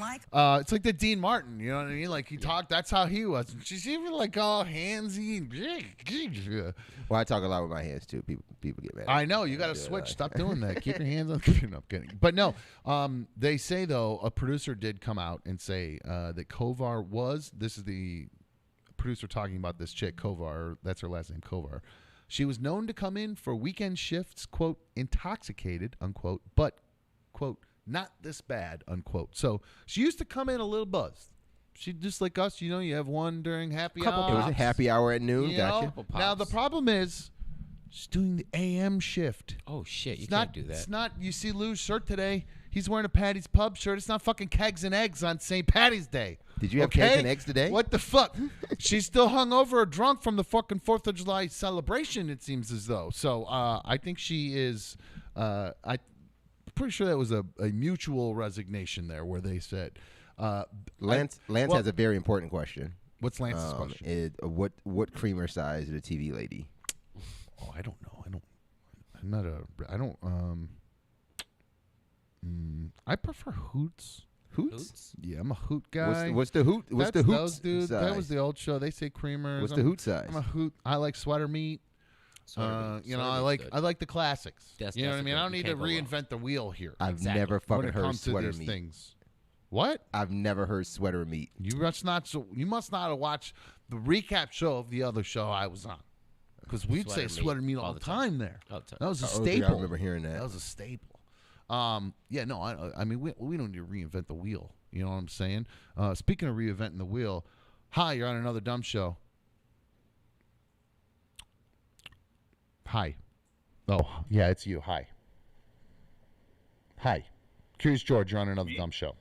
It's like the Dean Martin, you know what I mean? Like, he talked, that's how he was. She's even like all handsy. Well, I talk a lot with my hands, too. People get mad. I know. You got to switch. Stop doing that. Keep your hands on. No, I'm kidding. But no, they say, though, a producer did come out and say that Kovar was, this is the producer talking about this chick, Kovar, that's her last name, Kovar. She was known to come in for weekend shifts, quote, intoxicated, unquote, but, quote, not this bad, unquote. So she used to come in a little buzzed. She just like us, you know, you have one during happy hour. It was a happy hour at noon. You Gotcha. know? Now, the problem is she's doing the AM shift. Oh, shit. You It's can't not, do that. It's not, you see Lou's shirt today. He's wearing a Patty's Pub shirt. It's not fucking kegs and eggs on St. Patty's Day. Did you have kegs and eggs today? What the fuck? She's still hungover or drunk from the fucking 4th of July celebration, it seems as though. So I think she is, I'm pretty sure that was a mutual resignation there where they said. Lance has a very important question. What's Lance's question? What creamer size is the TV lady? Oh, I don't know. I prefer Hoots. Hoots? Yeah, I'm a Hoot guy. What's the Hoot? What's the Hoot dude? size? That was the old show. They say creamers. What's the Hoot size? I'm a Hoot. I like sweater meat. You know, I like the classics. That's you know what I mean? good. I don't You need to can't go wrong. reinvent the wheel here. I've never when fucking it heard comes to sweater these meat. things. What? I've never heard sweater meat. You must not have watched the recap show of the other show I was on, because we'd say sweater meat all the time there. All the time. That was a I staple. remember hearing that. That was a staple. Yeah, no, I mean, we don't need to reinvent the wheel. You know what I'm saying? Speaking of reinventing the wheel, hi, you're on another dumb show. Hi. Oh, yeah, it's you. Hi. Hi. Curious George, you're on another dumb show.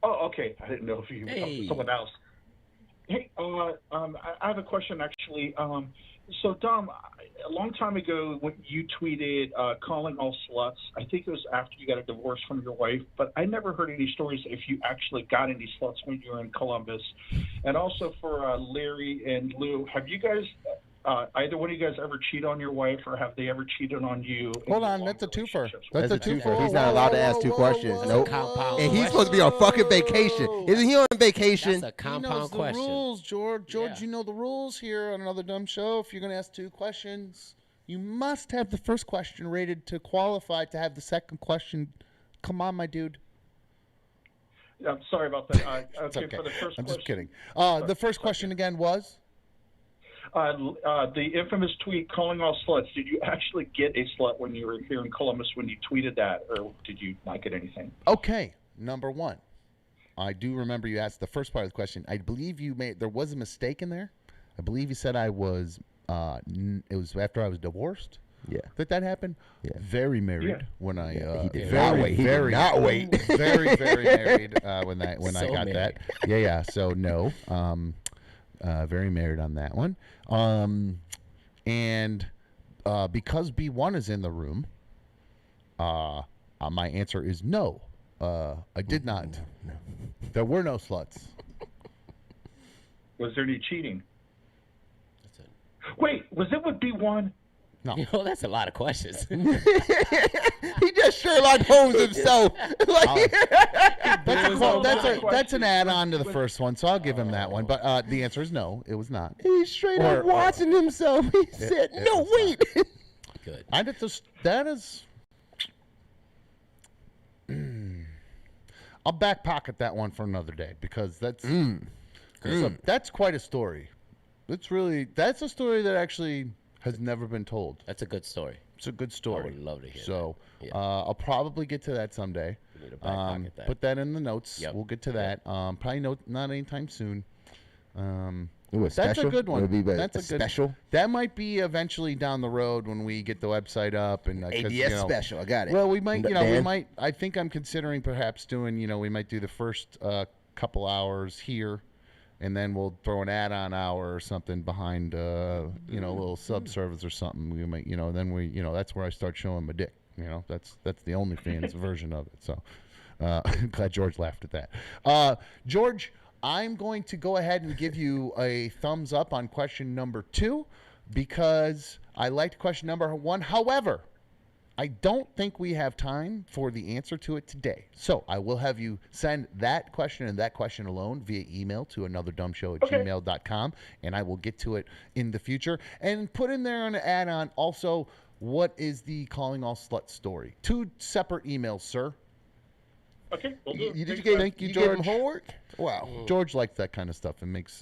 Oh, okay. I didn't know if you Hey. someone else. Hey, I have a question actually. So Dom, a long time ago when you tweeted calling all sluts, I think it was after you got a divorce from your wife, but I never heard any stories if you actually got any sluts when you were in Columbus. And also for Larry and Lou, have you guys, either one of you guys ever cheat on your wife, or have they ever cheated on you? Hold on, that's a twofer. That's a twofer. He's not allowed to ask two questions. That's a Nope. compound And he's question. supposed to be on fucking vacation. Isn't he on vacation? That's a He knows compound the question. rules, George. George, Yeah. you know the rules here on another dumb show. If you're going to ask two questions, you must have the first question rated to qualify to have the second question. Come on, my dude. I'm sorry about that. It's Okay, okay. for the first I'm question. just kidding. The first question again was? The infamous tweet calling all sluts. Did you actually get a slut when you were here in Columbus when you tweeted that, or did you not get anything? Okay, number one. I do remember you asked the first part of the question. I believe there was a mistake in there. I believe you said I was, it was after I was divorced. Yeah. That happened? Yeah. Very married Yeah. when I, he did very, not wait. He did very, not wait. very, very married when I So got married. that. Yeah. So no, very married on that one. And because B1 is in the room, my answer is no. I did not. No. There were no sluts. Was there any cheating? That's it. Wait, was it with B1? No. You know, that's a lot of questions. He just Sherlock Holmes himself. That's an add-on to the first one, so I'll give him that one. But the answer is no, it was not. He's straight up watching himself. He said, it "No, was wait." Good. That is. I'll back pocket that one for another day because that's quite a story. That's a story that actually has never been told. That's a good story. It's a good story. I would love to hear So that. Yeah. I'll probably get to that someday. We need to back pocket that. Put that in the notes. Yep. We'll get to that. Probably not anytime soon. That's special? a good one. Would it be That's a a good special? That might be eventually down the road when we get the website up and 'cause, ADS special. I got it. Well, we might. Dan? I think I'm considering perhaps doing. We might do the first couple hours here, and then we'll throw an add-on hour or something behind. A little subservice or something. We might. Then we. That's where I start showing my dick. That's the OnlyFans version of it. So. I'm glad George laughed at that. George, I'm going to go ahead and give you a thumbs up on question number 2 because I liked question number 1. However, I don't think we have time for the answer to it today. So I will have you send that question and that question alone via email to anotherdumshow@gmail.com, and I will get to it in the future. And put in there an add-on also, what is the Calling All Sluts story? 2 separate emails, sir. Okay, we'll do. Thank you, George. Gave him homework? Wow. George likes that kind of stuff and makes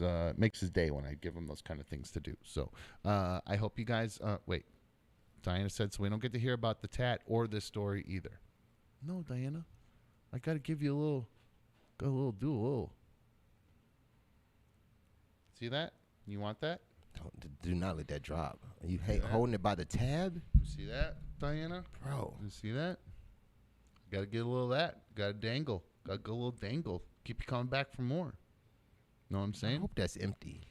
his day when I give him those kind of things to do. So I hope you guys wait. Diana said so we don't get to hear about the tat or this story either. No, Diana, I got to give you a little do a little. See that? You want that? Do not let that drop. Are you holding it by the tab? You see that, Diana? Bro. You see that? Got to get a little of that. Got to dangle. Got to go a little dangle. Keep you coming back for more. Know what I'm saying? I hope that's empty.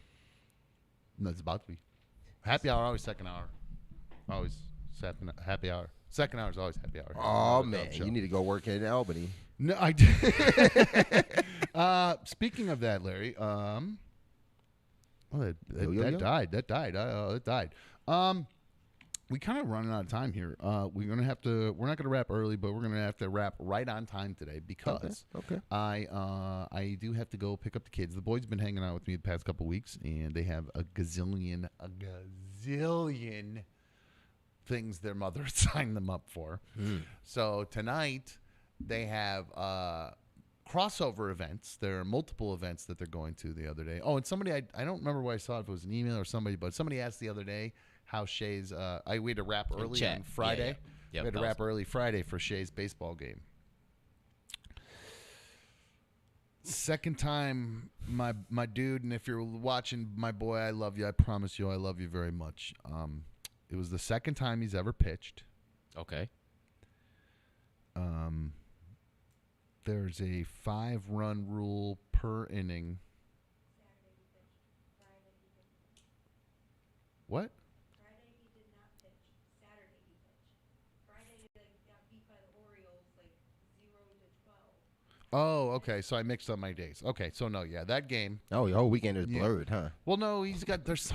No, it's about to be. Happy hour, always second hour. Always happy hour. Second hour is always happy hour. Oh, man. You need to go work in Albany. No, I did. Speaking of that, Larry, that died. That died. We kind of running out of time here. We're not gonna wrap early, but we're gonna have to wrap right on time today because okay. I do have to go pick up the kids. The boys have been hanging out with me the past couple weeks, and they have a gazillion things their mother signed them up for. So tonight they have crossover events. There are multiple events that they're going to the other day. Oh, and somebody, I don't remember where I saw it, if it was an email or somebody, but somebody asked the other day how Shay's, we had to wrap early on Friday. Yeah. We had to wrap early Friday for Shay's baseball game. Second time, my dude, and if you're watching, my boy, I love you. I promise you I love you very much. It was the second time he's ever pitched. Okay. There's a 5-run rule per inning. What? Friday he did not pitch. Saturday he pitched. Friday he got beat by the Orioles 0-12. Oh, okay. So I mixed up my days. Okay, so no, yeah, that game. Oh, your whole weekend is blurred, huh? Well, no, there's so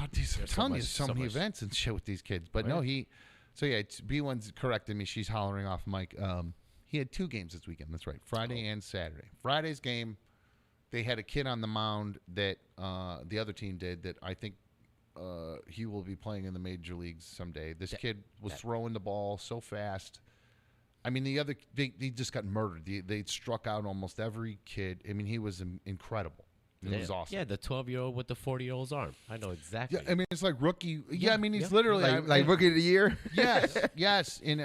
many events and shit with these kids. But no, B1's correcting me. She's hollering off mic. He had 2 games this weekend. That's right, Friday and Saturday. Friday's game, they had a kid on the mound that the other team did that I think he will be playing in the major leagues someday. This kid was throwing the ball so fast. I mean, they just got murdered. They struck out almost every kid. I mean, he was incredible. It was awesome. Yeah, the 12-year-old with the 40-year-old's arm. I know exactly. Yeah, I mean, it's like rookie. Yeah, I mean, he's literally like rookie of the year. Yes, and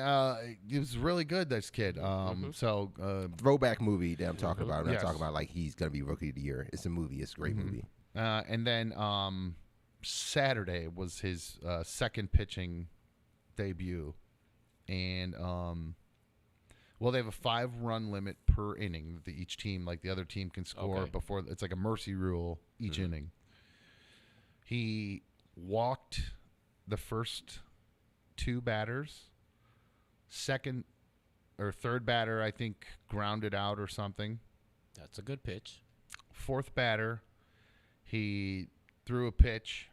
he was really good. This kid. So throwback movie that I'm talking about. I'm not talking about like he's gonna be rookie of the year. It's a movie. It's a great movie. And then Saturday was his second pitching debut, and well, they have a 5-run limit per inning that each team, like the other team, can score before. It's like a mercy rule each inning. He walked the first 2 batters. Second or third batter, I think, grounded out or something. That's a good pitch. Fourth batter, he threw a pitch.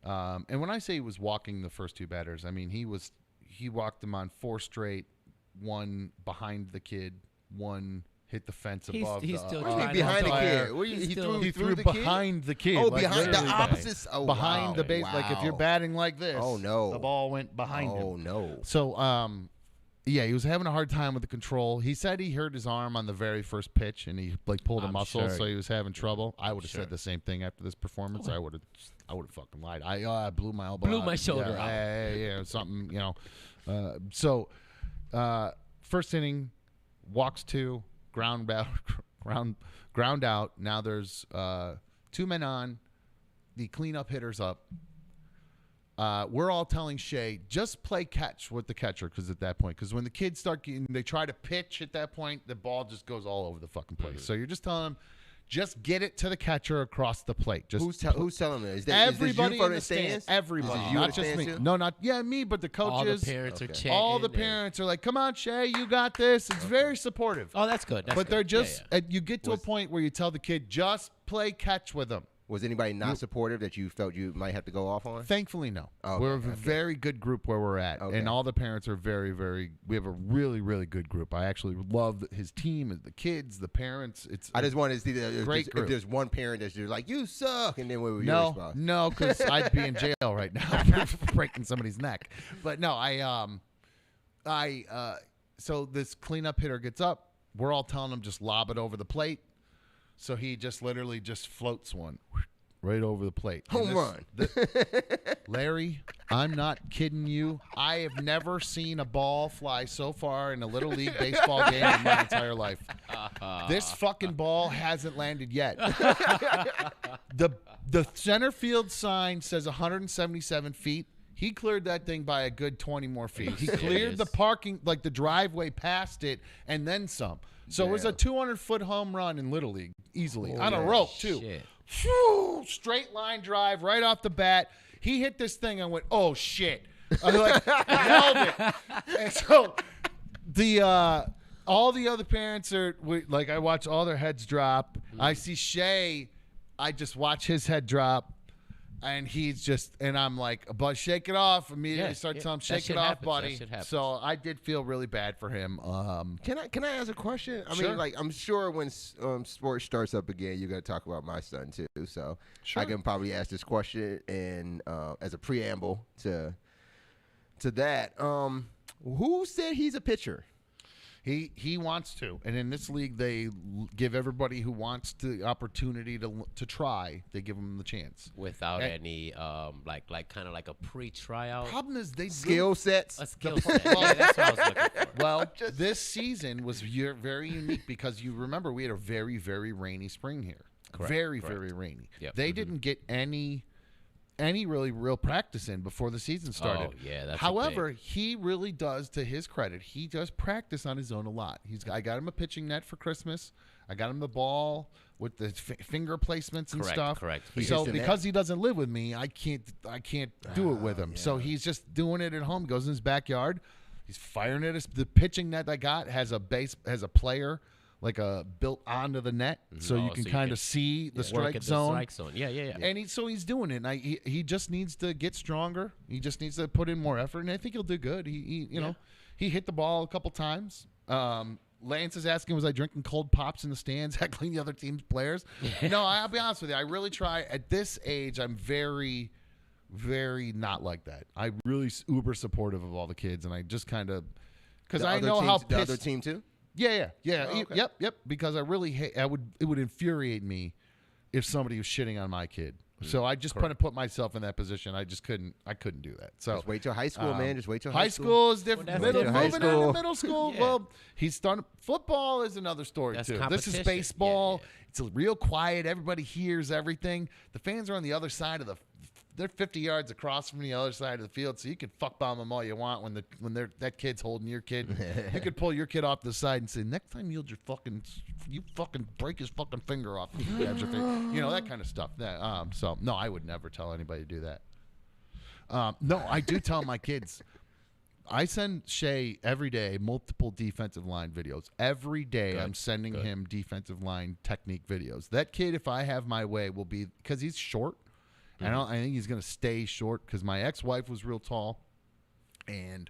And when I say he was walking the first 2 batters, I mean he walked them on 4 straight. 1 behind the kid, 1 hit the fence above. He's the, still trying behind the kid. He threw behind the kid. Oh, like behind the opposite. Oh, behind the base. Wow. Like if you're batting like this. Oh no, the ball went behind him. Oh no. So yeah, he was having a hard time with the control. He said he hurt his arm on the very first pitch, and he pulled a muscle, so he was having trouble. I would have said the same thing after this performance. I would have fucking lied. I blew my elbow. Blew my shoulder out. Yeah, something, So. First inning, walks 2, ground out. Now there's 2 men on. The cleanup hitter's up. We're all telling Shay, just play catch with the catcher because when the kids they try to pitch at that point, the ball just goes all over the fucking place. So you're just telling them, Just get it to the catcher across the plate. Just who's telling me? Is that everybody is this you in the stands? Everybody, Is this you not in the just me. stands too? No, not me, but the coaches. All the parents are chanting. All the parents are like, "Come on, Shay, you got this." It's very supportive. Oh, that's good. That's but they're good. just you get to a point where you tell the kid, just play catch with them. Was anybody not supportive that you felt you might have to go off on? Thankfully, no. Okay, We're a very good group where we're at, and all the parents are very, very. We have a really, really good group. I actually love his team, the kids, the parents. I just wanted to see that great if group. there's one parent that's just like, you suck, and then what would your response? No, because I'd be in jail right now for breaking somebody's neck. But no, so this cleanup hitter gets up. We're all telling him just lob it over the plate. So he just literally just floats one right over the plate. Home run. Larry, I'm not kidding you. I have never seen a ball fly so far in a Little League baseball game in my entire life. This fucking ball hasn't landed yet. The center field sign says 177 feet. He cleared that thing by a good 20 more feet. He cleared the parking, like the driveway past it, and then some. So it was a 200-foot home run in Little League, easily. On a rope, too. Phew, straight line drive right off the bat. He hit this thing and went, oh, shit. I like, held it. And so all the other parents are, like, I watch all their heads drop. I see Shay. I just watch his head drop. And he's just, and I'm like, but shake it off. Immediately start telling him, shake it off, buddy. So I did feel really bad for him. Can I ask a question? I mean, like, I'm sure when sports starts up again, you're gonna talk about my son too. So I can probably ask this question and as a preamble to that. Who said he's a pitcher? He wants to, and in this league, they give everybody who wants the opportunity to try. They give them the chance without any like kind of like a pre-tryout. Problem is they skill sets. A skill set. Yeah, that's what I was looking for. Well, this season was very unique because you remember we had a very, very rainy spring here. Correct. Very rainy. Yep. They didn't get any really real practice in before the season started. Oh, yeah, that's However, he really does, to his credit, he does practice on his own a lot. I got him a pitching net for Christmas. I got him the ball with the finger placements and stuff. Correct. So because he doesn't live with me, I can't do it with him. So he's just doing it at home. Goes in his backyard. He's firing it. The pitching net I got has a player like built onto the net, so you can kind of see the strike zone. Yeah. And he's doing it. And he just needs to get stronger. He just needs to put in more effort, and I think he'll do good. He hit the ball a couple times. Lance is asking, was I drinking cold pops in the stands, heckling the other team's players? No, I'll be honest with you. I really try. At this age, I'm very, very not like that. I'm really uber supportive of all the kids, and I just kind of because I know how the other team too. Yeah. Oh, okay. Yep. Because I really hate. It would infuriate me if somebody was shitting on my kid. So I just put myself in that position. I just couldn't. I couldn't do that. So just wait till high school, man. Just wait till high school is different. Moving into middle school. Yeah. Well, he's starting. Football is another story That's too. This is competition. baseball. Yeah. It's real quiet. Everybody hears everything. The fans are on the other side of they're 50 yards across from the other side of the field, so you can fuck bomb them all you want when that kid's holding your kid. You could pull your kid off to the side and say, next time you fucking break his fucking finger off. Grabs your finger. That kind of stuff. So no, I would never tell anybody to do that. No, I do tell my kids. I send Shay every day multiple defensive line videos. Every day I'm sending him defensive line technique videos. That kid, if I have my way, will be, because he's short. I think he's going to stay short because my ex-wife was real tall, and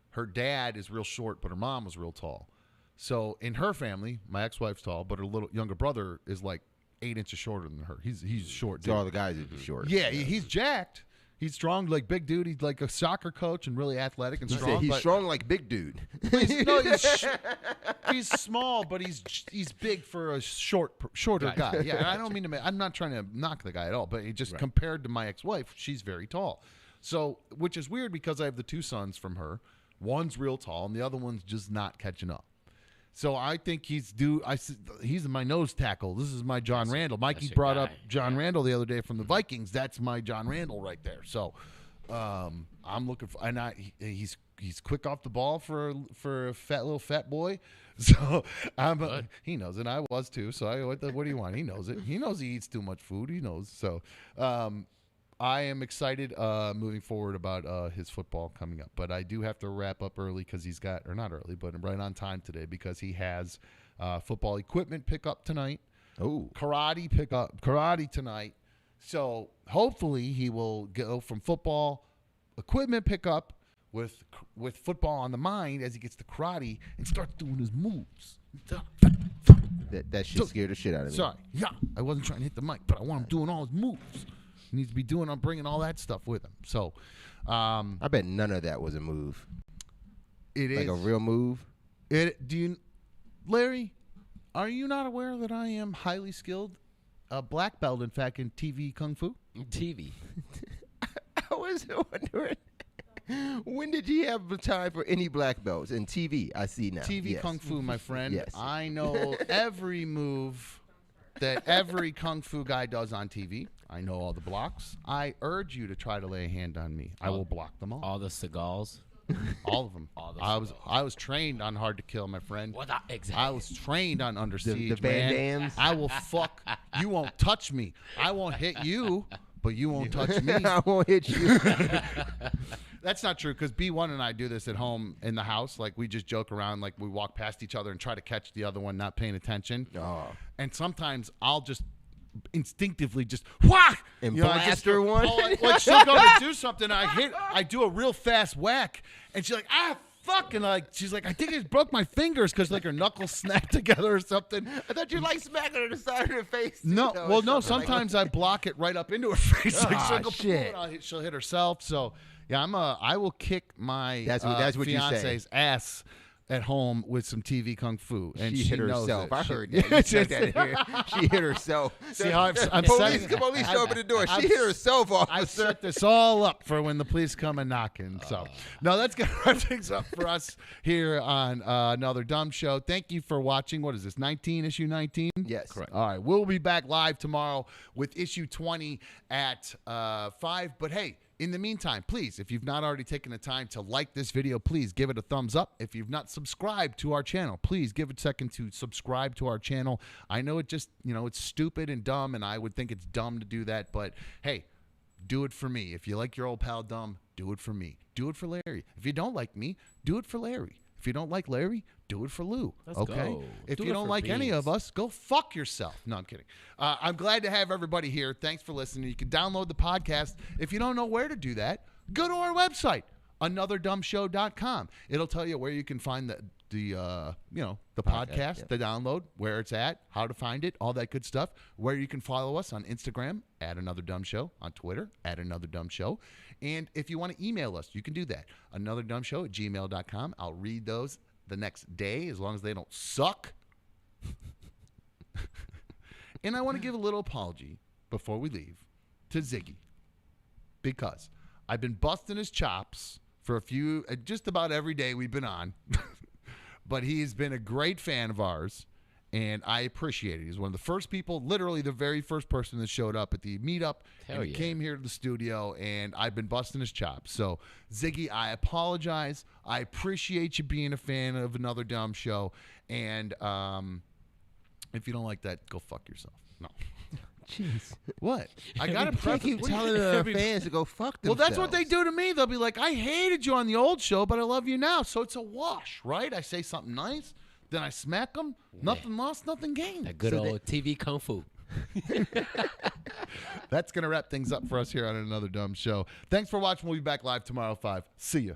her dad is real short, but her mom was real tall. So in her family, my ex-wife's tall, but her little younger brother is like 8 inches shorter than her. He's short. So all the guys would be short. Yeah, he's jacked. He's strong, like big dude. He's like a soccer coach and really athletic and strong. He's strong like big dude. He's small, but he's big for a shorter guy. Yeah, I don't mean to. I'm not trying to knock the guy at all, but he just compared to my ex-wife, she's very tall. So, which is weird because I have the two sons from her. One's real tall, and the other one's just not catching up. So I think he's my nose tackle. This is my John Randall. Mikey brought up John Randall the other day from the Vikings. That's my John Randall right there. So I'm looking for, and he's he's quick off the ball for a little fat boy. So he knows it. I was too. So what do you want? He knows it. He knows he eats too much food. He knows. So I am excited moving forward about his football coming up. But I do have to wrap up early because he's got, or not early, but right on time today because he has football equipment pickup tonight. Oh, karate tonight. So hopefully he will go from football equipment pickup with football on the mind as he gets to karate and starts doing his moves. That shit scared the shit out of me. Sorry. Yeah, I wasn't trying to hit the mic, but I want him doing all his moves. He needs to be bringing all that stuff with him. So I bet none of that was a move. It is like a real move. Larry, are you not aware that I am highly skilled? A black belt, in fact, in TV Kung Fu. TV. I was wondering, when did you have the time for any black belts? In TV, I see now. TV yes. Kung Fu, my friend. Yes. I know every move that every Kung Fu guy does on TV. I know all the blocks. I urge you to try to lay a hand on me. I will block them all. All the cigars. All of them. I was trained on Hard to Kill, my friend. Exactly. I was trained on Under Siege, the Van Dams. I will fuck. You won't touch me. I won't hit you, but you won't touch me. I won't hit you. That's not true because B1 and I do this at home in the house. Like we just joke around, like we walk past each other and try to catch the other one not paying attention. Oh. And sometimes I'll just instinctively just whack and blast her one. Like she'll go to do something, I do a real fast whack, and she's like, fuck, and she's like, I think it broke my fingers because like her knuckles snapped together or something. I thought you like smacking her in the side of her face. No, well, no. Sometimes I block it right up into her face. Shit. She'll hit herself. So yeah, I will kick my that's what you say. fiance's ass at home with some TV Kung Fu, and she hit knows herself. it. I heard that. You said that here. She hit herself. See how I'm police open the door. She hit herself, officer. I set this all up for when the police come and knocking. So, no, that's going to wrap things up for us here on Another Dumb Show. Thank you for watching. What is this, 19, issue 19? Yes. Correct. All right, we'll be back live tomorrow with issue 20 at 5. But, hey, in the meantime, please, if you've not already taken the time to like this video, please give it a thumbs up. If you've not subscribed to our channel, please give it a second to subscribe to our channel. I know it just, it's stupid and dumb, and I would think it's dumb to do that, but hey, do it for me. If you like your old pal Dumb, do it for me. Do it for Larry. If you don't like me, do it for Larry. If you don't like Larry, do it for Lou. Let's okay? go. If Do you it don't for like any Beans. of us, go fuck yourself. No, I'm kidding. I'm glad to have everybody here. Thanks for listening. You can download the podcast. If you don't know where to do that, go to our website, anotherdumbshow.com. It'll tell you where you can find the podcast, yep. the download, where it's at, how to find it, all that good stuff. Where you can follow us on Instagram @AnotherDumbShow, on Twitter @AnotherDumbShow. And if you want to email us, you can do that. AnotherDumbShow@gmail.com. I'll read those the next day as long as they don't suck. And I want to give a little apology before we leave to Ziggy, because I've been busting his chops for just about every day we've been on. But he's been a great fan of ours, and I appreciate it. He's one of the first people, literally the very first person that showed up at the meetup. Hell and he yeah. came here to the studio, and I've been busting his chops. So, Ziggy, I apologize. I appreciate you being a fan of Another Dumb Show. And if you don't like that, go fuck yourself. No. Jeez. What? I got to You can't keep telling our fans to go fuck Well, themselves. that's what they do to me. They'll be like, I hated you on the old show, but I love you now. So it's a wash, right? I say something nice, then I smack them. Nothing lost, nothing gained. That good old TV Kung Fu. That's going to wrap things up for us here on Another Dumb Show. Thanks for watching. We'll be back live tomorrow at 5. See ya.